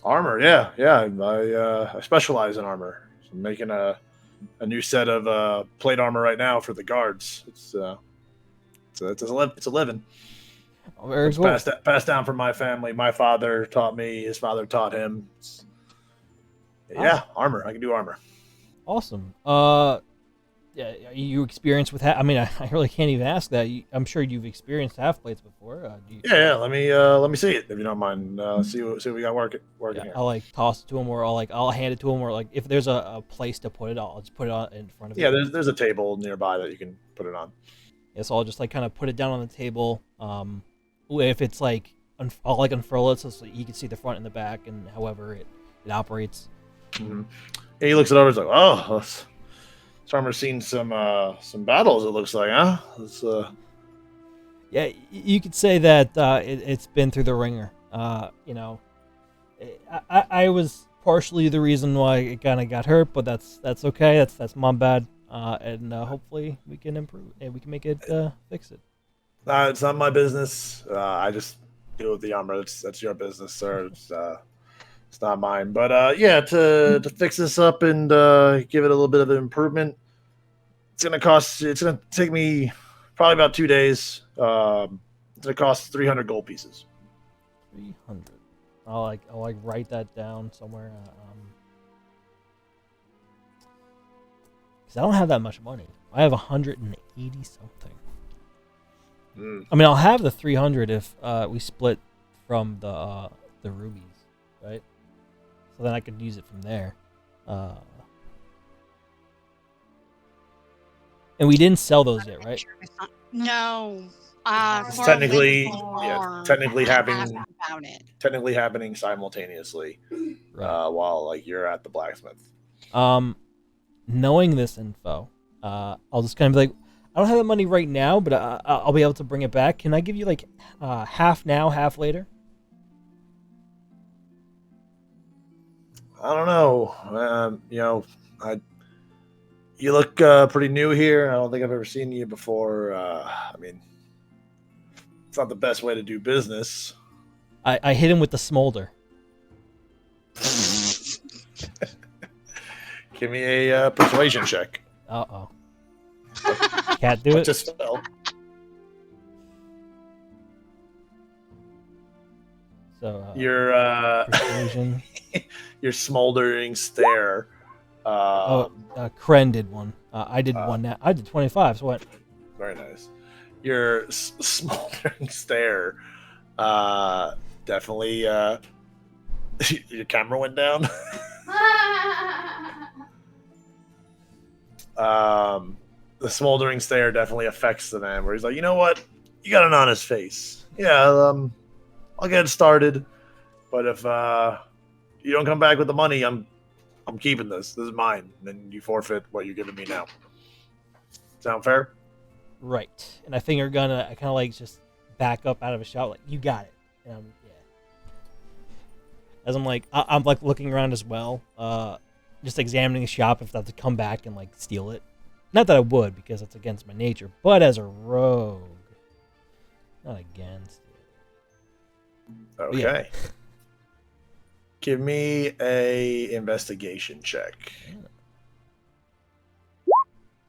Armor, yeah. I specialize in armor. So I'm making a new set of plate armor right now for the guards. It's a living. Oh, very It's cool. passed down from my family. My father taught me. His father taught him. Yeah, armor. I can do armor. Awesome. Yeah, are you experienced with I mean, I really can't even ask that. I'm sure you've experienced half plates before. Yeah. Let me see it if you don't mind. See what we got working here. I'll like toss it to him, or I'll hand it to him, or like if there's a place to put it, I'll just put it on in front of him. Yeah, there's a table nearby that you can put it on. Yeah, so I'll just like kind of put it down on the table. If it's like I'll like unfurl it so he can see the front and the back and however it operates. Mm-hmm. And he looks it over. He's like, "Oh, this armor's seen some battles. It looks like, huh?" Yeah, you could say that it's been through the ringer. You know, I was partially the reason why it kind of got hurt, but that's okay. That's my bad. And hopefully we can improve and we can make it fix it. It's not my business. I just deal with the armor. That's your business, sir. It's not mine. But yeah, to fix this up and give it a little bit of an improvement, it's gonna take me probably about 2 days. It's gonna cost 300 gold pieces. 300. I'll write that down somewhere. Because I don't have that much money. I have 180 something. I mean, I'll have the 300 if we split from the rubies, right? So then I could use it from there. And we didn't sell those yet, right? No. It's Cora technically went more technically about it. technically happening simultaneously, Right. while like you're at the blacksmith. Knowing this info, I'll just kind of be like, I don't have that money right now, but I'll be able to bring it back. Can I give you like half now, half later? I don't know. You look pretty new here. I don't think I've ever seen you before. I mean, it's not the best way to do business. I hit him with the smolder. Give me a persuasion check. Uh-oh. Can't do it. Just spell. So Your persuasion. your smoldering stare. Cren did one. I did one now. I did 25. So what? Very nice. Your smoldering stare. Definitely. Your camera went down. The smoldering stare definitely affects the man. Where he's like, you know what? You got an honest face. Yeah. I'll get it started. But if you don't come back with the money, I'm keeping this. This is mine. Then you forfeit what you're giving me now. Sound fair? Right. And I finger gun. I kind of like just back up out of a shot. Like, you got it. And as I'm like looking around as well, just examining the shop if I have to come back and like steal it. Not that I would, because that's against my nature, but as a rogue, not against it. Okay. Yeah. Give me a investigation check.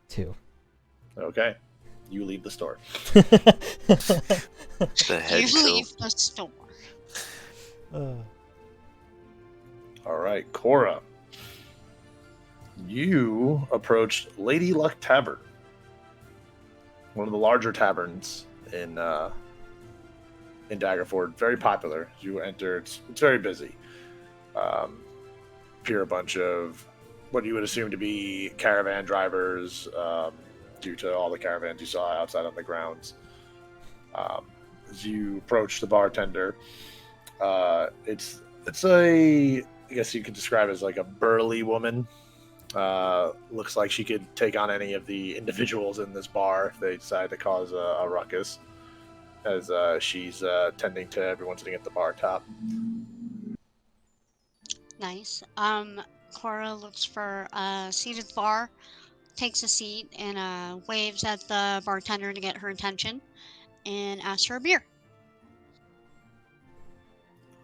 2. Okay. You leave the store. The head You kill. leave the store. All right, Cora. You approached Lady Luck Tavern, one of the larger taverns in Daggerford. Very popular. As you enter, it's very busy. Appear a bunch of what you would assume to be caravan drivers, due to all the caravans you saw outside on the grounds. As you approach the bartender, it's I guess you could describe it as like a burly woman. Looks like she could take on any of the individuals in this bar if they decide to cause a ruckus, as she's tending to everyone sitting at the bar top. Nice. Cora looks for a seat at the bar, takes a seat, and waves at the bartender to get her attention, and asks for a beer.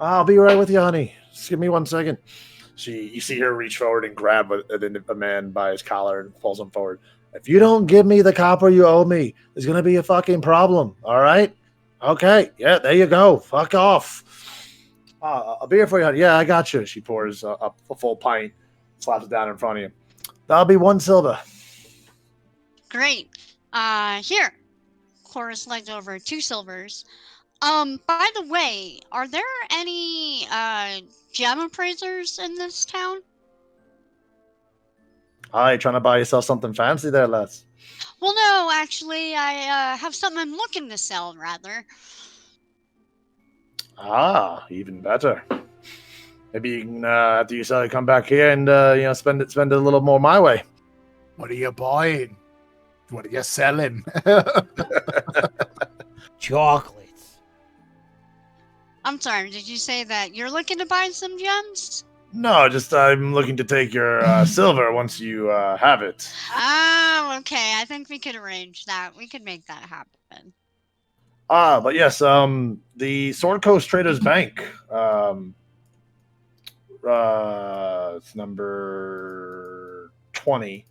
I'll be right with you, honey. Just give me 1 second. You see her reach forward and grab a man by his collar and pulls him forward. If you don't give me the copper you owe me, there's going to be a fucking problem, all right? Okay, yeah, there you go. Fuck off. A beer for you, honey. Yeah, I got you. She pours up a full pint, slaps it down in front of you. That'll be 1 silver. Great. Here. Cora's legged over 2 silvers. By the way, are there any gem appraisers in this town? Hi, trying to buy yourself something fancy there, lads? Well, no, actually, I have something I'm looking to sell, rather. Ah, even better. Maybe you can, after you sell it, come back here and spend it a little more my way. What are you buying? What are you selling? Chocolates. I'm sorry, did you say that you're looking to buy some gems? No, just I'm looking to take your silver once you have it. Oh, okay. I think we could arrange that. We could make that happen. But yes, the Sword Coast Traders Bank. It's number 20.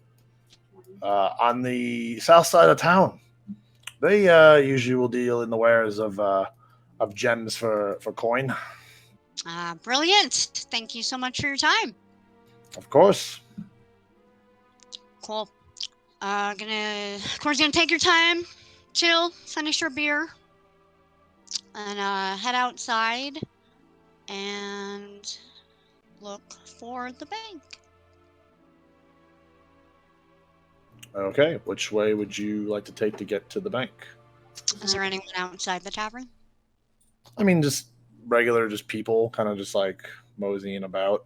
On the south side of town. They usually will deal in the wares of gems for coin. Brilliant. Thank you so much for your time. Of course. Cool. Cora's gonna take your time, chill, finish your beer, and head outside and look for the bank. Okay, which way would you like to take to get to the bank? Is there anyone outside the tavern? I mean, just regular, just people, kind of just like moseying about.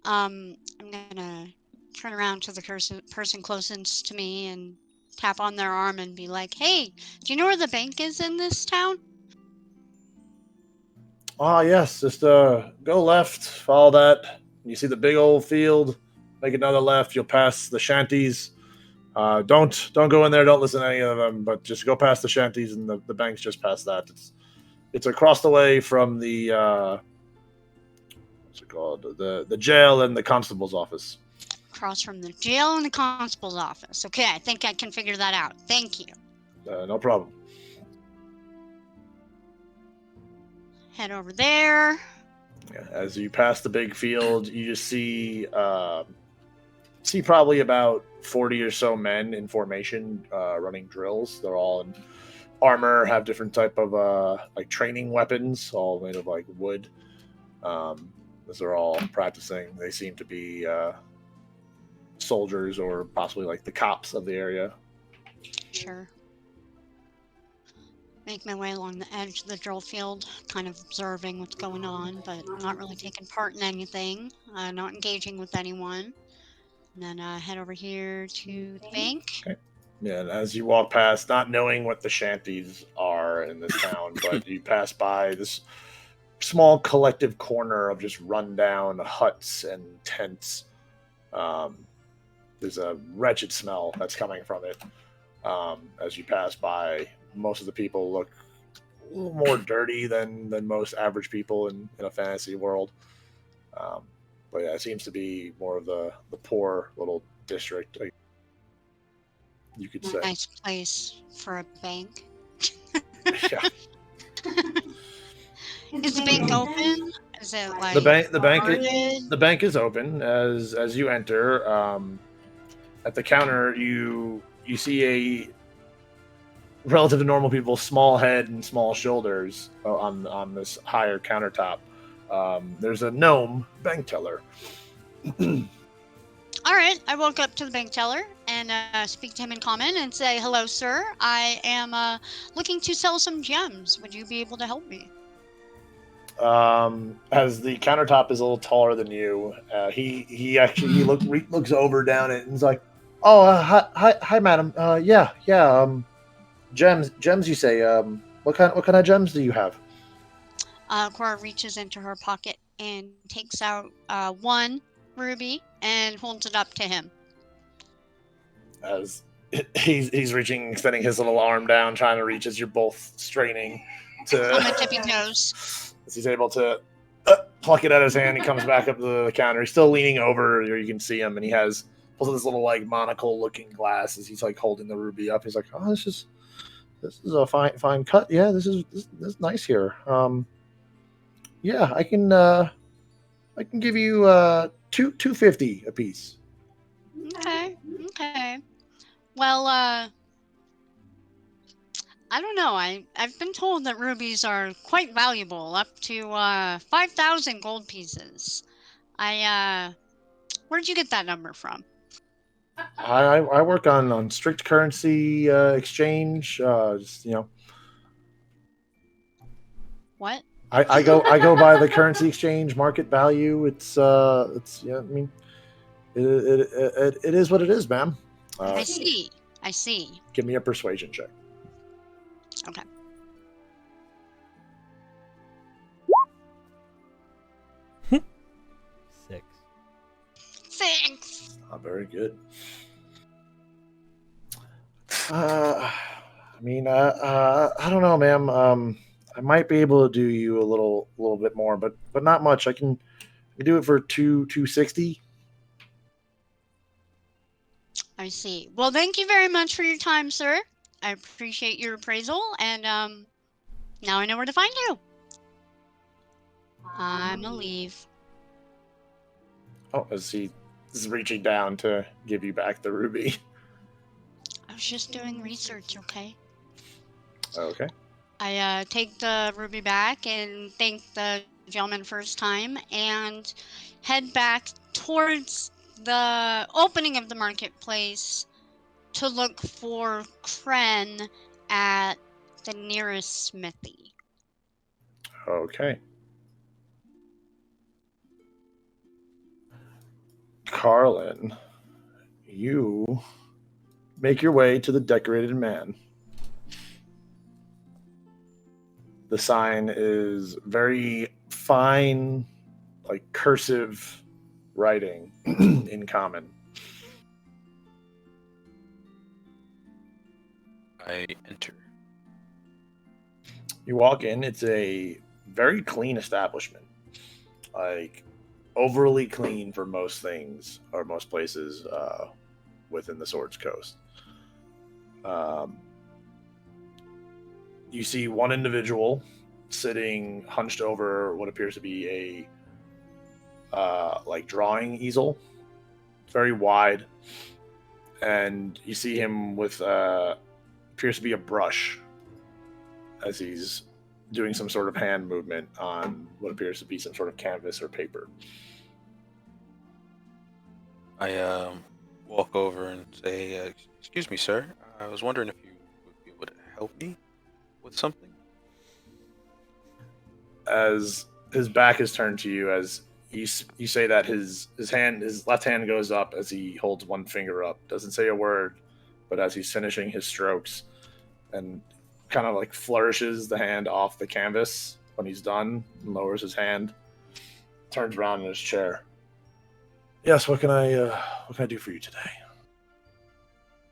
I'm gonna turn around to the person closest to me and tap on their arm and be like, "Hey, do you know where the bank is in this town?" Ah, yes. Just go left, follow that. You see the big old field. Make another left. You'll pass the shanties. Don't go in there. Don't listen to any of them. But just go past the shanties, and the bank's just past that. It's across the way from the what's it called? The jail and the constable's office. Across from the jail and the constable's office. Okay, I think I can figure that out. Thank you. No problem. Head over there. Yeah, as you pass the big field, you just see probably about 40 or so men in formation running drills. They're all in armor, have different type of like training weapons, all made of like wood. As they're all practicing, they seem to be soldiers or possibly like the cops of the area. Sure. Make my way along the edge of the drill field, kind of observing what's going on, but not really taking part in anything, not engaging with anyone. And then head over here to the bank. Okay. Yeah, and as you walk past, not knowing what the shanties are in this town, but you pass by this small collective corner of just rundown huts and tents. There's a wretched smell that's coming from it. As you pass by, most of the people look a little more dirty than most average people in a fantasy world. But yeah, it seems to be more of the poor little district, you could say. Nice place for a bank. Yeah. Is the bank open? Is it like The guarded? bank is open as you enter. At the counter, you see a relative to normal people, small head and small shoulders on this higher countertop. There's a gnome bank teller. All right, I walk up to the bank teller and speak to him in common and say, "Hello, sir. I am looking to sell some gems. Would you be able to help me?" As the countertop is a little taller than you, he actually looks over down it and is like, "Oh, hi, madam. Yeah. Gems. You say. What kind of gems do you have?" Cora reaches into her pocket and takes out one ruby and holds it up to him. As he's reaching, extending his little arm down, trying to reach as you're both straining to. On my tippy toes. As he's able to pluck it out of his hand, he comes back up to the counter. He's still leaning over, or you can see him, and he pulls out this little like monocle-looking glass as he's like holding the ruby up. He's like, "Oh, this is a fine cut. Yeah, this is nice here. Yeah, I can give you $250 a piece." Okay. Well, I don't know. I've been told that rubies are quite valuable, up to 5,000 gold pieces. Where'd you get that number from? I work on strict currency exchange. Just, What? I go by the currency exchange market value. It's yeah. I mean, it is what it is, ma'am. I see. Give me a persuasion check. Okay. Six. Very good. I don't know, ma'am. I might be able to do you a little bit more, but not much. I can do it for $260. I see. Well, thank you very much for your time, sir. I appreciate your appraisal, and now I know where to find you. I'ma leave. Oh, as he is reaching down to give you back the ruby. I was just doing research, okay? Okay. I take the ruby back and thank the gentleman for his time and head back towards the opening of the marketplace to look for Cren at the nearest smithy. Okay. Carlen, you make your way to the decorated man. The sign is very fine, like cursive writing in common. I enter. You walk in, it's a very clean establishment. Like overly clean for most things or most places within the Swords Coast. You see one individual sitting hunched over what appears to be a like drawing easel. It's very wide, and you see him with appears to be a brush as he's doing some sort of hand movement on what appears to be some sort of canvas or paper. I walk over and say, "Excuse me, sir. I was wondering if you would be able to help me with something." As his back is turned to you, as you say that his left hand goes up as he holds one finger up, doesn't say a word, but as he's finishing his strokes and kind of like flourishes the hand off the canvas when he's done and lowers his hand, turns around in his chair. Yes, what can I do for you today?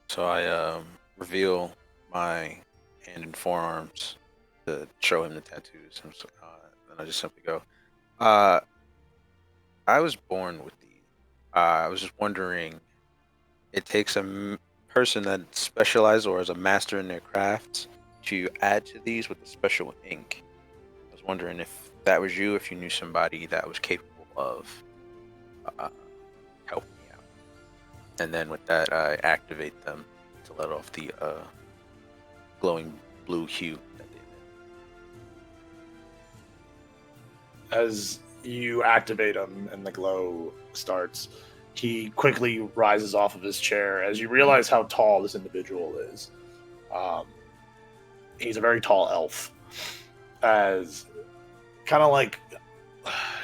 So I reveal my hand and forearms to show him the tattoos. And I just simply go, I was born with these. I was just wondering, it takes a person that specializes or is a master in their crafts to add to these with a special ink. I was wondering if that was you, if you knew somebody that was capable of helping me out. And then with that, I activate them to let off the glowing blue hue that they emit. As you activate him and the glow starts, he quickly rises off of his chair as you realize how tall this individual is. He's a very tall elf. As kind of like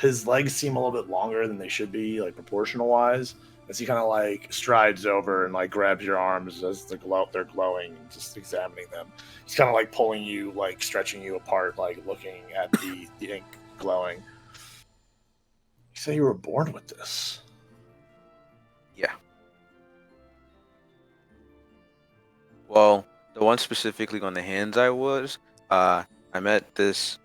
his legs seem a little bit longer than they should be, like proportional wise. As he kind of like strides over and like grabs your arms as they're glowing and just examining them. He's kind of like pulling you, like stretching you apart, like looking at the ink glowing. You say you were born with this? Yeah. Well, the one specifically on the hands I met this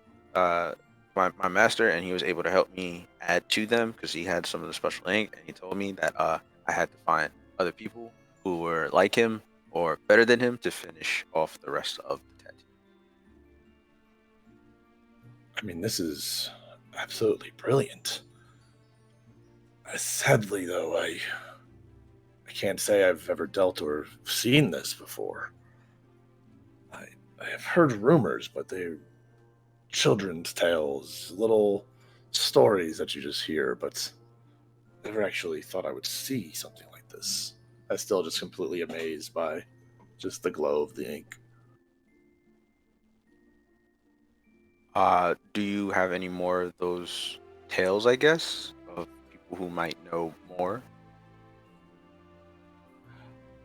my master, and he was able to help me add to them because he had some of the special ink, and he told me that I had to find other people who were like him or better than him to finish off the rest of the tattoo. I mean, this is absolutely brilliant. Sadly, though, I can't say I've ever dealt or seen this before. I have heard rumors, but they're children's tales, little stories that you just hear, but never actually thought I would see something like this. I'm still just completely amazed by just the glow of the ink. Do you have any more of those tales, I guess, of people who might know more?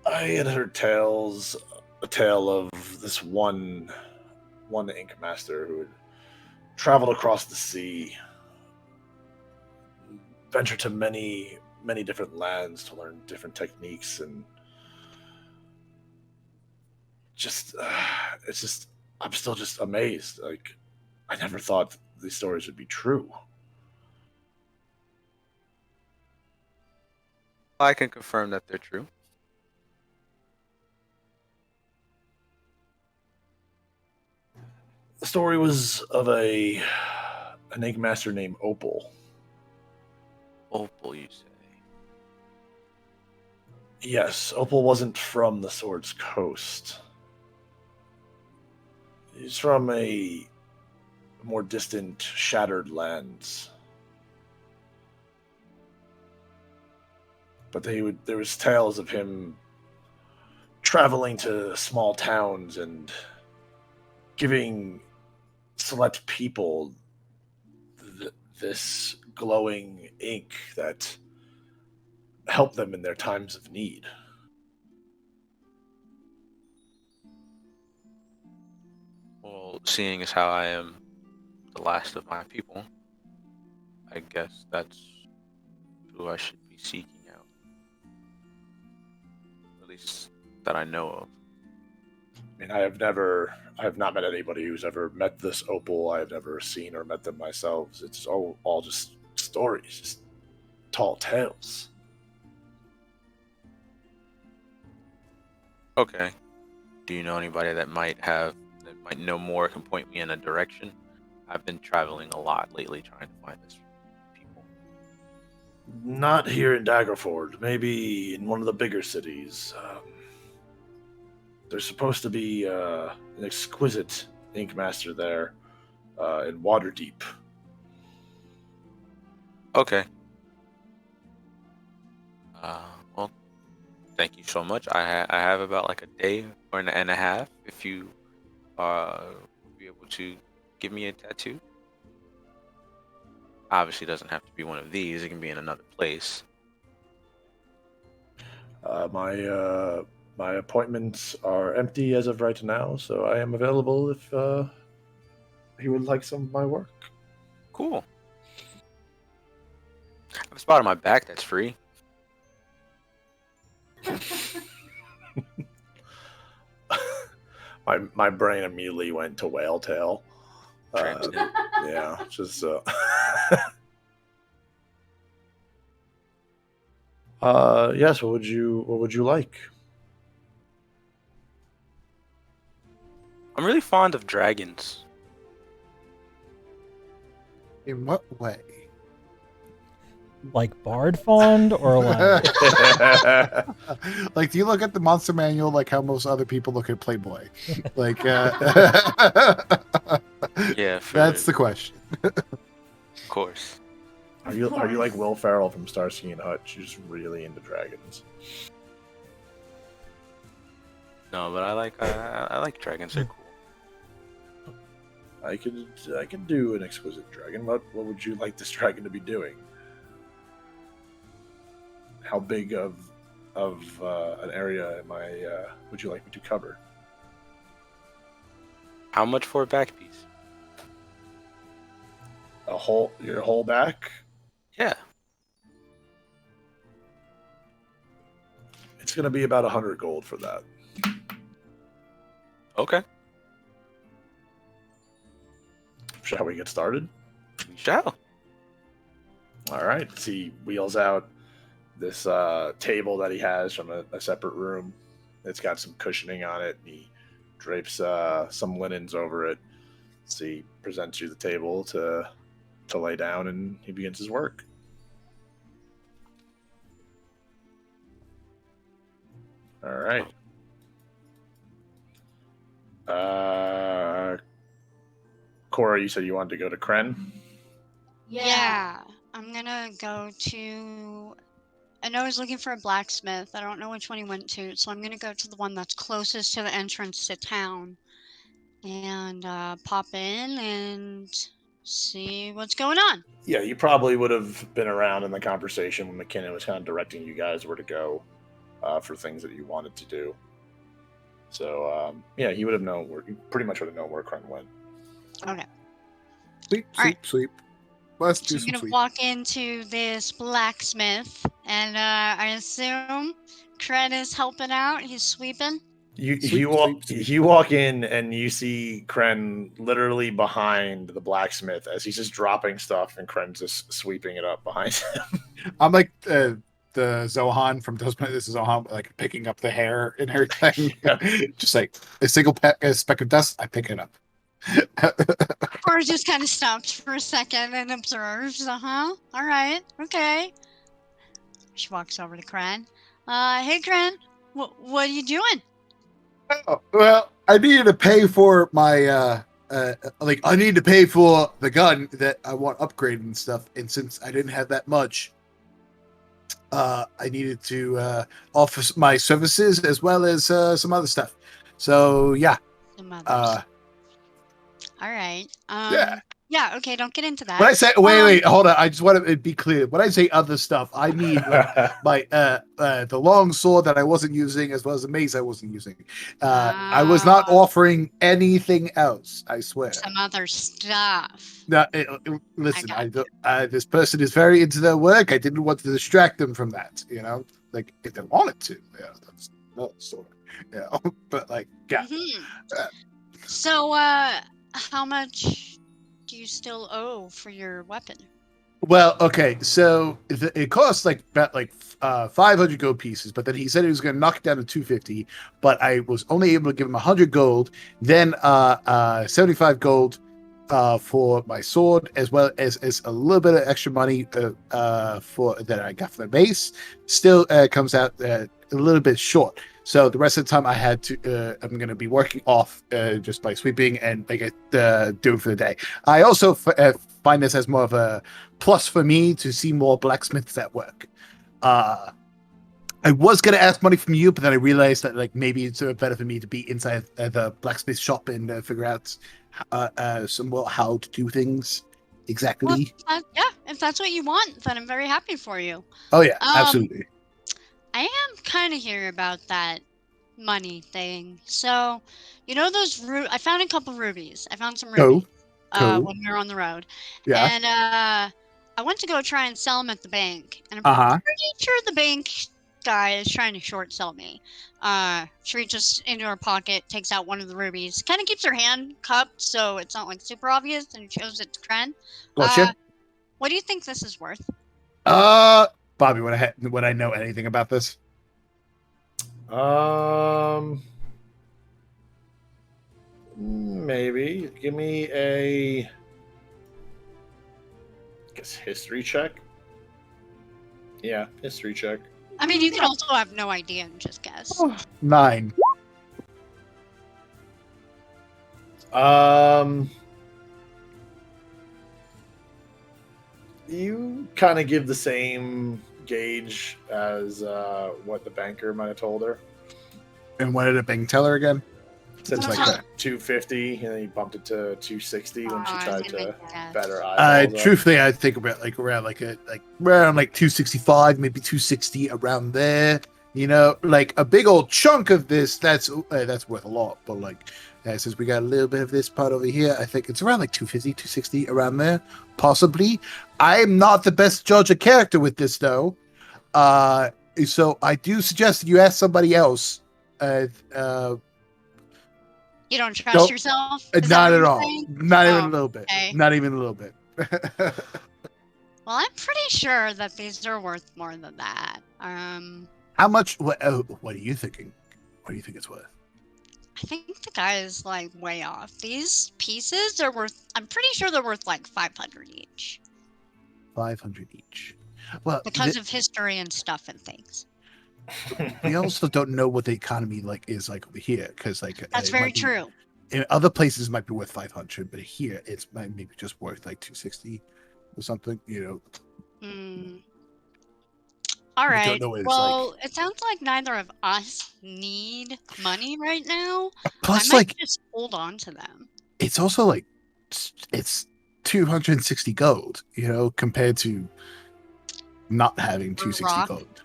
I had heard a tale of this one ink master who had traveled across the sea, ventured to many different lands to learn different techniques, and just it's just I'm still just amazed. Like, I never thought these stories would be true. I can confirm that they're true. The story was of an ink master named Opal. Opal, you say? Yes, Opal wasn't from the Sword's Coast. He's from a more distant, shattered lands. But there was tales of him traveling to small towns and giving select people this glowing ink that helped them in their times of need. Well, seeing as how I am the last of my people, I guess that's who I should be seeking out. At least that I know of. I mean, I have not met anybody who's ever met this Opal. I have never seen or met them myself. It's all just stories, just tall tales. Okay. Do you know anybody that might know more, can point me in a direction? I've been traveling a lot lately trying to find this people. Not here in Daggerford. Maybe in one of the bigger cities. There's supposed to be an exquisite ink master there in Waterdeep. Okay. Well, thank you so much. I have about like a day or and a half if you be able to give me a tattoo. Obviously, it doesn't have to be one of these. It can be in another place. My appointments are empty as of right now, so I am available if he would like some of my work. Cool. I have a spot on my back that's free. My brain immediately went to Whale Tail. Transient. Yeah, just yes. What would you like? I'm really fond of dragons. In what way? Like Bard Fond or like Like, do you look at the monster manual like how most other people look at Playboy? Like, Yeah, that's the question. of course. Are you like Will Ferrell from Starsky and Hutch? You're just really into dragons. No, but I like dragons. They're cool. I could do an exquisite dragon. What would you like this dragon to be doing? How big of an area would you like me to cover? How much for a back piece? Your whole back? Yeah. It's gonna be about 100 gold for that. Okay. Shall we get started? We shall. All right. So he wheels out this table that he has from a separate room. It's got some cushioning on it. And he drapes some linens over it. So he presents you the table to lay down, and he begins his work. All right. Cora, you said you wanted to go to Cren? Yeah. I'm gonna go to. I know I was looking for a blacksmith. I don't know which one he went to, so I'm gonna go to the one that's closest to the entrance to town, and pop in and see what's going on. Yeah, you probably would have been around in the conversation when McKinnon was kind of directing you guys where to go for things that you wanted to do. So, yeah, he would have known he pretty much would have known where Cren went. Okay. Sleep, All right. sleep. Let's So do I'm some gonna sleep. walk into this blacksmith, and I assume Cren is helping out. He's sweeping. You walk in and you see Cren literally behind the blacksmith as he's just dropping stuff, and Kren's just sweeping it up behind him. I'm like the Zohan from This is Zohan, like picking up the hair and everything. Just like a single speck of dust, I pick it up. Cora just kind of stops for a second and observes. All right, okay. She walks over to Cren. Hey, Cren, what are you doing? Oh, well, I needed to pay for my I need to pay for the gun that I want upgraded and stuff. And since I didn't have that much, I needed to offer my services as well as some other stuff. So yeah. Some others. Uh, All right. yeah. Yeah. Okay. Don't get into that. When I say wait, hold on. I just want to be clear. When I say other stuff, I mean like, the long sword that I wasn't using, as well as the mace I wasn't using. I was not offering anything else. I swear. Some other stuff. No, listen. This person is very into their work. I didn't want to distract them from that. You know, like if they wanted to. Yeah, that's another story. Yeah, but like, yeah. Mm-hmm. So, how much do you still owe for your weapon? Well, okay, so it costs about 500 gold pieces, but then he said he was going to knock it down to 250, but I was only able to give him 100 gold, then 75 gold for my sword, as well as a little bit of extra money for that I got for the mace. Still comes out a little bit short. So the rest of the time I had to, I'm going to be working off just by sweeping and doing for the day. I also find this as more of a plus for me to see more blacksmiths at work. I was going to ask money from you, but then I realized that maybe it's better for me to be inside the blacksmith shop and figure out some more how to do things exactly. Well, if that's what you want, then I'm very happy for you. Oh yeah, absolutely. I am kind of here about that money thing. So, you know those I found a couple rubies. I found some rubies Cool. when we were on the road. Yeah. And I went to go try and sell them at the bank. And I'm pretty sure the bank guy is trying to short sell me. She reaches into her pocket, takes out one of the rubies, kind of keeps her hand cupped so it's not like super obvious, and shows it to Cren. Gotcha. What do you think this is worth? Bobby, would I know anything about this? Maybe. Give me a guess history check. Yeah, history check. I mean, you could also have no idea and just guess. 9. You kind of give the same gauge as what the banker might have told her. And what did the bank tell her again? Since Like like that. 250, and then you bumped it to 260 when she I tried was to gonna guess. better eyeballs up. Truthfully, I think about around 265, maybe 260, around there. You know, like a big old chunk of this. That's worth a lot. But like, since we got a little bit of this part over here, I think it's around like 250, 260, around there, possibly. I am not the best judge of character with this, though. So I do suggest that you ask somebody else. You don't trust yourself? Is that Not what at you're all. saying? Not even a Oh, little bit. okay. Not even a little bit. Well, I'm pretty sure that these are worth more than that. How much? What are you thinking? What do you think it's worth? I think the guy is like way off. These pieces are worth. I'm pretty sure they're worth like 500 each 500 each. Well, because of history and stuff and things. we also don't know what the economy is like over here, because That's very true. In other places, it might be worth 500, but here it's maybe just worth like 260 or something. You know. All We don't right. know what it's Well, it sounds like neither of us need money right now. Plus, I might just hold on to them. it's also like it's 260 gold. You know, compared to not having 260 rock. gold.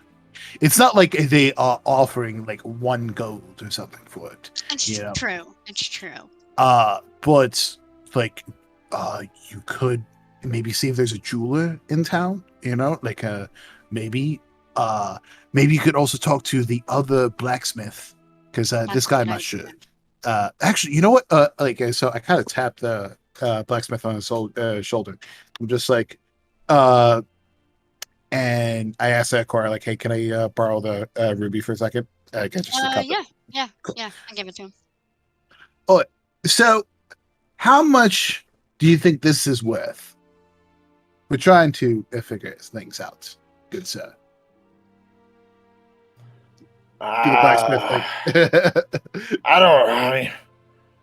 It's not like they are offering like 1 gold or something for it. It's you know? true. It's true. But like, you could maybe see if there's a jeweler in town. You know, like maybe you could also talk to the other blacksmith, because this guy, I'm not sure. Actually, you know what? So I kind of tapped the blacksmith on his shoulder. I'm just like, and I asked Cora, like, hey, can I borrow the ruby for a second? I Yeah. I give it to him. Oh, so how much do you think this is worth? We're trying to figure things out, good sir. The blacksmith.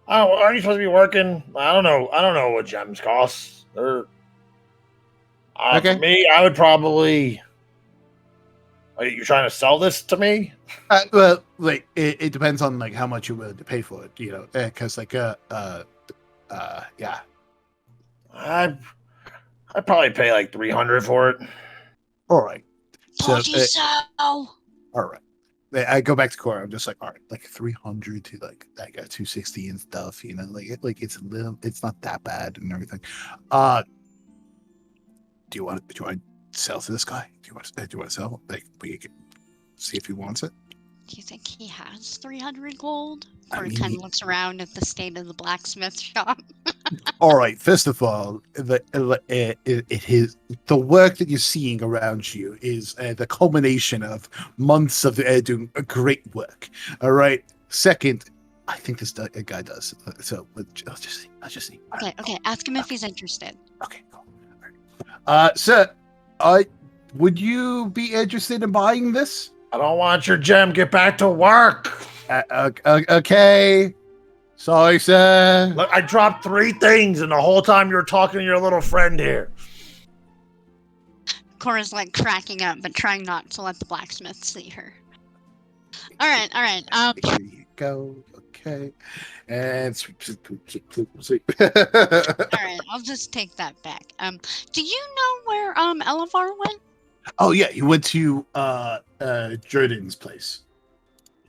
aren't you supposed to be working? I don't know what gems cost. Okay. For me, I would probably. Are you trying to sell this to me? Well, like it depends on like how much you're willing to pay for it, you know, because yeah. I'd probably pay like 300 for it. All right. So, all right. I go back to Cora. I'm just like, all right, like 300 to like 260 and stuff, you know, like it's not that bad and everything. Do you want to sell to this guy? Do you want to sell? Like, we can see if he wants it. do you think he has 300 gold? I Or mean, kind of looks around at the state of the blacksmith shop. All right. First of all, the work that you're seeing around you is the culmination of months of doing great work. All right. Second, I think this guy does. So let's just see. Okay. Ask him if he's interested. Okay. Cool. All right. Sir, would you be interested in buying this? I don't want your gem. Get back to work. Okay. Sorry, sir. Look, I dropped 3 things, and the whole time you were talking to your little friend here. Cora's like cracking up, but trying not to let the blacksmith see her. All right. Here you go. Okay. And sweep. All right, I'll just take that back. Do you know where Elevar went? Oh yeah, he went to Jordan's place.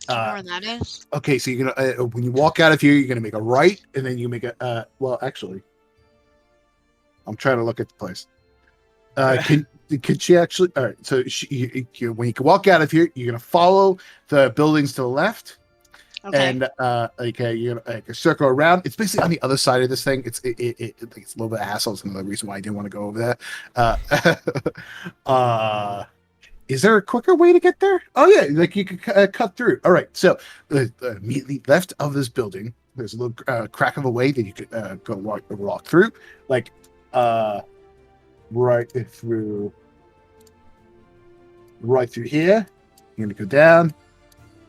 Do you know where that is? Okay, so you're gonna when you walk out of here, you're gonna make a right, and then you make a well, actually, I'm trying to look at the place. Can she actually? All right, so when you can walk out of here, you're gonna follow the buildings to the left. Okay. And you're gonna circle around. It's basically on the other side of this thing. It's a little bit of hassle. It's another reason why I didn't want to go over there. Is there a quicker way to get there? Oh yeah, like you could cut through. All right, so immediately left of this building, there's a little crack of a way that you could go walk through. Like right through here. You're gonna go down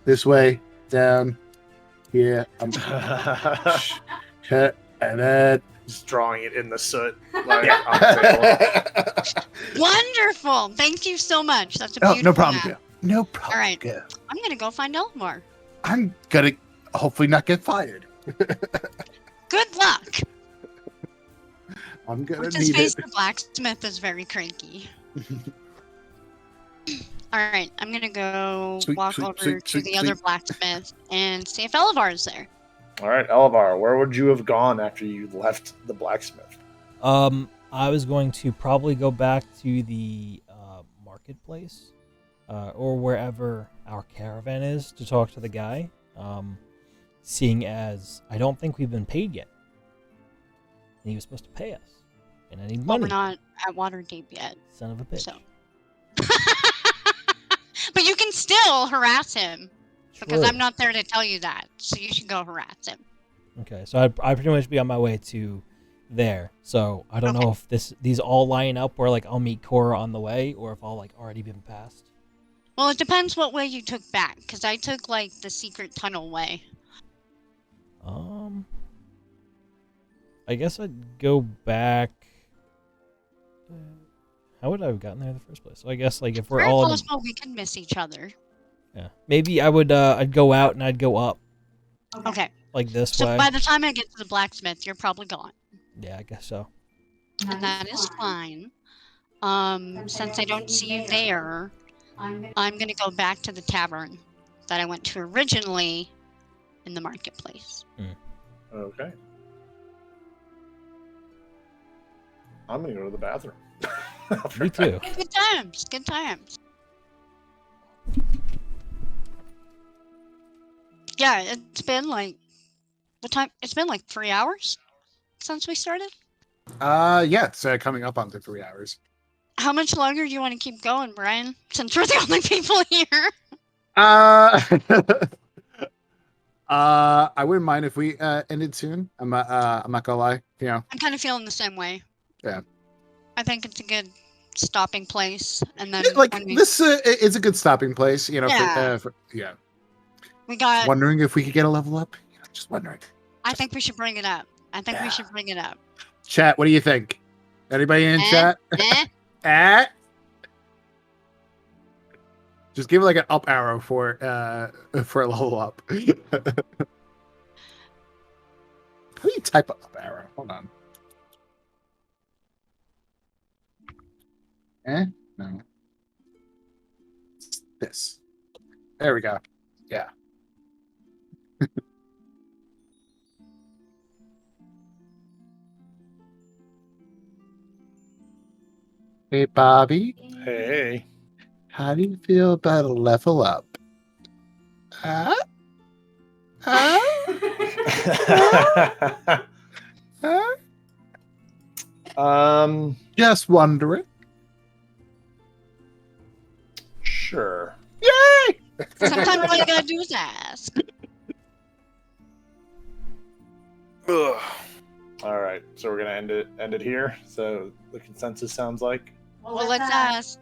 this way, down here. Okay, and then Just drawing it in the soot. Like, on the table. Wonderful. Thank you so much. That's a Oh, beautiful no problem, map. Gail. No problem. All right. Gail. I'm gonna go find Elmore. I'm gonna hopefully not get fired. Good luck. I'm gonna What's his need face? it. The blacksmith is very cranky. All right, I'm gonna go walk over to the other blacksmith and see if Elevar is there. All right, Elevar, where would you have gone after you left the blacksmith? I was going to probably go back to the marketplace, or wherever our caravan is, to talk to the guy. Seeing as I don't think we've been paid yet, and he was supposed to pay us, and I need Well, money. we're not at Waterdeep yet, Son of a bitch. so. But you can still harass him because True. I'm not there to tell you that, so you should go harass him. Okay, so I'd pretty much be on my way to there. So I don't know if these all line up where like I'll meet Cora on the way, or if I'll like already been passed. Well, it depends what way you took back, because I took like the secret tunnel way. I guess I'd go back. How would I have gotten there in the first place? So I guess like if we're Very all possible we could miss each other. yeah, maybe I would I'd go out and I'd go up Okay. like this So way. by the time I get to the blacksmith, you're probably gone. Yeah, I guess so. And that is fine. Since I don't see you there, I'm gonna go back to the tavern that I went to originally in the marketplace. Okay. I'm gonna go to the bathroom. Me too. Good times, good times. Yeah, it's been like what time? It's been like 3 hours since we started. Yeah, it's coming up on the 3 hours. How much longer do you want to keep going, Brian? Since we're the only people here. I wouldn't mind if we ended soon. I'm not gonna lie. You know. I'm kind of feeling the same way. Yeah. I think it's a good stopping place, and then Like when we, this is a good stopping place. You know. Yeah. Yeah. we got. Wondering if we could get a level up. Just wondering. I think we should bring it up. I think we should bring it up. Chat. What do you think? Anybody in chat? Eh? Just give it like an up arrow for a level up. How do you type up arrow? Hold on. No. It's this. There we go. Yeah. Hey, Bobby. Hey. How do you feel about a level up? Huh? Huh? Just wondering. Sure. Yay! Sometimes all you gotta do is ask. Ugh. All right, so we're gonna end it here. So the consensus sounds like. Well, let's ask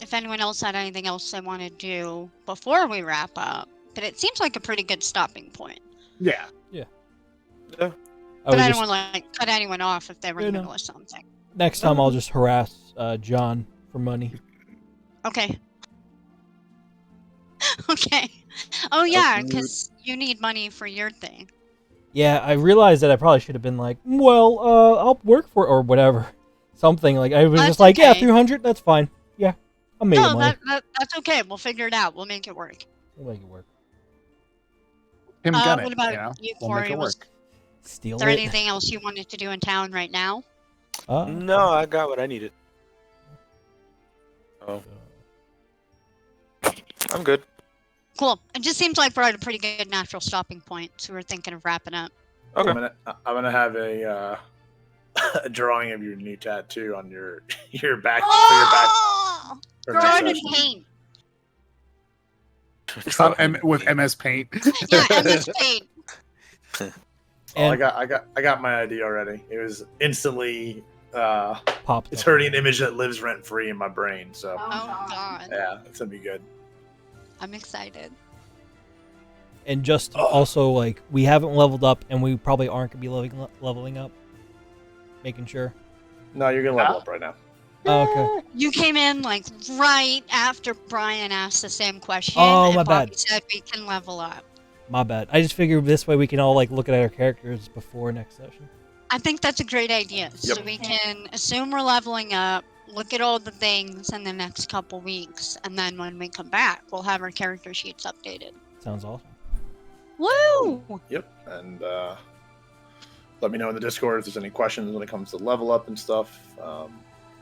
if anyone else had anything else they want to do before we wrap up. But it seems like a pretty good stopping point. Yeah. But I don't want to like cut anyone off if they were in the middle of something. Next time I'll just harass John for money. Okay. Okay. Oh yeah, because you need money for your thing. Yeah, I realized that I probably should have been like, well, I'll work for or whatever. Something like I was That's just like, yeah, okay. 300, that's fine. Yeah, I made No, money. that's okay. We'll figure it out. We'll make it work. We'll make it work. Him got What it. about You know? you, We'll make Corey? it Was work. Steal there it. anything else you wanted to do in town right now? No, I got what I needed. Oh, I'm good. Cool. It just seems like we're at a pretty good natural stopping point, so we're thinking of wrapping up. Okay. I'm gonna have a drawing of your new tattoo on your back. Oh! For Draw it next in session. paint. It's not with MS Paint. Yeah, MS Paint. Oh, I got my idea already. It was instantly Popped it's up. already an image that lives rent free in my brain. So Oh God, yeah, it's gonna be good. I'm excited. And just Oh. also, like, we haven't leveled up, and we probably aren't going to be leveling up. Making sure. No, you're gonna level up right now. Oh, okay. You came in like right after Brian asked the same question, Oh, and my Bobby bad. said we can level up. My bad. I just figured this way we can all, like, look at our characters before next session. I think that's a great idea. So Yep. we can assume we're leveling up, look at all the things in the next couple weeks, and then when we come back, we'll have our character sheets updated. Sounds awesome. Woo! Yep, and let me know in the Discord if there's any questions when it comes to level up and stuff. I'm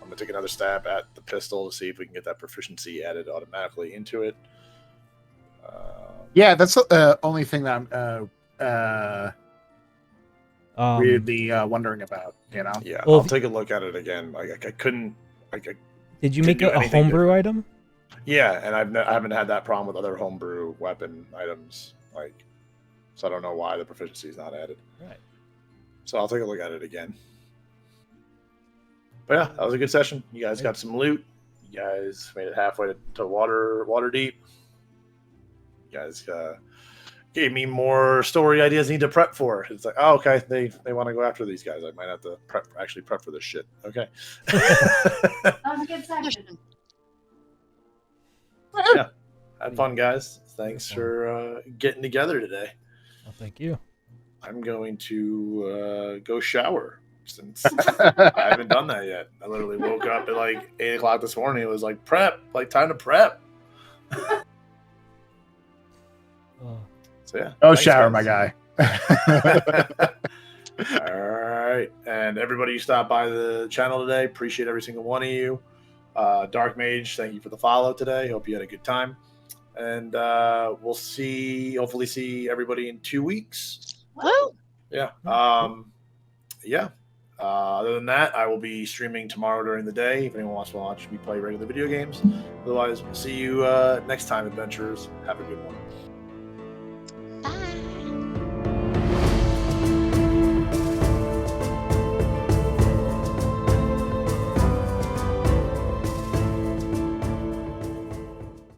gonna take another stab at the pistol to see if we can get that proficiency added automatically into it. Yeah, that's the only thing that I'm really wondering about. You know. Yeah, Well, I'll take a look at it again. Like I couldn't. Like did you didn't make do a anything homebrew different. item? Yeah, and I haven't had that problem with other homebrew weapon items. Like, so I don't know why the proficiency is not added. Right. So I'll take a look at it again. But yeah, that was a good session. You guys got some loot. You guys made it halfway to water deep. You guys gave me more story ideas I need to prep for. It's like, oh, okay, they want to go after these guys. I might have to prep for this shit. Okay. That was a good session. Yeah, had fun, guys. Thanks for getting together today. Well, thank you. I'm going to go shower since I haven't done that yet. I literally woke up at like 8 o'clock this morning. It was like prep, like time to prep. So yeah. Oh, thanks, shower, guys. my guy. All right, and everybody who stopped by the channel today, appreciate every single one of you. Dark Mage, thank you for the follow today. Hope you had a good time, and we'll hopefully see everybody in 2 weeks. Woo! Yeah. Yeah. Other than that, I will be streaming tomorrow during the day. If anyone wants to watch me play regular video games. Otherwise, we'll see you next time, adventurers. Have a good one.